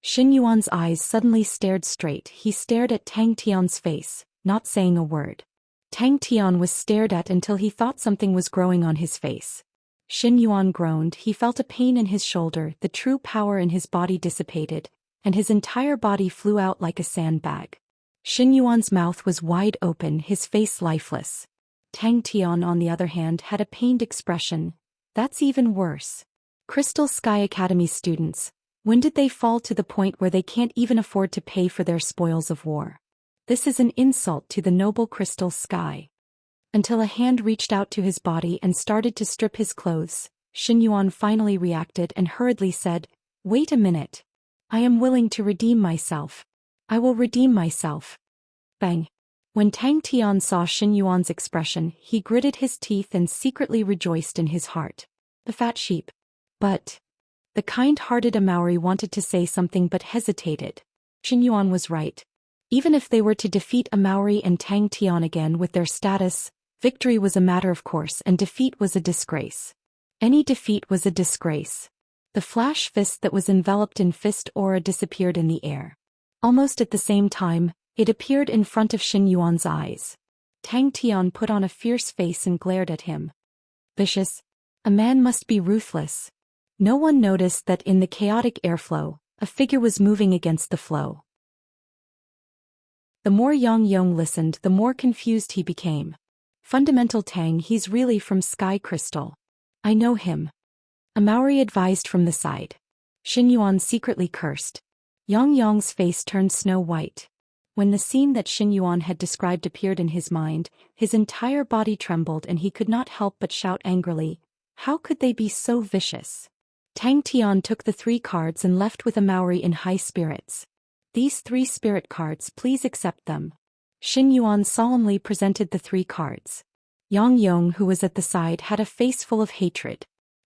Speaker 1: Xin Yuan's eyes suddenly stared straight. He stared at Tang Tian's face, not saying a word. Tang Tian was stared at until he thought something was growing on his face. Xin Yuan groaned. He felt a pain in his shoulder. The true power in his body dissipated, and his entire body flew out like a sandbag. Xin Yuan's mouth was wide open, his face lifeless. Tang Tian, on the other hand, had a pained expression. That's even worse. Crystal Sky Academy students, when did they fall to the point where they can't even afford to pay for their spoils of war? This is an insult to the noble Crystal Sky. Until a hand reached out to his body and started to strip his clothes, Xin Yuan finally reacted and hurriedly said, "Wait a minute. I am willing to redeem myself. I will redeem myself." Bang. When Tang Tian saw Xin Yuan's expression, he gritted his teeth and secretly rejoiced in his heart. The fat sheep. But the kind-hearted Amauri wanted to say something but hesitated. Xin Yuan was right. Even if they were to defeat Amauri and Tang Tian again with their status, victory was a matter of course and defeat was a disgrace. Any defeat was a disgrace. The flash fist that was enveloped in fist aura disappeared in the air. Almost at the same time, it appeared in front of Xin Yuan's eyes. Tang Tian put on a fierce face and glared at him. Vicious. A man must be ruthless. No one noticed that in the chaotic airflow, a figure was moving against the flow. The more Yang Yong listened, the more confused he became. Fundamental Tang, he's really from Sky Crystal. I know him. Amauri advised from the side. Xin Yuan secretly cursed. Yang Yong's face turned snow white. When the scene that Xin Yuan had described appeared in his mind, his entire body trembled and he could not help but shout angrily, how could they be so vicious? Tang Tian took the 3 cards and left with Amauri in high spirits. These 3 spirit cards, please accept them. Xin Yuan solemnly presented the 3 cards. Yang Yong, who was at the side, had a face full of hatred.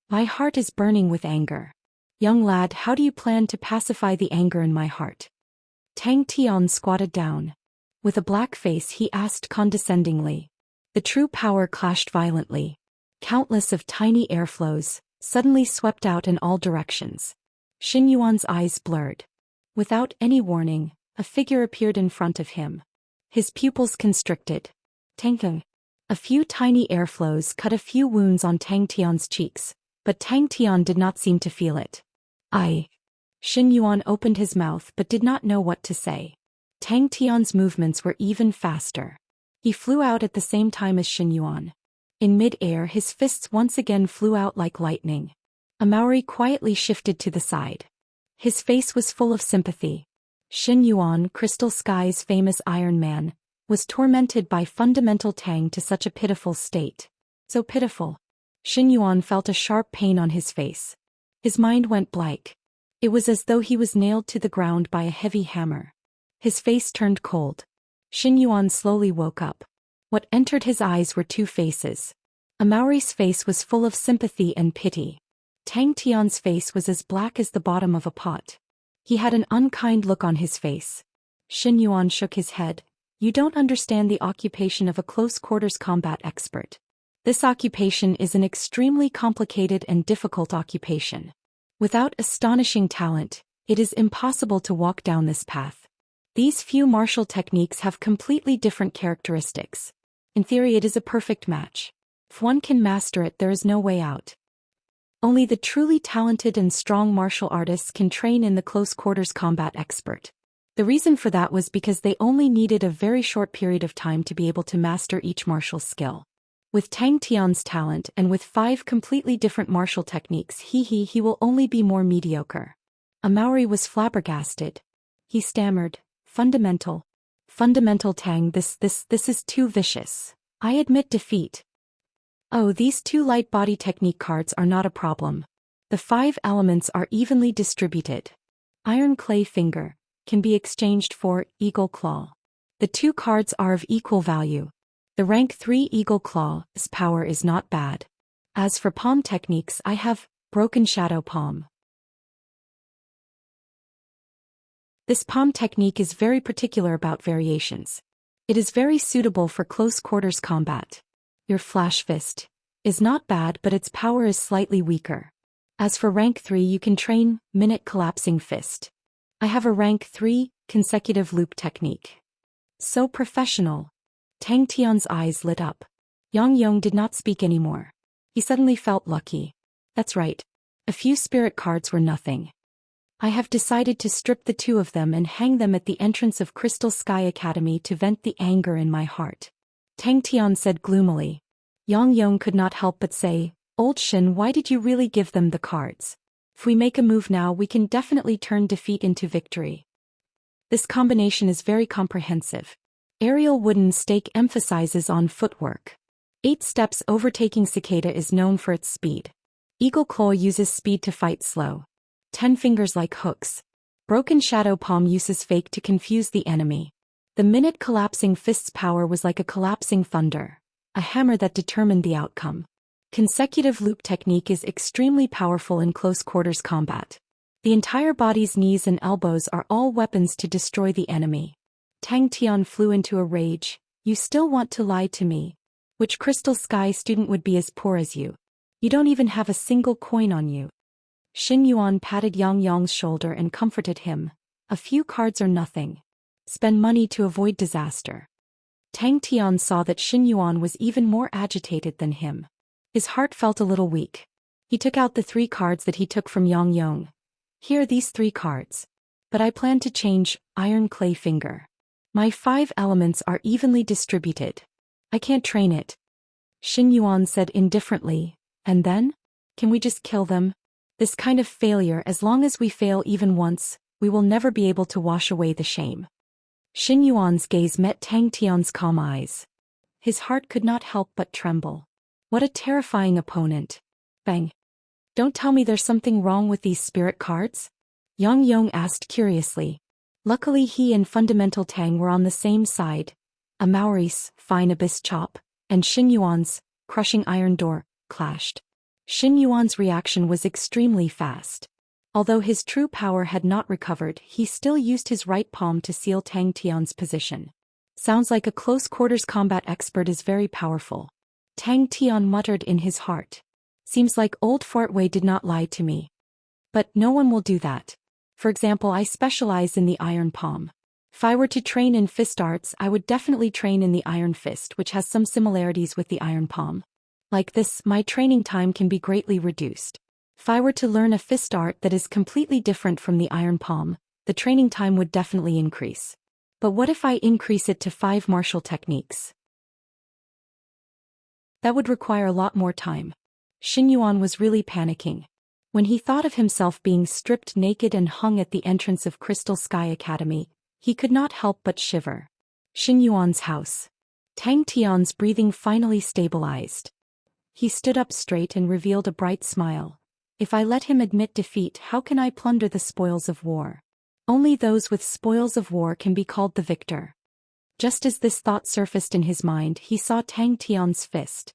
Speaker 1: My heart is burning with anger. Young lad, how do you plan to pacify the anger in my heart? Tang Tian squatted down. With a black face he asked condescendingly. The true power clashed violently. Countless of tiny airflows suddenly swept out in all directions. Xin Yuan's eyes blurred. Without any warning, a figure appeared in front of him. His pupils constricted. Tang. A few tiny airflows cut a few wounds on Tang Tian's cheeks, but Tang Tian did not seem to feel it. Xin Yuan opened his mouth but did not know what to say. Tang Tian's movements were even faster. He flew out at the same time as Xin Yuan. In mid-air, his fists once again flew out like lightning. Amauri quietly shifted to the side. His face was full of sympathy. Xin Yuan, Crystal Sky's famous Iron Man, was tormented by fundamental Tang to such a pitiful state. So pitiful. Xin Yuan felt a sharp pain on his face. His mind went blank. It was as though he was nailed to the ground by a heavy hammer. His face turned cold. Xin Yuan slowly woke up. What entered his eyes were 2 faces. Amauri's face was full of sympathy and pity. Tang Tian's face was as black as the bottom of a pot. He had an unkind look on his face. Xin Yuan shook his head. You don't understand the occupation of a close-quarters combat expert. This occupation is an extremely complicated and difficult occupation. Without astonishing talent, it is impossible to walk down this path. These few martial techniques have completely different characteristics. In theory, it is a perfect match. If one can master it, there is no way out. Only the truly talented and strong martial artists can train in the close-quarters combat expert. The reason for that was because they only needed a very short period of time to be able to master each martial skill. With Tang Tian's talent and with 5 completely different martial techniques, he will only be more mediocre. Amauri was flabbergasted. He stammered, Fundamental Tang, this is too vicious. I admit defeat, Oh, these two light body technique cards are not a problem. The 5 elements are evenly distributed. Iron clay finger can be exchanged for eagle claw. The 2 cards are of equal value. The rank 3 eagle claw's power is not bad. As for palm techniques, I have broken shadow palm. This palm technique is very particular about variations. It is very suitable for close quarters combat. Your flash fist is not bad, but its power is slightly weaker. As for rank 3, you can train minute collapsing fist. I have a rank 3 consecutive loop technique. So professional. Tang Tian's eyes lit up. Yang Yong did not speak anymore. He suddenly felt lucky. That's right. A few spirit cards were nothing. I have decided to strip the 2 of them and hang them at the entrance of Crystal Sky Academy to vent the anger in my heart. Tang Tian said gloomily. Yang Yong could not help but say, Old Shin, why did you really give them the cards? If we make a move now, we can definitely turn defeat into victory. This combination is very comprehensive. Aerial wooden stake emphasizes on footwork. 8 steps overtaking cicada is known for its speed. Eagle claw uses speed to fight slow. 10 fingers like hooks. Broken shadow palm uses fake to confuse the enemy. The minute collapsing fist's power was like a collapsing thunder, a hammer that determined the outcome. Consecutive loop technique is extremely powerful in close quarters combat. The entire body's knees and elbows are all weapons to destroy the enemy. Tang Tian flew into a rage. You still want to lie to me? Which Crystal Sky student would be as poor as you? You don't even have a single coin on you. Xin Yuan patted Yang Yong's shoulder and comforted him. A few cards are nothing. Spend money to avoid disaster. Tang Tian saw that Xin Yuan was even more agitated than him. His heart felt a little weak. He took out the 3 cards that he took from Yang Yong. Here are these 3 cards. But I plan to change iron clay finger. My 5 elements are evenly distributed. I can't train it. Xin Yuan said indifferently. And then? Can we just kill them? This kind of failure, as long as we fail even once, we will never be able to wash away the shame. Xin Yuan's gaze met Tang Tian's calm eyes. His heart could not help but tremble. What a terrifying opponent. Bang. Don't tell me there's something wrong with these spirit cards? Yang Yong asked curiously. Luckily he and Fundamental Tang were on the same side. A Maori's fine abyss chop, and Xin Yuan's crushing iron door, clashed. Xin Yuan's reaction was extremely fast. Although his true power had not recovered, he still used his right palm to seal Tang Tian's position. Sounds like a close quarters combat expert is very powerful. Tang Tian muttered in his heart. Seems like old Fort Wei did not lie to me. But no one will do that. For example, I specialize in the iron palm. If I were to train in fist arts, I would definitely train in the iron fist, which has some similarities with the iron palm. Like this, my training time can be greatly reduced. If I were to learn a fist art that is completely different from the iron palm, the training time would definitely increase. But what if I increase it to 5 martial techniques? That would require a lot more time. Xin Yuan was really panicking. When he thought of himself being stripped naked and hung at the entrance of Crystal Sky Academy, he could not help but shiver. Xin Yuan's house. Tang Tian's breathing finally stabilized. He stood up straight and revealed a bright smile. If I let him admit defeat, how can I plunder the spoils of war? Only those with spoils of war can be called the victor. Just as this thought surfaced in his mind, he saw Tang Tian's fist.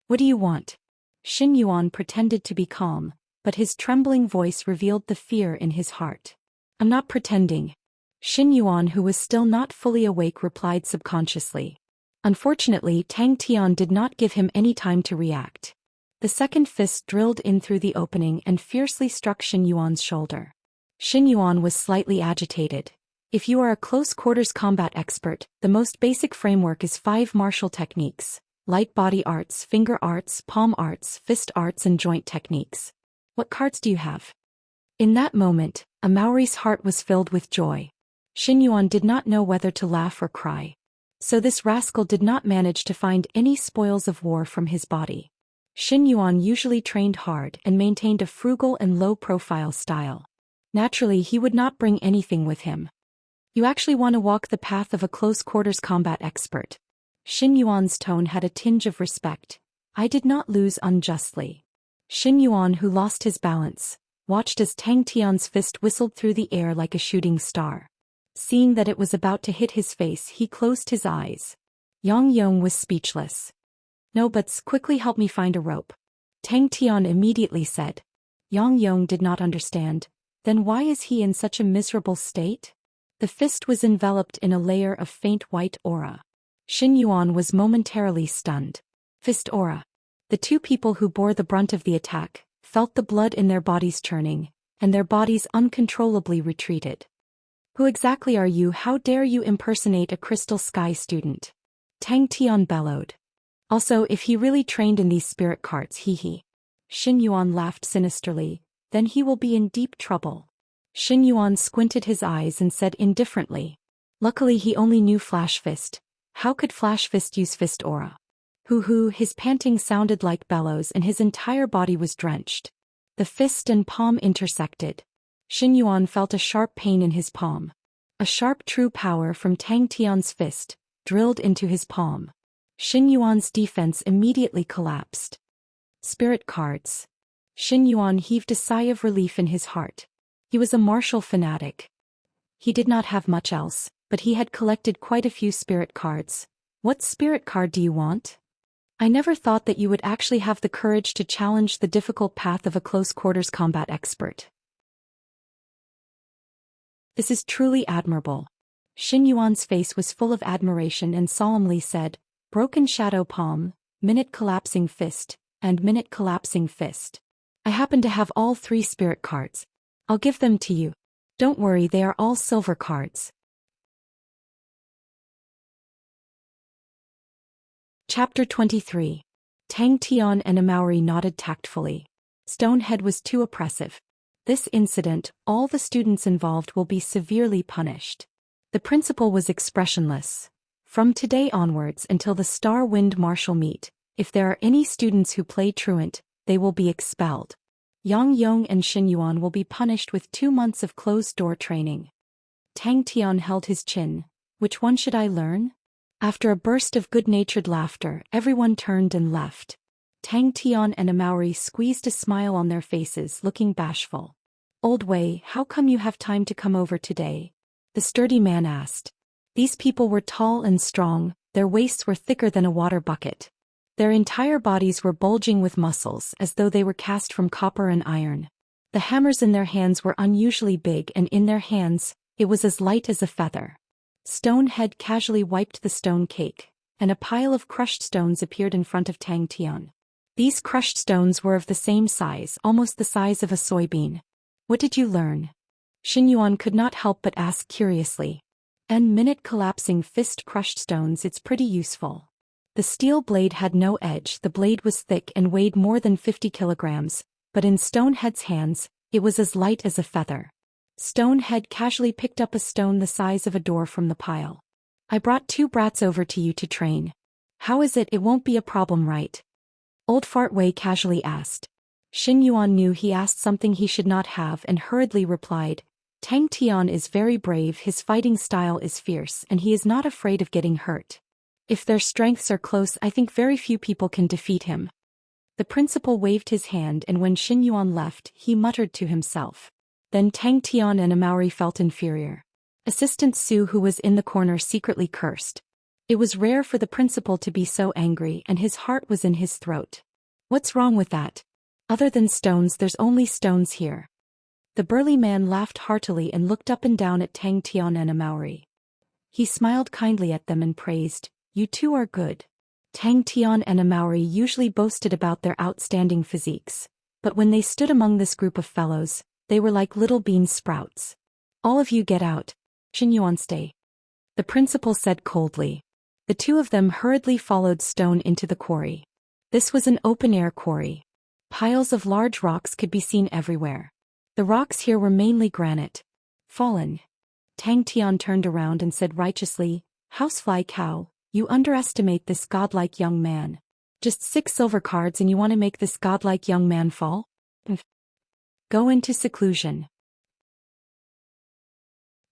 Speaker 1: What do you want? Xin Yuan pretended to be calm, but his trembling voice revealed the fear in his heart. I'm not pretending. Xin Yuan, who was still not fully awake, replied subconsciously. Unfortunately, Tang Tian did not give him any time to react. The second fist drilled in through the opening and fiercely struck Xin Yuan's shoulder. Xin Yuan was slightly agitated. If you are a close quarters combat expert, the most basic framework is 5 martial techniques: light body arts, finger arts, palm arts, fist arts, and joint techniques. What cards do you have? In that moment, a Maori's heart was filled with joy. Xin Yuan did not know whether to laugh or cry. So this rascal did not manage to find any spoils of war from his body. Xin Yuan usually trained hard and maintained a frugal and low-profile style. Naturally, he would not bring anything with him. You actually want to walk the path of a close-quarters combat expert. Xin Yuan's tone had a tinge of respect. I did not lose unjustly. Xin Yuan, who lost his balance, watched as Tang Tian's fist whistled through the air like a shooting star. Seeing that it was about to hit his face, he closed his eyes. Yang Yong was speechless. No, but quickly help me find a rope. Tang Tian immediately said. Yang Yong did not understand. Then why is he in such a miserable state? The fist was enveloped in a layer of faint white aura. Xin Yuan was momentarily stunned. Fist aura. The two people who bore the brunt of the attack felt the blood in their bodies churning, and their bodies uncontrollably retreated. Who exactly are you? How dare you impersonate a Crystal Sky student? Tang Tian bellowed. Also, if he really trained in these spirit carts, he. Xin Yuan laughed sinisterly. Then he will be in deep trouble. Xin Yuan squinted his eyes and said indifferently. Luckily he only knew Flash Fist. How could Flash Fist use Fist Aura? Hoo-hoo, his panting sounded like bellows and his entire body was drenched. The fist and palm intersected. Xin Yuan felt a sharp pain in his palm. A sharp true power from Tang Tian's fist drilled into his palm. Xin Yuan's defense immediately collapsed. Spirit cards. Xin Yuan heaved a sigh of relief in his heart. He was a martial fanatic. He did not have much else, but he had collected quite a few spirit cards. What spirit card do you want? I never thought that you would actually have the courage to challenge the difficult path of a close-quarters combat expert. This is truly admirable. Xin Yuan's face was full of admiration and solemnly said, Broken Shadow Palm, Minute Collapsing Fist, and Minute Collapsing Fist. I happen to have all 3 spirit cards. I'll give them to you. Don't worry, they are all silver cards. Chapter 23. Tang Tian and Amauri nodded tactfully. Stonehead was too oppressive. This incident, all the students involved will be severely punished. The principal was expressionless. From today onwards until the Star Wind Martial meet, if there are any students who play truant, they will be expelled. Yang Yong and Xin Yuan will be punished with 2 months of closed-door training. Tang Tian held his chin. Which one should I learn? After a burst of good-natured laughter, everyone turned and left. Tang Tian and Amauri squeezed a smile on their faces, looking bashful. Old Wei, how come you have time to come over today? The sturdy man asked. These people were tall and strong, their waists were thicker than a water bucket. Their entire bodies were bulging with muscles as though they were cast from copper and iron. The hammers in their hands were unusually big, and in their hands, it was as light as a feather. Stonehead casually wiped the stone cake, and a pile of crushed stones appeared in front of Tang Tian. These crushed stones were of the same size, almost the size of a soybean. What did you learn? Xin Yuan could not help but ask curiously. And Minute Collapsing Fist crushed stones, it's pretty useful. The steel blade had no edge, the blade was thick and weighed more than 50 kilograms, but in Stonehead's hands, it was as light as a feather. Stonehead casually picked up a stone the size of a door from the pile. I brought 2 brats over to you to train. How is it? It won't be a problem, right? Old Fart Wei casually asked. Xin Yuan knew he asked something he should not have and hurriedly replied, Tang Tian is very brave, his fighting style is fierce, and he is not afraid of getting hurt. If their strengths are close, I think very few people can defeat him. The principal waved his hand, and when Xin Yuan left, he muttered to himself. Then Tang Tian and Amauri felt inferior. Assistant Su, who was in the corner, secretly cursed. It was rare for the principal to be so angry, and his heart was in his throat. What's wrong with that? Other than stones, there's only stones here. The burly man laughed heartily and looked up and down at Tang Tian and Amauri. He smiled kindly at them and praised, You two are good. Tang Tian and Amauri usually boasted about their outstanding physiques, but when they stood among this group of fellows, they were like little bean sprouts. All of you get out. Xin Yuan, stay. The principal said coldly. The 2 of them hurriedly followed Stone into the quarry. This was an open-air quarry. Piles of large rocks could be seen everywhere. The rocks here were mainly granite. Fallen. Tang Tian turned around and said righteously, Housefly cow, you underestimate this godlike young man. Just 6 silver cards and you want to make this godlike young man fall? Go into seclusion.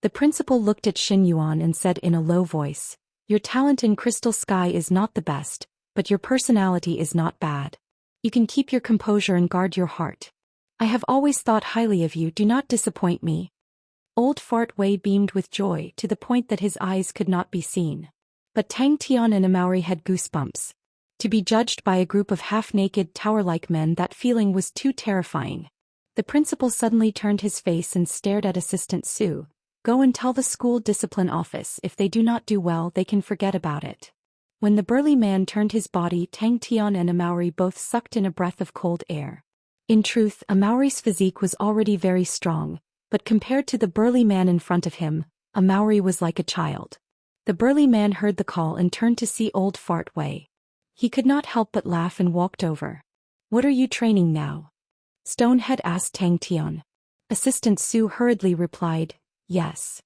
Speaker 1: The principal looked at Xin Yuan and said in a low voice, Your talent in Crystal Sky is not the best, but your personality is not bad. You can keep your composure and guard your heart. I have always thought highly of you, do not disappoint me." Old Fart Wei beamed with joy to the point that his eyes could not be seen. But Tang Tian and Amauri had goosebumps. To be judged by a group of half-naked tower-like men, that feeling was too terrifying. The principal suddenly turned his face and stared at Assistant Su. "Go and tell the school discipline office, if they do not do well they can forget about it." When the burly man turned his body, Tang Tian and Amauri both sucked in a breath of cold air. In truth, Amauri's physique was already very strong, but compared to the burly man in front of him, Amauri was like a child. The burly man heard the call and turned to see Old Fart Wei. He could not help but laugh and walked over. "What are you training now?" Stonehead asked Tang Tian. Assistant Su hurriedly replied, "Yes."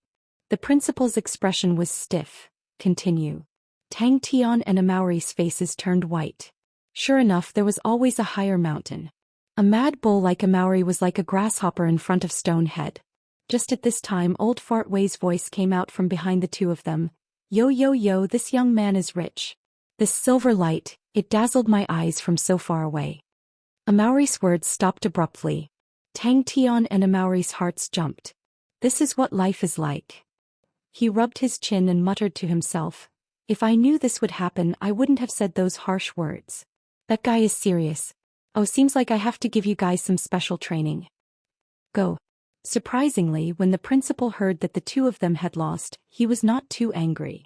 Speaker 1: The principal's expression was stiff. "Continue." Tang Tian and Amauri's faces turned white. Sure enough, there was always a higher mountain. A mad bull like Amauri was like a grasshopper in front of Stonehead. Just at this time, Old Fart Wei's voice came out from behind the two of them. "Yo yo yo, this young man is rich. This silver light, it dazzled my eyes from so far away." Amauri's words stopped abruptly. Tang Tian and Amauri's hearts jumped. This is what life is like. He rubbed his chin and muttered to himself, "If I knew this would happen, I wouldn't have said those harsh words. That guy is serious. Oh, seems like I have to give you guys some special training. Go." Surprisingly, when the principal heard that the two of them had lost, he was not too angry.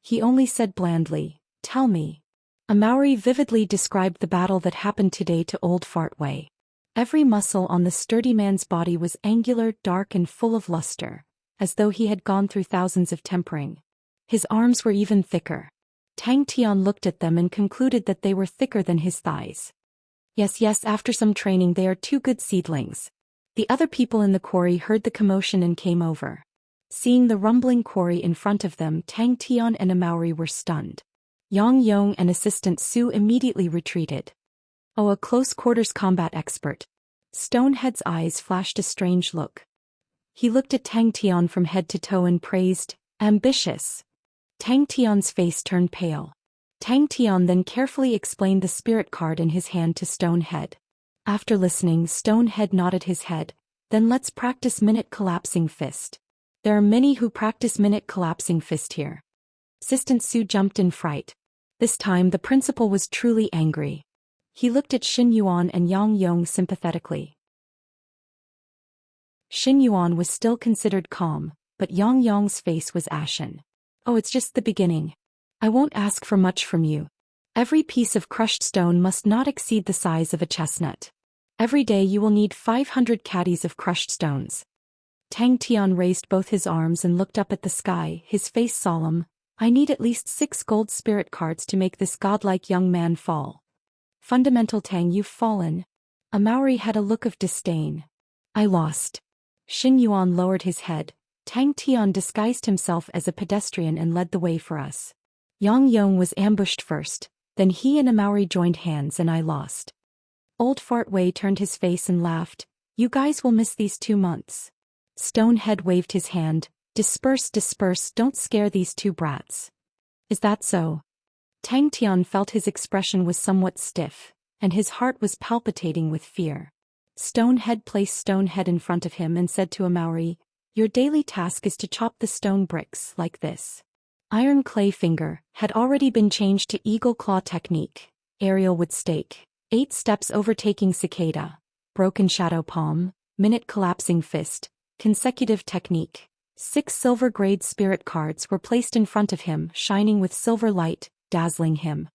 Speaker 1: He only said blandly, "Tell me." Amauri vividly described the battle that happened today to Old Fart Wei. Every muscle on the sturdy man's body was angular, dark and full of luster, as though he had gone through thousands of tempering. His arms were even thicker. Tang Tian looked at them and concluded that they were thicker than his thighs. Yes, after some training they are two good seedlings. The other people in the quarry heard the commotion and came over. Seeing the rumbling quarry in front of them, Tang Tian and Amauri were stunned. Yang Yong and Assistant Su immediately retreated. "Oh, a close-quarters combat expert." Stonehead's eyes flashed a strange look. He looked at Tang Tian from head to toe and praised, "Ambitious." Tang Tian's face turned pale. Tang Tian then carefully explained the spirit card in his hand to Stonehead. After listening, Stonehead nodded his head. "Then let's practice Minute Collapsing Fist." "There are many who practice Minute Collapsing Fist here." Assistant Su jumped in fright. This time the principal was truly angry. He looked at Xin Yuan and Yang Yong sympathetically. Xin Yuan was still considered calm, but Yang Yong's face was ashen. "Oh, it's just the beginning. I won't ask for much from you. Every piece of crushed stone must not exceed the size of a chestnut. Every day you will need 500 caddies of crushed stones." Tang Tian raised both his arms and looked up at the sky, his face solemn. "I need at least 6 gold spirit cards to make this godlike young man fall." "Fundamental Tang, you've fallen." Amauri had a look of disdain. "I lost." Xin Yuan lowered his head. "Tang Tian disguised himself as a pedestrian and led the way for us. Yang Yong was ambushed first, then he and Amauri joined hands and I lost." Old Fart Wei turned his face and laughed. "You guys will miss these 2 months." Stonehead waved his hand. Disperse, don't scare these 2 brats." "Is that so?" Tang Tian felt his expression was somewhat stiff, and his heart was palpitating with fear. Stonehead placed Stonehead in front of him and said to Amauri, "Your daily task is to chop the stone bricks like this." Iron Clay Finger had already been changed to Eagle Claw Technique, Aerial Wood Stake, 8 Steps Overtaking Cicada, Broken Shadow Palm, Minute Collapsing Fist, Consecutive Technique. 6 silver grade spirit cards were placed in front of him, shining with silver light, dazzling him.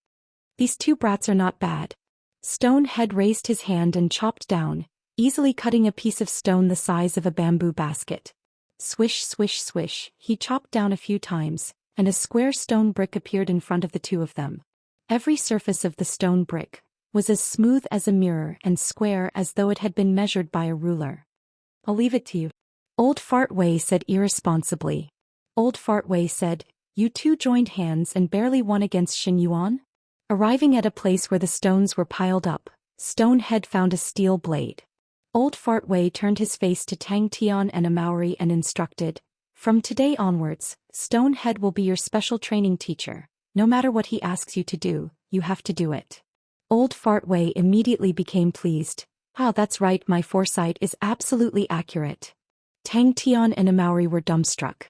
Speaker 1: "These 2 brats are not bad." Stonehead raised his hand and chopped down, easily cutting a piece of stone the size of a bamboo basket. Swish, swish, swish, he chopped down a few times, and a square stone brick appeared in front of the 2 of them. Every surface of the stone brick was as smooth as a mirror and square as though it had been measured by a ruler. "I'll leave it to you," Old Fart Wei said irresponsibly. Old Fart Wei said, "You 2 joined hands and barely won against Xin Yuan?" Arriving at a place where the stones were piled up, Stonehead found a steel blade. Old Fart Wei turned his face to Tang Tian and Amauri and instructed, "From today onwards, Stonehead will be your special training teacher. No matter what he asks you to do, you have to do it. Old Fart Wei immediately became pleased. Ah, that's right, my foresight is absolutely accurate. Tang Tian and Amauri were dumbstruck.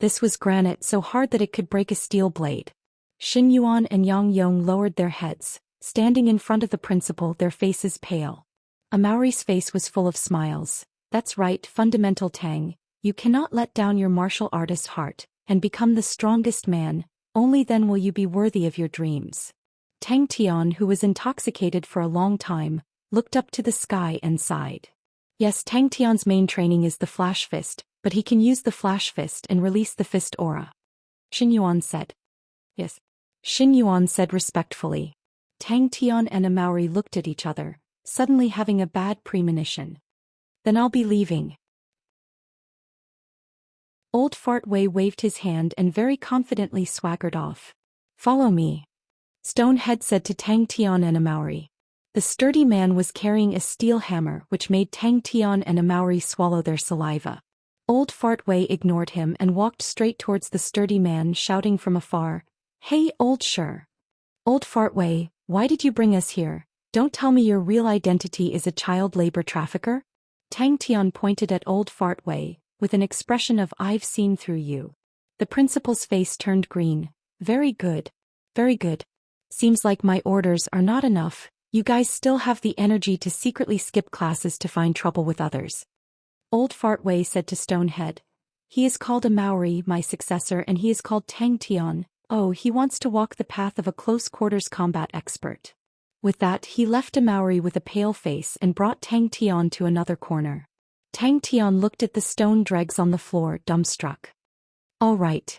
Speaker 1: This was granite so hard that it could break a steel blade. Xin Yuan and Yang Yong lowered their heads, standing in front of the principal, their faces pale. Amauri's face was full of smiles. That's right, fundamental Tang. You cannot let down your martial artist's heart, and become the strongest man. Only then will you be worthy of your dreams. Tang Tian, who was intoxicated for a long time, looked up to the sky and sighed. Yes, Tang Tian's main training is the flash fist, but he can use the flash fist and release the fist aura. Xin Yuan said. Yes. Xin Yuan said respectfully. Tang Tian and Amauri looked at each other, suddenly having a bad premonition. Then I'll be leaving. Old Fart Wei waved his hand and very confidently swaggered off. Follow me. Stonehead said to Tang Tian and Amauri. The sturdy man was carrying a steel hammer which made Tang Tian and Amauri swallow their saliva. Old Fart Wei ignored him and walked straight towards the sturdy man, shouting from afar, Hey, Old Sure. Old Fart Wei, why did you bring us here? Don't tell me your real identity is a child labor trafficker? Tang Tian pointed at Old Fart Wei, with an expression of I've seen through you. The principal's face turned green. Very good. Very good. Seems like my orders are not enough. You guys still have the energy to secretly skip classes to find trouble with others. Old Fart Wei said to Stonehead. He is called Amauri, my successor, and he is called Tang Tian. Oh, he wants to walk the path of a close-quarters combat expert. With that, he left Amauri with a pale face and brought Tang Tian to another corner. Tang Tian looked at the stone dregs on the floor, dumbstruck. All right.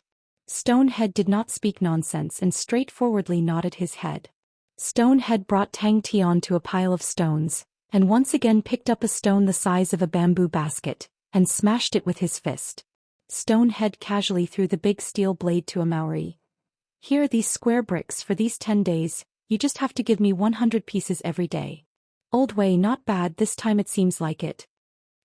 Speaker 1: Stonehead did not speak nonsense and straightforwardly nodded his head. Stonehead brought Tang Tian to a pile of stones, and once again picked up a stone the size of a bamboo basket, and smashed it with his fist. Stonehead casually threw the big steel blade to Amauri. Here are these square bricks for these 10 days, you just have to give me 100 pieces every day. Old Wei, not bad, this time it seems like it.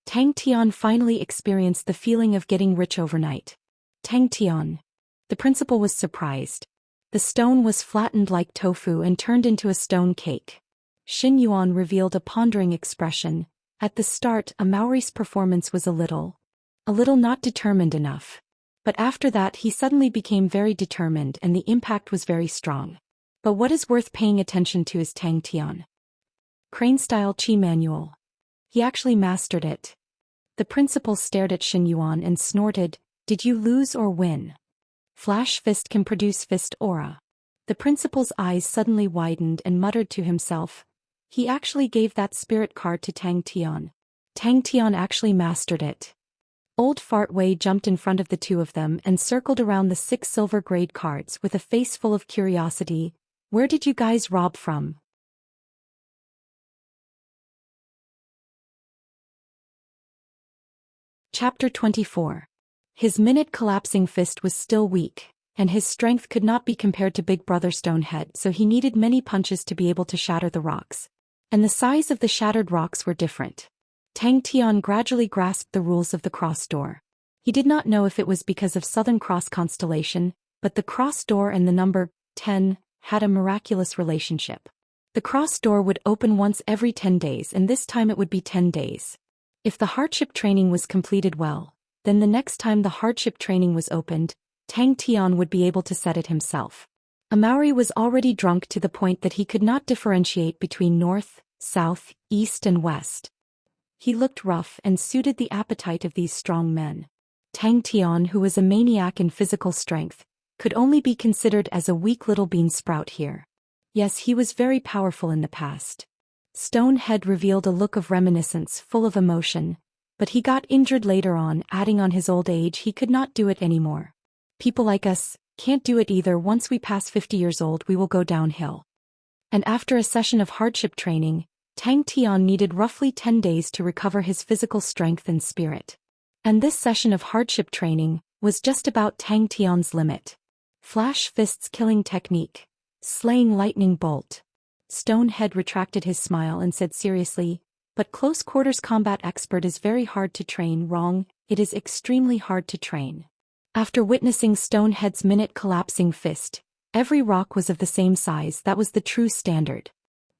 Speaker 1: Tang Tian finally experienced the feeling of getting rich overnight. Tang Tian. The principal was surprised. The stone was flattened like tofu and turned into a stone cake. Xin Yuan revealed a pondering expression. At the start, Amauri's performance was a little not determined enough. But after that he suddenly became very determined and the impact was very strong. But what is worth paying attention to is Tang Tian. Crane-style Qi manual. He actually mastered it. The principal stared at Xin Yuan and snorted, Did you lose or win? Flash fist can produce fist aura. The principal's eyes suddenly widened and muttered to himself. He actually gave that spirit card to Tang Tian. Tang Tian actually mastered it. Old Fart Wei jumped in front of the two of them and circled around the 6 silver grade cards with a face full of curiosity. Where did you guys rob from? Chapter 24. His minute-collapsing fist was still weak, and his strength could not be compared to Big Brother Stonehead, so he needed many punches to be able to shatter the rocks. And the size of the shattered rocks were different. Tang Tian gradually grasped the rules of the cross door. He did not know if it was because of Southern Cross constellation, but the cross door and the number 10 had a miraculous relationship. The cross door would open once every 10 days, and this time it would be 10 days. If the hardship training was completed well, then the next time the hardship training was opened, Tang Tian would be able to set it himself. Amauri was already drunk to the point that he could not differentiate between north, south, east and west. He looked rough and suited the appetite of these strong men. Tang Tian, who was a maniac in physical strength, could only be considered as a weak little bean sprout here. Yes, he was very powerful in the past. Stonehead revealed a look of reminiscence full of emotion, but he got injured later on, adding on his old age he could not do it anymore. People like us can't do it either. Once we pass 50 years old we will go downhill. And after a session of hardship training, Tang Tian needed roughly 10 days to recover his physical strength and spirit. And this session of hardship training was just about Tang Tian's limit. Flash Fist's killing technique. Slaying lightning bolt. Stonehead retracted his smile and said seriously, but close quarters combat expert is very hard to train. Wrong, it is extremely hard to train. After witnessing Stonehead's minute collapsing fist, Every rock was of the same size, that was the true standard.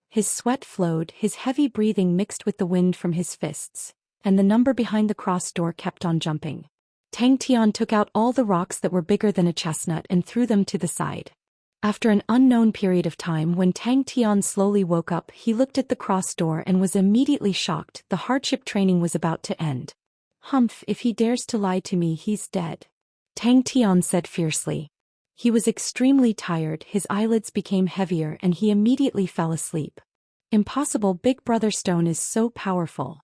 Speaker 1: His sweat flowed, his heavy breathing mixed with the wind from his fists, and the number behind the cross door kept on jumping. Tang Tian took out all the rocks that were bigger than a chestnut and threw them to the side. After an unknown period of time, when Tang Tian slowly woke up, he looked at the cross door and was immediately shocked. The hardship training was about to end. Humph, if he dares to lie to me, he's dead, Tang Tian said fiercely. He was extremely tired, his eyelids became heavier and he immediately fell asleep. Impossible, Big Brother Stone is so powerful.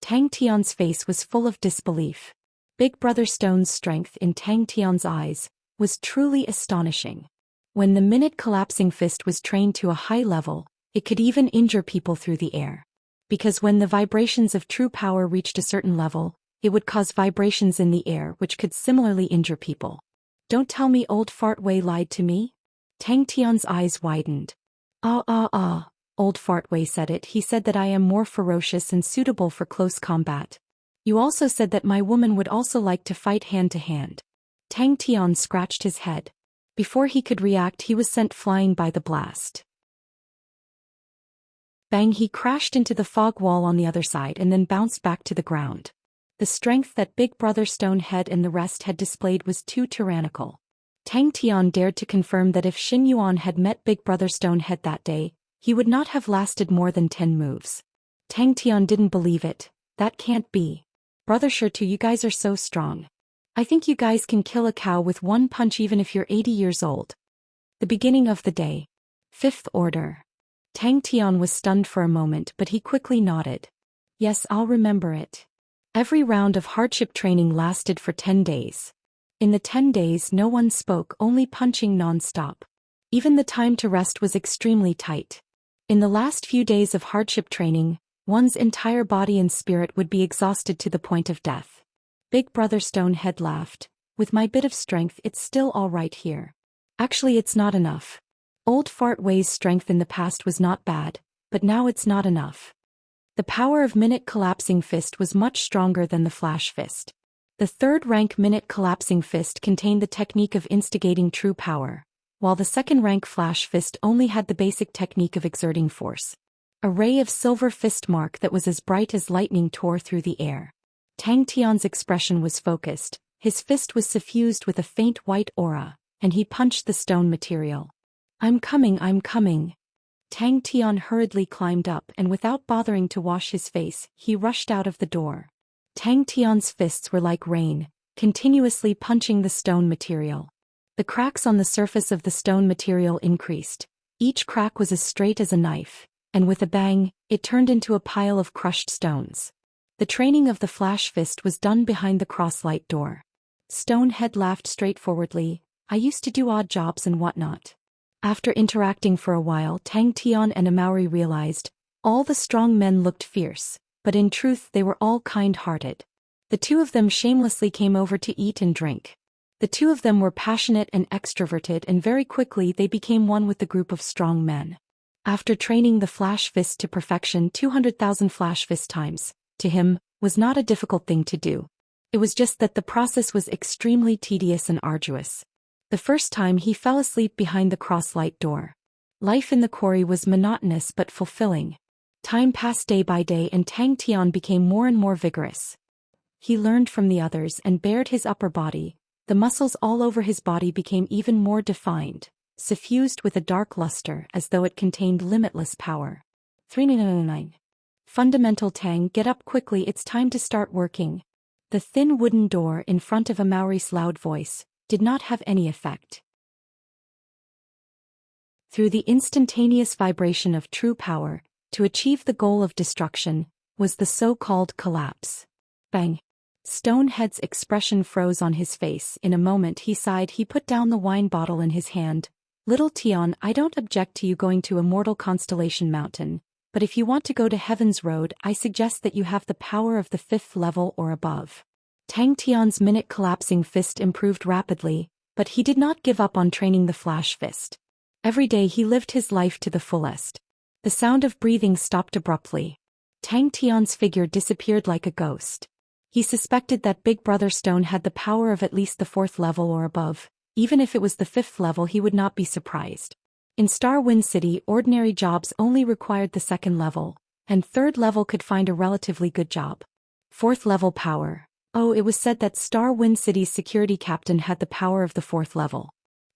Speaker 1: Tang Tian's face was full of disbelief. Big Brother Stone's strength in Tang Tian's eyes was truly astonishing. When the minute collapsing fist was trained to a high level, it could even injure people through the air. Because when the vibrations of true power reached a certain level, it would cause vibrations in the air which could similarly injure people. Don't tell me old Fart Wei lied to me? Tang Tian's eyes widened. Old Fart Wei said it. He said that I am more ferocious and suitable for close combat. You also said that my woman would also like to fight hand to hand. Tang Tian scratched his head. Before he could react, he was sent flying by the blast. Bang, he crashed into the fog wall on the other side and then bounced back to the ground. The strength that Big Brother Stonehead and the rest had displayed was too tyrannical. Tang Tian dared to confirm that if Xin Yuan had met Big Brother Stonehead that day, he would not have lasted more than 10 moves. Tang Tian didn't believe it. That can't be. Brother Shirtu, you guys are so strong. I think you guys can kill a cow with one punch even if you're 80 years old. The beginning of the day. Fifth order. Tang Tian was stunned for a moment, but he quickly nodded. Yes, I'll remember it. Every round of hardship training lasted for 10 days. In the 10 days no one spoke, only punching non-stop. Even the time to rest was extremely tight. In the last few days of hardship training, one's entire body and spirit would be exhausted to the point of death. Big Brother Stonehead laughed. With my bit of strength it's still all right here. Actually it's not enough. Old Fart Wei's strength in the past was not bad, but now it's not enough. The power of Minute Collapsing Fist was much stronger than the Flash Fist. The third-rank Minute Collapsing Fist contained the technique of instigating true power, while the second-rank Flash Fist only had the basic technique of exerting force. A ray of silver fist mark that was as bright as lightning tore through the air. Tang Tian's expression was focused, his fist was suffused with a faint white aura, and he punched the stone material. I'm coming. Tang Tian hurriedly climbed up and without bothering to wash his face, he rushed out of the door. Tang Tian's fists were like rain, continuously punching the stone material. The cracks on the surface of the stone material increased. Each crack was as straight as a knife, and with a bang, it turned into a pile of crushed stones. The training of the Flash Fist was done behind the cross-light door. Stonehead laughed straightforwardly. I used to do odd jobs and whatnot. After interacting for a while, Tang Tian and Amauri realized, all the strong men looked fierce, but in truth they were all kind-hearted. The two of them shamelessly came over to eat and drink. The two of them were passionate and extroverted, and very quickly they became one with the group of strong men. After training the Flash Fist to perfection 200,000 Flash Fist times, to him, was not a difficult thing to do. It was just that the process was extremely tedious and arduous. The first time he fell asleep behind the cross-light door. Life in the quarry was monotonous but fulfilling. Time passed day by day and Tang Tian became more and more vigorous. He learned from the others and bared his upper body. The muscles all over his body became even more defined, suffused with a dark luster as though it contained limitless power. 399. Fundamental Tang, get up quickly, it's time to start working. The thin wooden door in front of Amauri's loud voice did not have any effect. Through the instantaneous vibration of true power, to achieve the goal of destruction, was the so-called collapse. Bang! Stonehead's expression froze on his face. In a moment he sighed. He put down the wine bottle in his hand. Little Tian, I don't object to you going to Immortal Constellation Mountain, but if you want to go to Heaven's Road, I suggest that you have the power of the 5th level or above. Tang Tian's Minute Collapsing Fist improved rapidly, but he did not give up on training the Flash Fist. Every day he lived his life to the fullest. The sound of breathing stopped abruptly. Tang Tian's figure disappeared like a ghost. He suspected that Big Brother Stone had the power of at least the 4th level or above, Even if it was the 5th level, he would not be surprised. In Star Wind City, ordinary jobs only required the 2nd level, and 3rd level could find a relatively good job. 4th level power. Oh, it was said that Star Wind City's security captain had the power of the 4th level.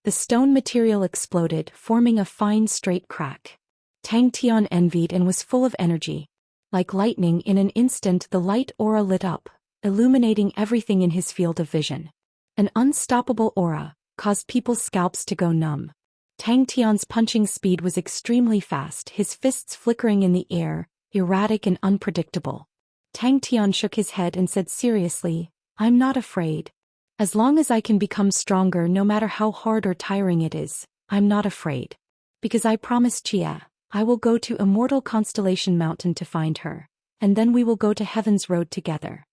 Speaker 1: The stone material exploded, forming a fine straight crack. Tang Tian envied and was full of energy. Like lightning, in an instant the light aura lit up, illuminating everything in his field of vision. An unstoppable aura caused people's scalps to go numb. Tang Tian's punching speed was extremely fast, his fists flickering in the air, erratic and unpredictable. Tang Tian shook his head and said seriously, "I'm not afraid. As long as I can become stronger no matter how hard or tiring it is, I'm not afraid. Because I promised Xia, I will go to Immortal Constellation Mountain to find her, and then we will go to Heaven's Road together."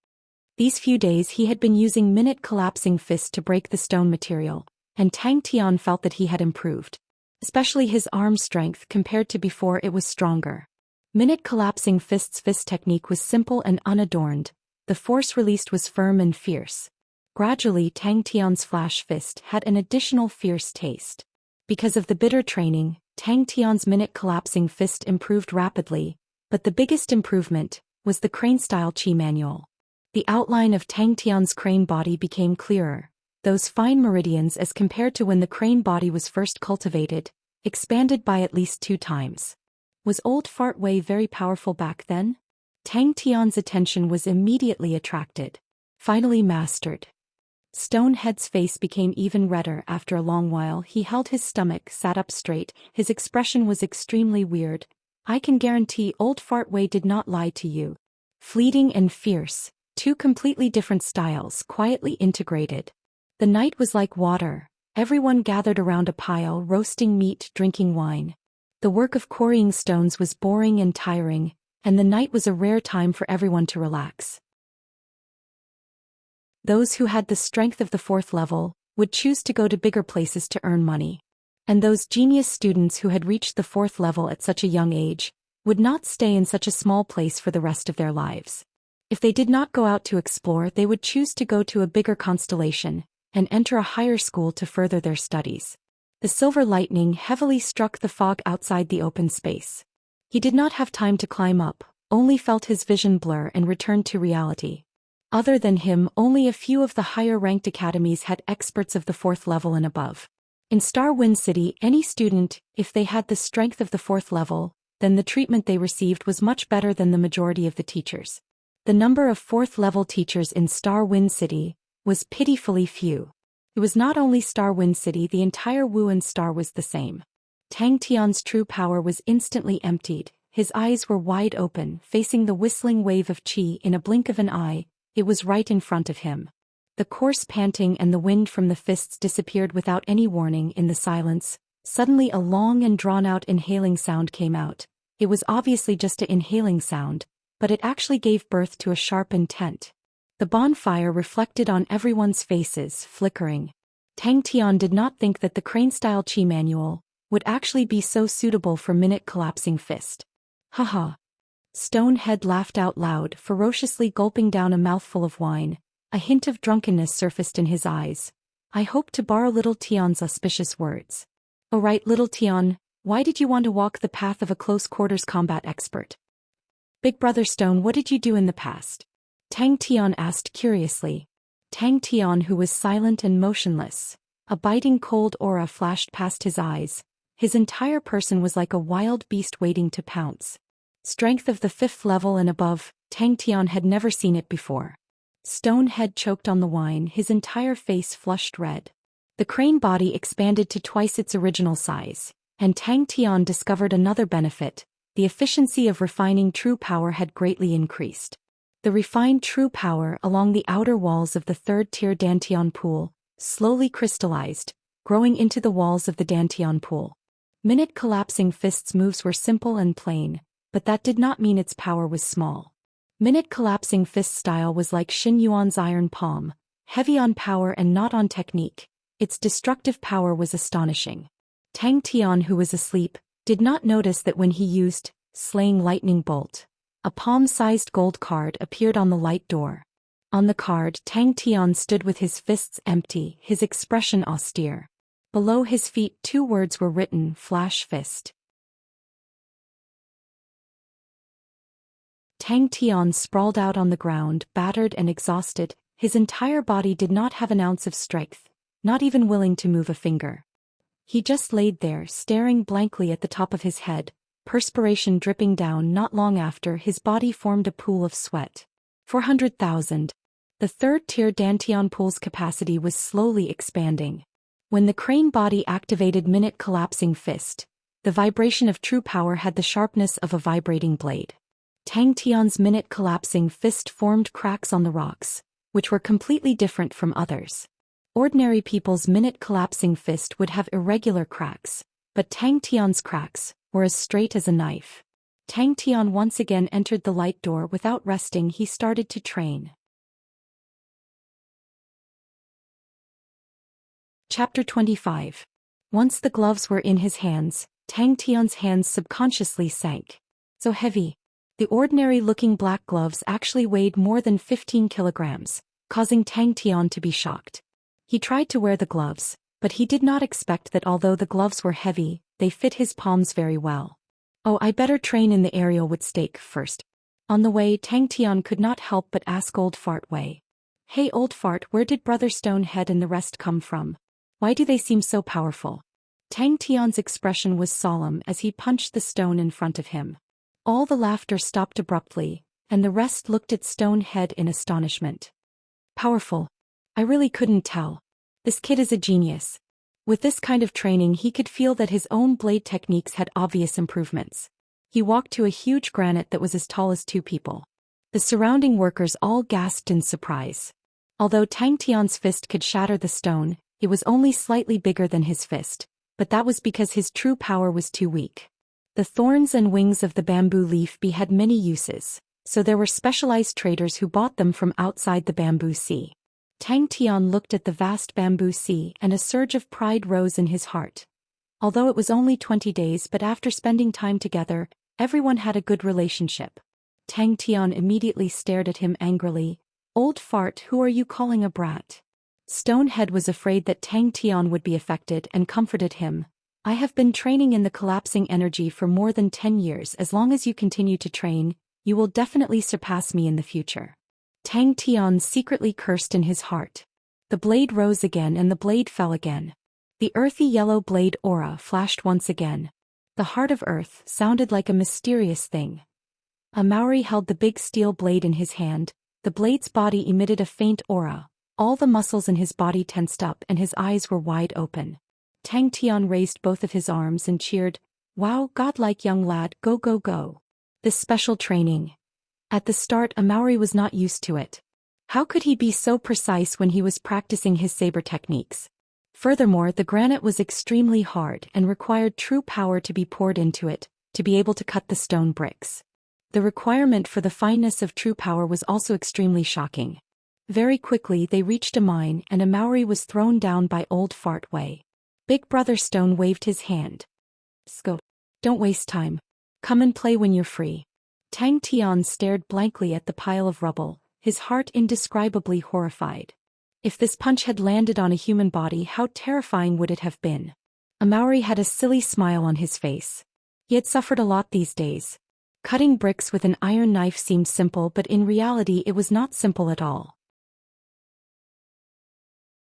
Speaker 1: These few days he had been using Minute Collapsing Fist to break the stone material, and Tang Tian felt that he had improved. Especially his arm strength compared to before, it was stronger. Minute Collapsing Fist's fist technique was simple and unadorned. The force released was firm and fierce. Gradually Tang Tian's flash fist had an additional fierce taste. Because of the bitter training, Tang Tian's Minute Collapsing Fist improved rapidly, but the biggest improvement was the crane-style Qi manual. The outline of Tang Tian's crane body became clearer. Those fine meridians, as compared to when the crane body was first cultivated, expanded by at least 2 times. Was Old Fart Wei very powerful back then? Tang Tian's attention was immediately attracted. Finally mastered. Stonehead's face became even redder after a long while. He held his stomach, sat up straight, his expression was extremely weird. "I can guarantee Old Fart Wei did not lie to you." Fleeting and fierce, 2 completely different styles quietly integrated. The night was like water. Everyone gathered around a pile, roasting meat, drinking wine. The work of quarrying stones was boring and tiring, and the night was a rare time for everyone to relax. Those who had the strength of the 4th level would choose to go to bigger places to earn money. And those genius students who had reached the 4th level at such a young age would not stay in such a small place for the rest of their lives. If they did not go out to explore, they would choose to go to a bigger constellation and enter a higher school to further their studies. The silver lightning heavily struck the fog outside the open space. He did not have time to climb up, only felt his vision blur and returned to reality. Other than him, only a few of the higher-ranked academies had experts of the 4th level and above. In Star Wind City, any student, if they had the strength of the 4th level, then the treatment they received was much better than the majority of the teachers. The number of 4th level teachers in Star Wind City was pitifully few. It was not only Star Wind City, the entire Wuan Star was the same. Tang Tian's true power was instantly emptied. His eyes were wide open, facing the whistling wave of qi in a blink of an eye. It was right in front of him. The coarse panting and the wind from the fists disappeared without any warning in the silence. Suddenly a long and drawn-out inhaling sound came out. It was obviously just an inhaling sound, but it actually gave birth to a sharp intent. The bonfire reflected on everyone's faces, flickering. Tang Tian did not think that the crane-style Qi manual would actually be so suitable for Minute Collapsing Fist. Haha. Stonehead laughed out loud, ferociously gulping down a mouthful of wine. A hint of drunkenness surfaced in his eyes. "I hope to borrow little Tian's auspicious words." "Oh right, little Tian, why did you want to walk the path of a close-quarters combat expert?" "Big Brother Stone, what did you do in the past?" Tang Tian asked curiously. Tang Tian, who was silent and motionless. A biting cold aura flashed past his eyes. His entire person was like a wild beast waiting to pounce. Strength of the 5th level and above, Tang Tian had never seen it before. Stonehead choked on the wine, his entire face flushed red. The crane body expanded to twice its original size, and Tang Tian discovered another benefit. The efficiency of refining true power had greatly increased. The refined true power along the outer walls of the 3rd-tier Dantian pool slowly crystallized, growing into the walls of the Dantian pool. Minute Collapsing Fist's moves were simple and plain, but that did not mean its power was small. Minute Collapsing Fist style was like Xin Yuan's iron palm, heavy on power and not on technique. Its destructive power was astonishing. Tang Tian, who was asleep, did not notice that when he used Slaying Lightning Bolt, a palm-sized gold card appeared on the light door. On the card, Tang Tian stood with his fists empty, his expression austere. Below his feet 2 words were written, Flash Fist. Tang Tian sprawled out on the ground, battered and exhausted. His entire body did not have an ounce of strength, not even willing to move a finger. He just laid there, staring blankly at the top of his head, perspiration dripping down. Not long after, his body formed a pool of sweat. 400,000. The third-tier Dantian pool's capacity was slowly expanding. When the crane body activated Minute Collapsing Fist, the vibration of true power had the sharpness of a vibrating blade. Tang Tian's Minute Collapsing Fist formed cracks on the rocks, which were completely different from others. Ordinary people's Minute Collapsing Fist would have irregular cracks, but Tang Tian's cracks were as straight as a knife. Tang Tian once again entered the light door. Without resting, he started to train. Chapter 25. Once the gloves were in his hands, Tang Tian's hands subconsciously sank. So heavy. The ordinary-looking black gloves actually weighed more than 15 kilograms, causing Tang Tian to be shocked. He tried to wear the gloves, but he did not expect that although the gloves were heavy, they fit his palms very well. Oh, I better train in the aerial wood stake first. On the way, Tang Tian could not help but ask Old Fart Wei. Hey Old Fart, where did Brother Stonehead and the rest come from? Why do they seem so powerful? Tang Tian's expression was solemn as he punched the stone in front of him. All the laughter stopped abruptly, and the rest looked at Stonehead in astonishment. Powerful? I really couldn't tell. This kid is a genius. With this kind of training, he could feel that his own blade techniques had obvious improvements. He walked to a huge granite that was as tall as 2 people. The surrounding workers all gasped in surprise. Although Tang Tian's fist could shatter the stone, it was only slightly bigger than his fist, but that was because his true power was too weak. The thorns and wings of the bamboo leaf bee had many uses, so there were specialized traders who bought them from outside the bamboo sea. Tang Tian looked at the vast bamboo sea and a surge of pride rose in his heart. Although it was only 20 days, but after spending time together, everyone had a good relationship. Tang Tian immediately stared at him angrily. Old Fart, who are you calling a brat? Stonehead was afraid that Tang Tian would be affected and comforted him. I have been training in the collapsing energy for more than 10 years. As long as you continue to train, you will definitely surpass me in the future. Tang Tian secretly cursed in his heart. The blade rose again and the blade fell again. The earthy yellow blade aura flashed once again. The heart of earth sounded like a mysterious thing. A Maori held the big steel blade in his hand. The blade's body emitted a faint aura. All the muscles in his body tensed up and his eyes were wide open. Tang Tian raised both of his arms and cheered, "Wow, godlike young lad, go go go." This special training. At the start, a Maori was not used to it. How could he be so precise when he was practicing his saber techniques? Furthermore, the granite was extremely hard and required true power to be poured into it, to be able to cut the stone bricks. The requirement for the fineness of true power was also extremely shocking. Very quickly they reached a mine and a Maori was thrown down by Old Fart Wei. Big Brother Stone waved his hand. Go. Don't waste time. Come and play when you're free. Tang Tian stared blankly at the pile of rubble, his heart indescribably horrified. If this punch had landed on a human body, how terrifying would it have been? A Maori had a silly smile on his face. He had suffered a lot these days. Cutting bricks with an iron knife seemed simple, but in reality it was not simple at all.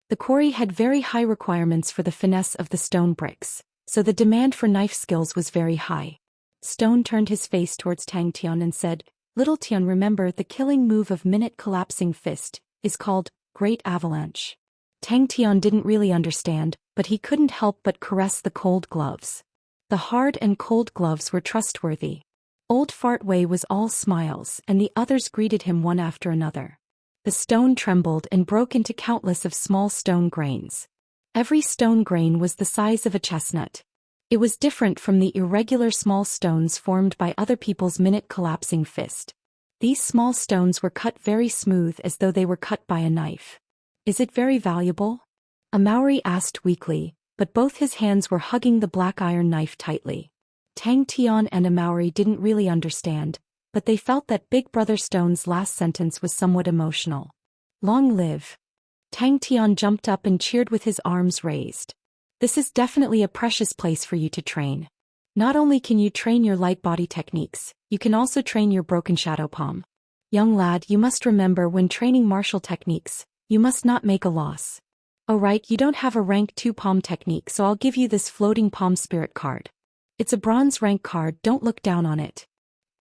Speaker 1: The quarry had very high requirements for the finesse of the stone bricks, so the demand for knife skills was very high. Stone turned his face towards Tang Tian and said, "Little Tian, remember the killing move of Minute Collapsing Fist is called Great Avalanche." Tang Tian didn't really understand, but he couldn't help but caress the cold gloves. The hard and cold gloves were trustworthy. Old Fart Wei was all smiles and the others greeted him one after another. The stone trembled and broke into countless of small stone grains. Every stone grain was the size of a chestnut. It was different from the irregular small stones formed by other people's Minute Collapsing Fist. These small stones were cut very smooth as though they were cut by a knife. "Is it very valuable?" a Maori asked weakly, but both his hands were hugging the black iron knife tightly. Tang Tian and a Maori didn't really understand, but they felt that Big Brother Stone's last sentence was somewhat emotional. Long live. Tang Tian jumped up and cheered with his arms raised. This is definitely a precious place for you to train. Not only can you train your light body techniques, you can also train your broken shadow palm. Young lad, you must remember when training martial techniques, you must not make a loss. Oh right, you don't have a rank 2 palm technique, so I'll give you this floating palm spirit card. It's a bronze rank card, don't look down on it.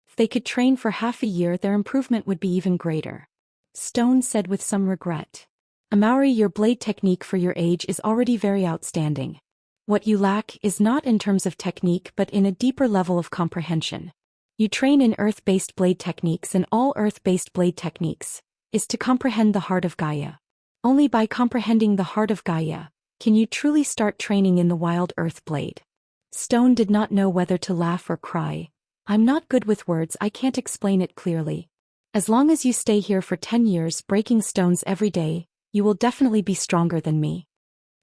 Speaker 1: If they could train for half a year, their improvement would be even greater. Stone said with some regret. Amauri, your blade technique for your age is already very outstanding. What you lack is not in terms of technique but in a deeper level of comprehension. You train in earth-based blade techniques, and all earth-based blade techniques is to comprehend the heart of Gaia. Only by comprehending the heart of Gaia can you truly start training in the wild earth blade. Stone did not know whether to laugh or cry. I'm not good with words, I can't explain it clearly. As long as you stay here for 10 years breaking stones every day, you will definitely be stronger than me.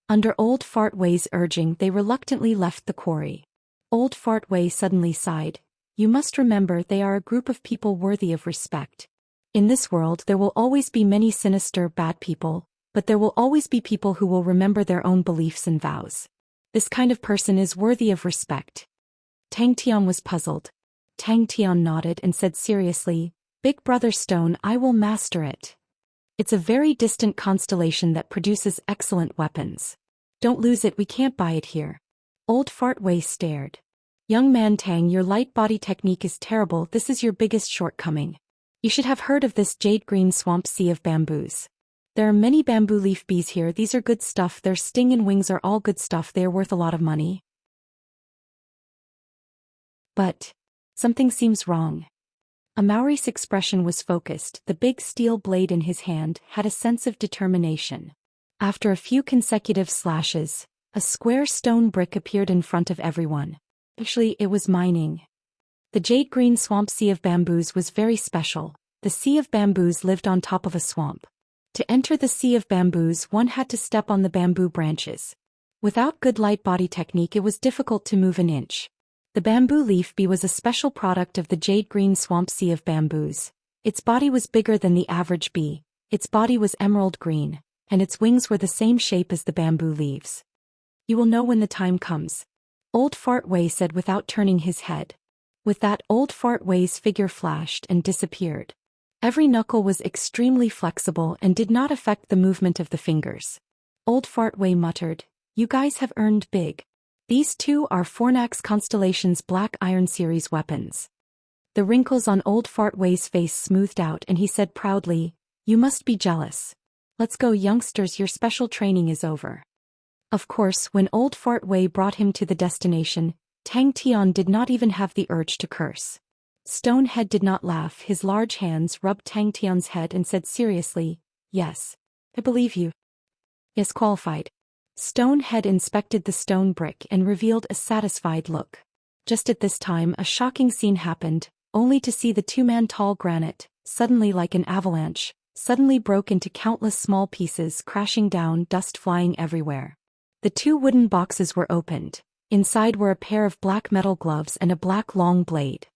Speaker 1: Under Old Fart Wei's urging, they reluctantly left the quarry. Old Fart Wei suddenly sighed. You must remember they are a group of people worthy of respect. In this world there will always be many sinister, bad people, but there will always be people who will remember their own beliefs and vows. This kind of person is worthy of respect. Tang Tian was puzzled. Tang Tian nodded and said seriously, Big Brother Stone, I will master it. It's a very distant constellation that produces excellent weapons. Don't lose it, we can't buy it here. Old Fart Wei stared. Young man Tang, your light body technique is terrible, this is your biggest shortcoming. You should have heard of this jade green swamp sea of bamboos. There are many bamboo leaf bees here, these are good stuff, their sting and wings are all good stuff, they are worth a lot of money. But something seems wrong. Amauri's expression was focused, the big steel blade in his hand had a sense of determination. After a few consecutive slashes, a square stone brick appeared in front of everyone. Actually, it was mining. The jade green swamp sea of bamboos was very special. The sea of bamboos lived on top of a swamp. To enter the sea of bamboos, one had to step on the bamboo branches. Without good light body technique, it was difficult to move an inch. The bamboo leaf bee was a special product of the jade green swamp sea of bamboos. Its body was bigger than the average bee, its body was emerald green, and its wings were the same shape as the bamboo leaves. You will know when the time comes. Old Fart Wei said without turning his head. With that, Old Fart Wei's figure flashed and disappeared. Every knuckle was extremely flexible and did not affect the movement of the fingers. Old Fart Wei muttered, You guys have earned big. These two are Fornax Constellation's Black Iron Series weapons. The wrinkles on Old Fart Wei's face smoothed out and he said proudly, You must be jealous. Let's go, youngsters, your special training is over. Of course, when Old Fart Wei brought him to the destination, Tang Tian did not even have the urge to curse. Stonehead did not laugh, his large hands rubbed Tang Tian's head and said seriously, Yes. I believe you. Yes, qualified. Stonehead inspected the stone brick and revealed a satisfied look. Just at this time a shocking scene happened, only to see the 2-man-tall granite, suddenly like an avalanche, suddenly broke into countless small pieces crashing down, dust flying everywhere. The 2 wooden boxes were opened. Inside were a pair of black metal gloves and a black long blade.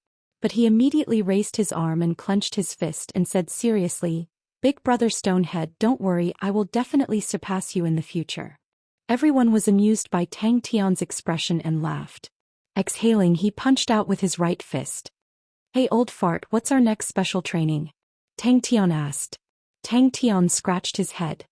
Speaker 1: But he immediately raised his arm and clenched his fist and said seriously, Big Brother Stonehead, don't worry, I will definitely surpass you in the future. Everyone was amused by Tang Tian's expression and laughed. Exhaling, he punched out with his right fist. Hey old fart, what's our next special training? Tang Tian asked. Tang Tian scratched his head.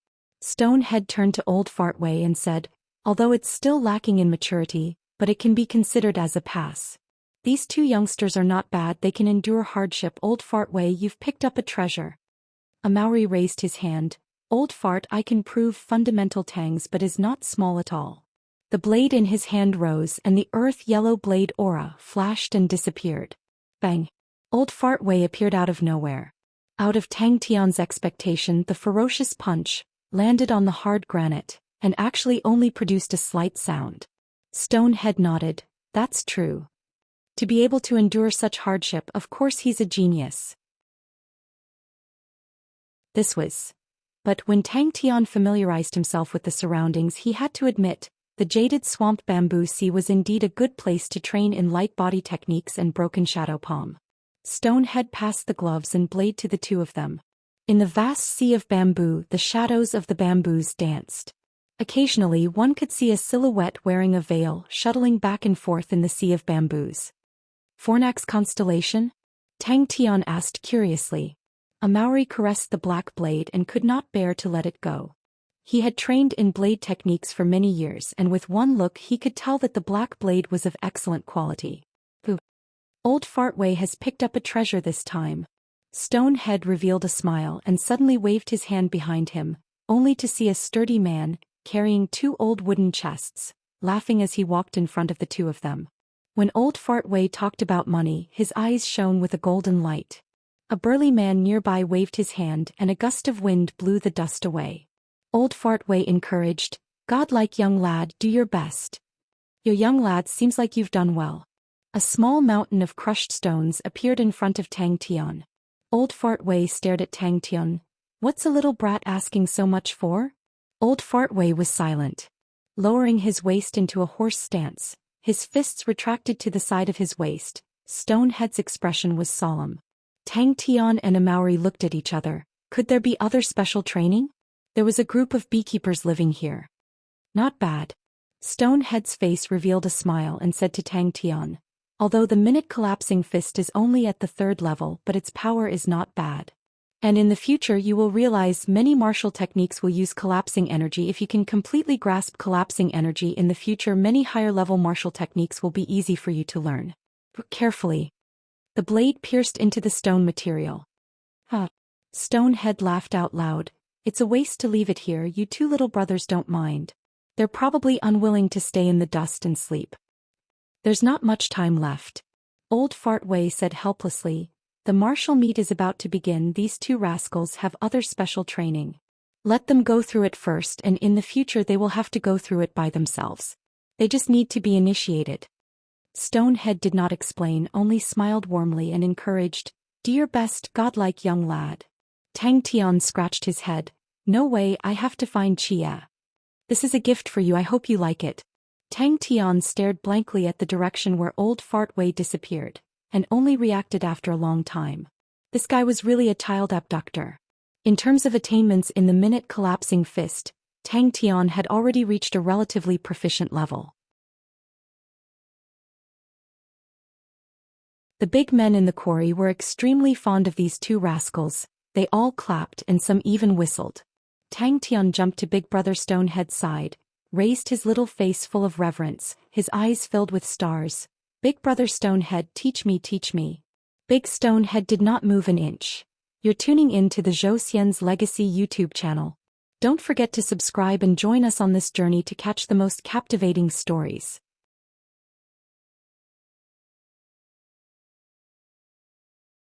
Speaker 1: Stonehead turned to Old Fart Wei and said, Although it's still lacking in maturity, but it can be considered as a pass. These 2 youngsters are not bad, they can endure hardship. Old Fart Wei, you've picked up a treasure. Amauri raised his hand. Old Fart, I can prove fundamental tangs but is not small at all. The blade in his hand rose and the earth yellow blade aura flashed and disappeared. Bang! Old Fart Wei appeared out of nowhere. Out of Tang Tian's expectation, the ferocious punch landed on the hard granite, and actually only produced a slight sound. Stonehead nodded, That's true. To be able to endure such hardship, of course he's a genius. This was. But when Tang Tian familiarized himself with the surroundings, he had to admit, the jaded swamp bamboo sea was indeed a good place to train in light body techniques and broken shadow palm. Stonehead passed the gloves and blade to the 2 of them. In the vast sea of bamboo, the shadows of the bamboos danced. Occasionally one could see a silhouette wearing a veil shuttling back and forth in the sea of bamboos. Fornax constellation? Tang Tian asked curiously. A Maori caressed the black blade and could not bear to let it go. He had trained in blade techniques for many years, and with one look he could tell that the black blade was of excellent quality. Old Fartway has picked up a treasure this time. Stonehead revealed a smile and suddenly waved his hand behind him, only to see a sturdy man, carrying 2 old wooden chests, laughing as he walked in front of the 2 of them. When Old Fartway talked about money, his eyes shone with a golden light. A burly man nearby waved his hand and a gust of wind blew the dust away. Old Fartway encouraged, "Godlike young lad, do your best. Yo young lad, seems like you've done well." A small mountain of crushed stones appeared in front of Tang Tian. Old Fartway stared at Tang Tian. "What's a little brat asking so much for?" Old Fartway was silent. Lowering his waist into a horse stance, his fists retracted to the side of his waist, Stonehead's expression was solemn. Tang Tian and a Maori looked at each other. Could there be other special training? There was a group of beekeepers living here. Not bad. Stonehead's face revealed a smile and said to Tang Tian, "Although the minute collapsing fist is only at the 3rd level, but its power is not bad. And in the future you will realize many martial techniques will use collapsing energy. If you can completely grasp collapsing energy in the future, many higher-level martial techniques will be easy for you to learn. But carefully." The blade pierced into the stone material. Stonehead laughed out loud. "It's a waste to leave it here. You 2 little brothers don't mind. They're probably unwilling to stay in the dust and sleep." "There's not much time left," Old Fartway said helplessly. "The martial meet is about to begin. These 2 rascals have other special training. Let them go through it first, and in the future they will have to go through it by themselves. They just need to be initiated." Stonehead did not explain, only smiled warmly and encouraged, "Do your best, godlike young lad." Tang Tian scratched his head. "No way, I have to find Chia. This is a gift for you, I hope you like it." Tang Tian stared blankly at the direction where Old Fartway disappeared, and only reacted after a long time. This guy was really a child abductor. In terms of attainments in the minute collapsing fist, Tang Tian had already reached a relatively proficient level. The big men in the quarry were extremely fond of these 2 rascals. They all clapped and some even whistled. Tang Tian jumped to Big Brother Stonehead's side, raised his little face full of reverence, his eyes filled with stars. "Big Brother Stonehead, teach me, teach me." Big Stonehead did not move an inch. You're tuning in to the Zhou Xian's Legacy YouTube channel. Don't forget to subscribe and join us on this journey to catch the most captivating stories.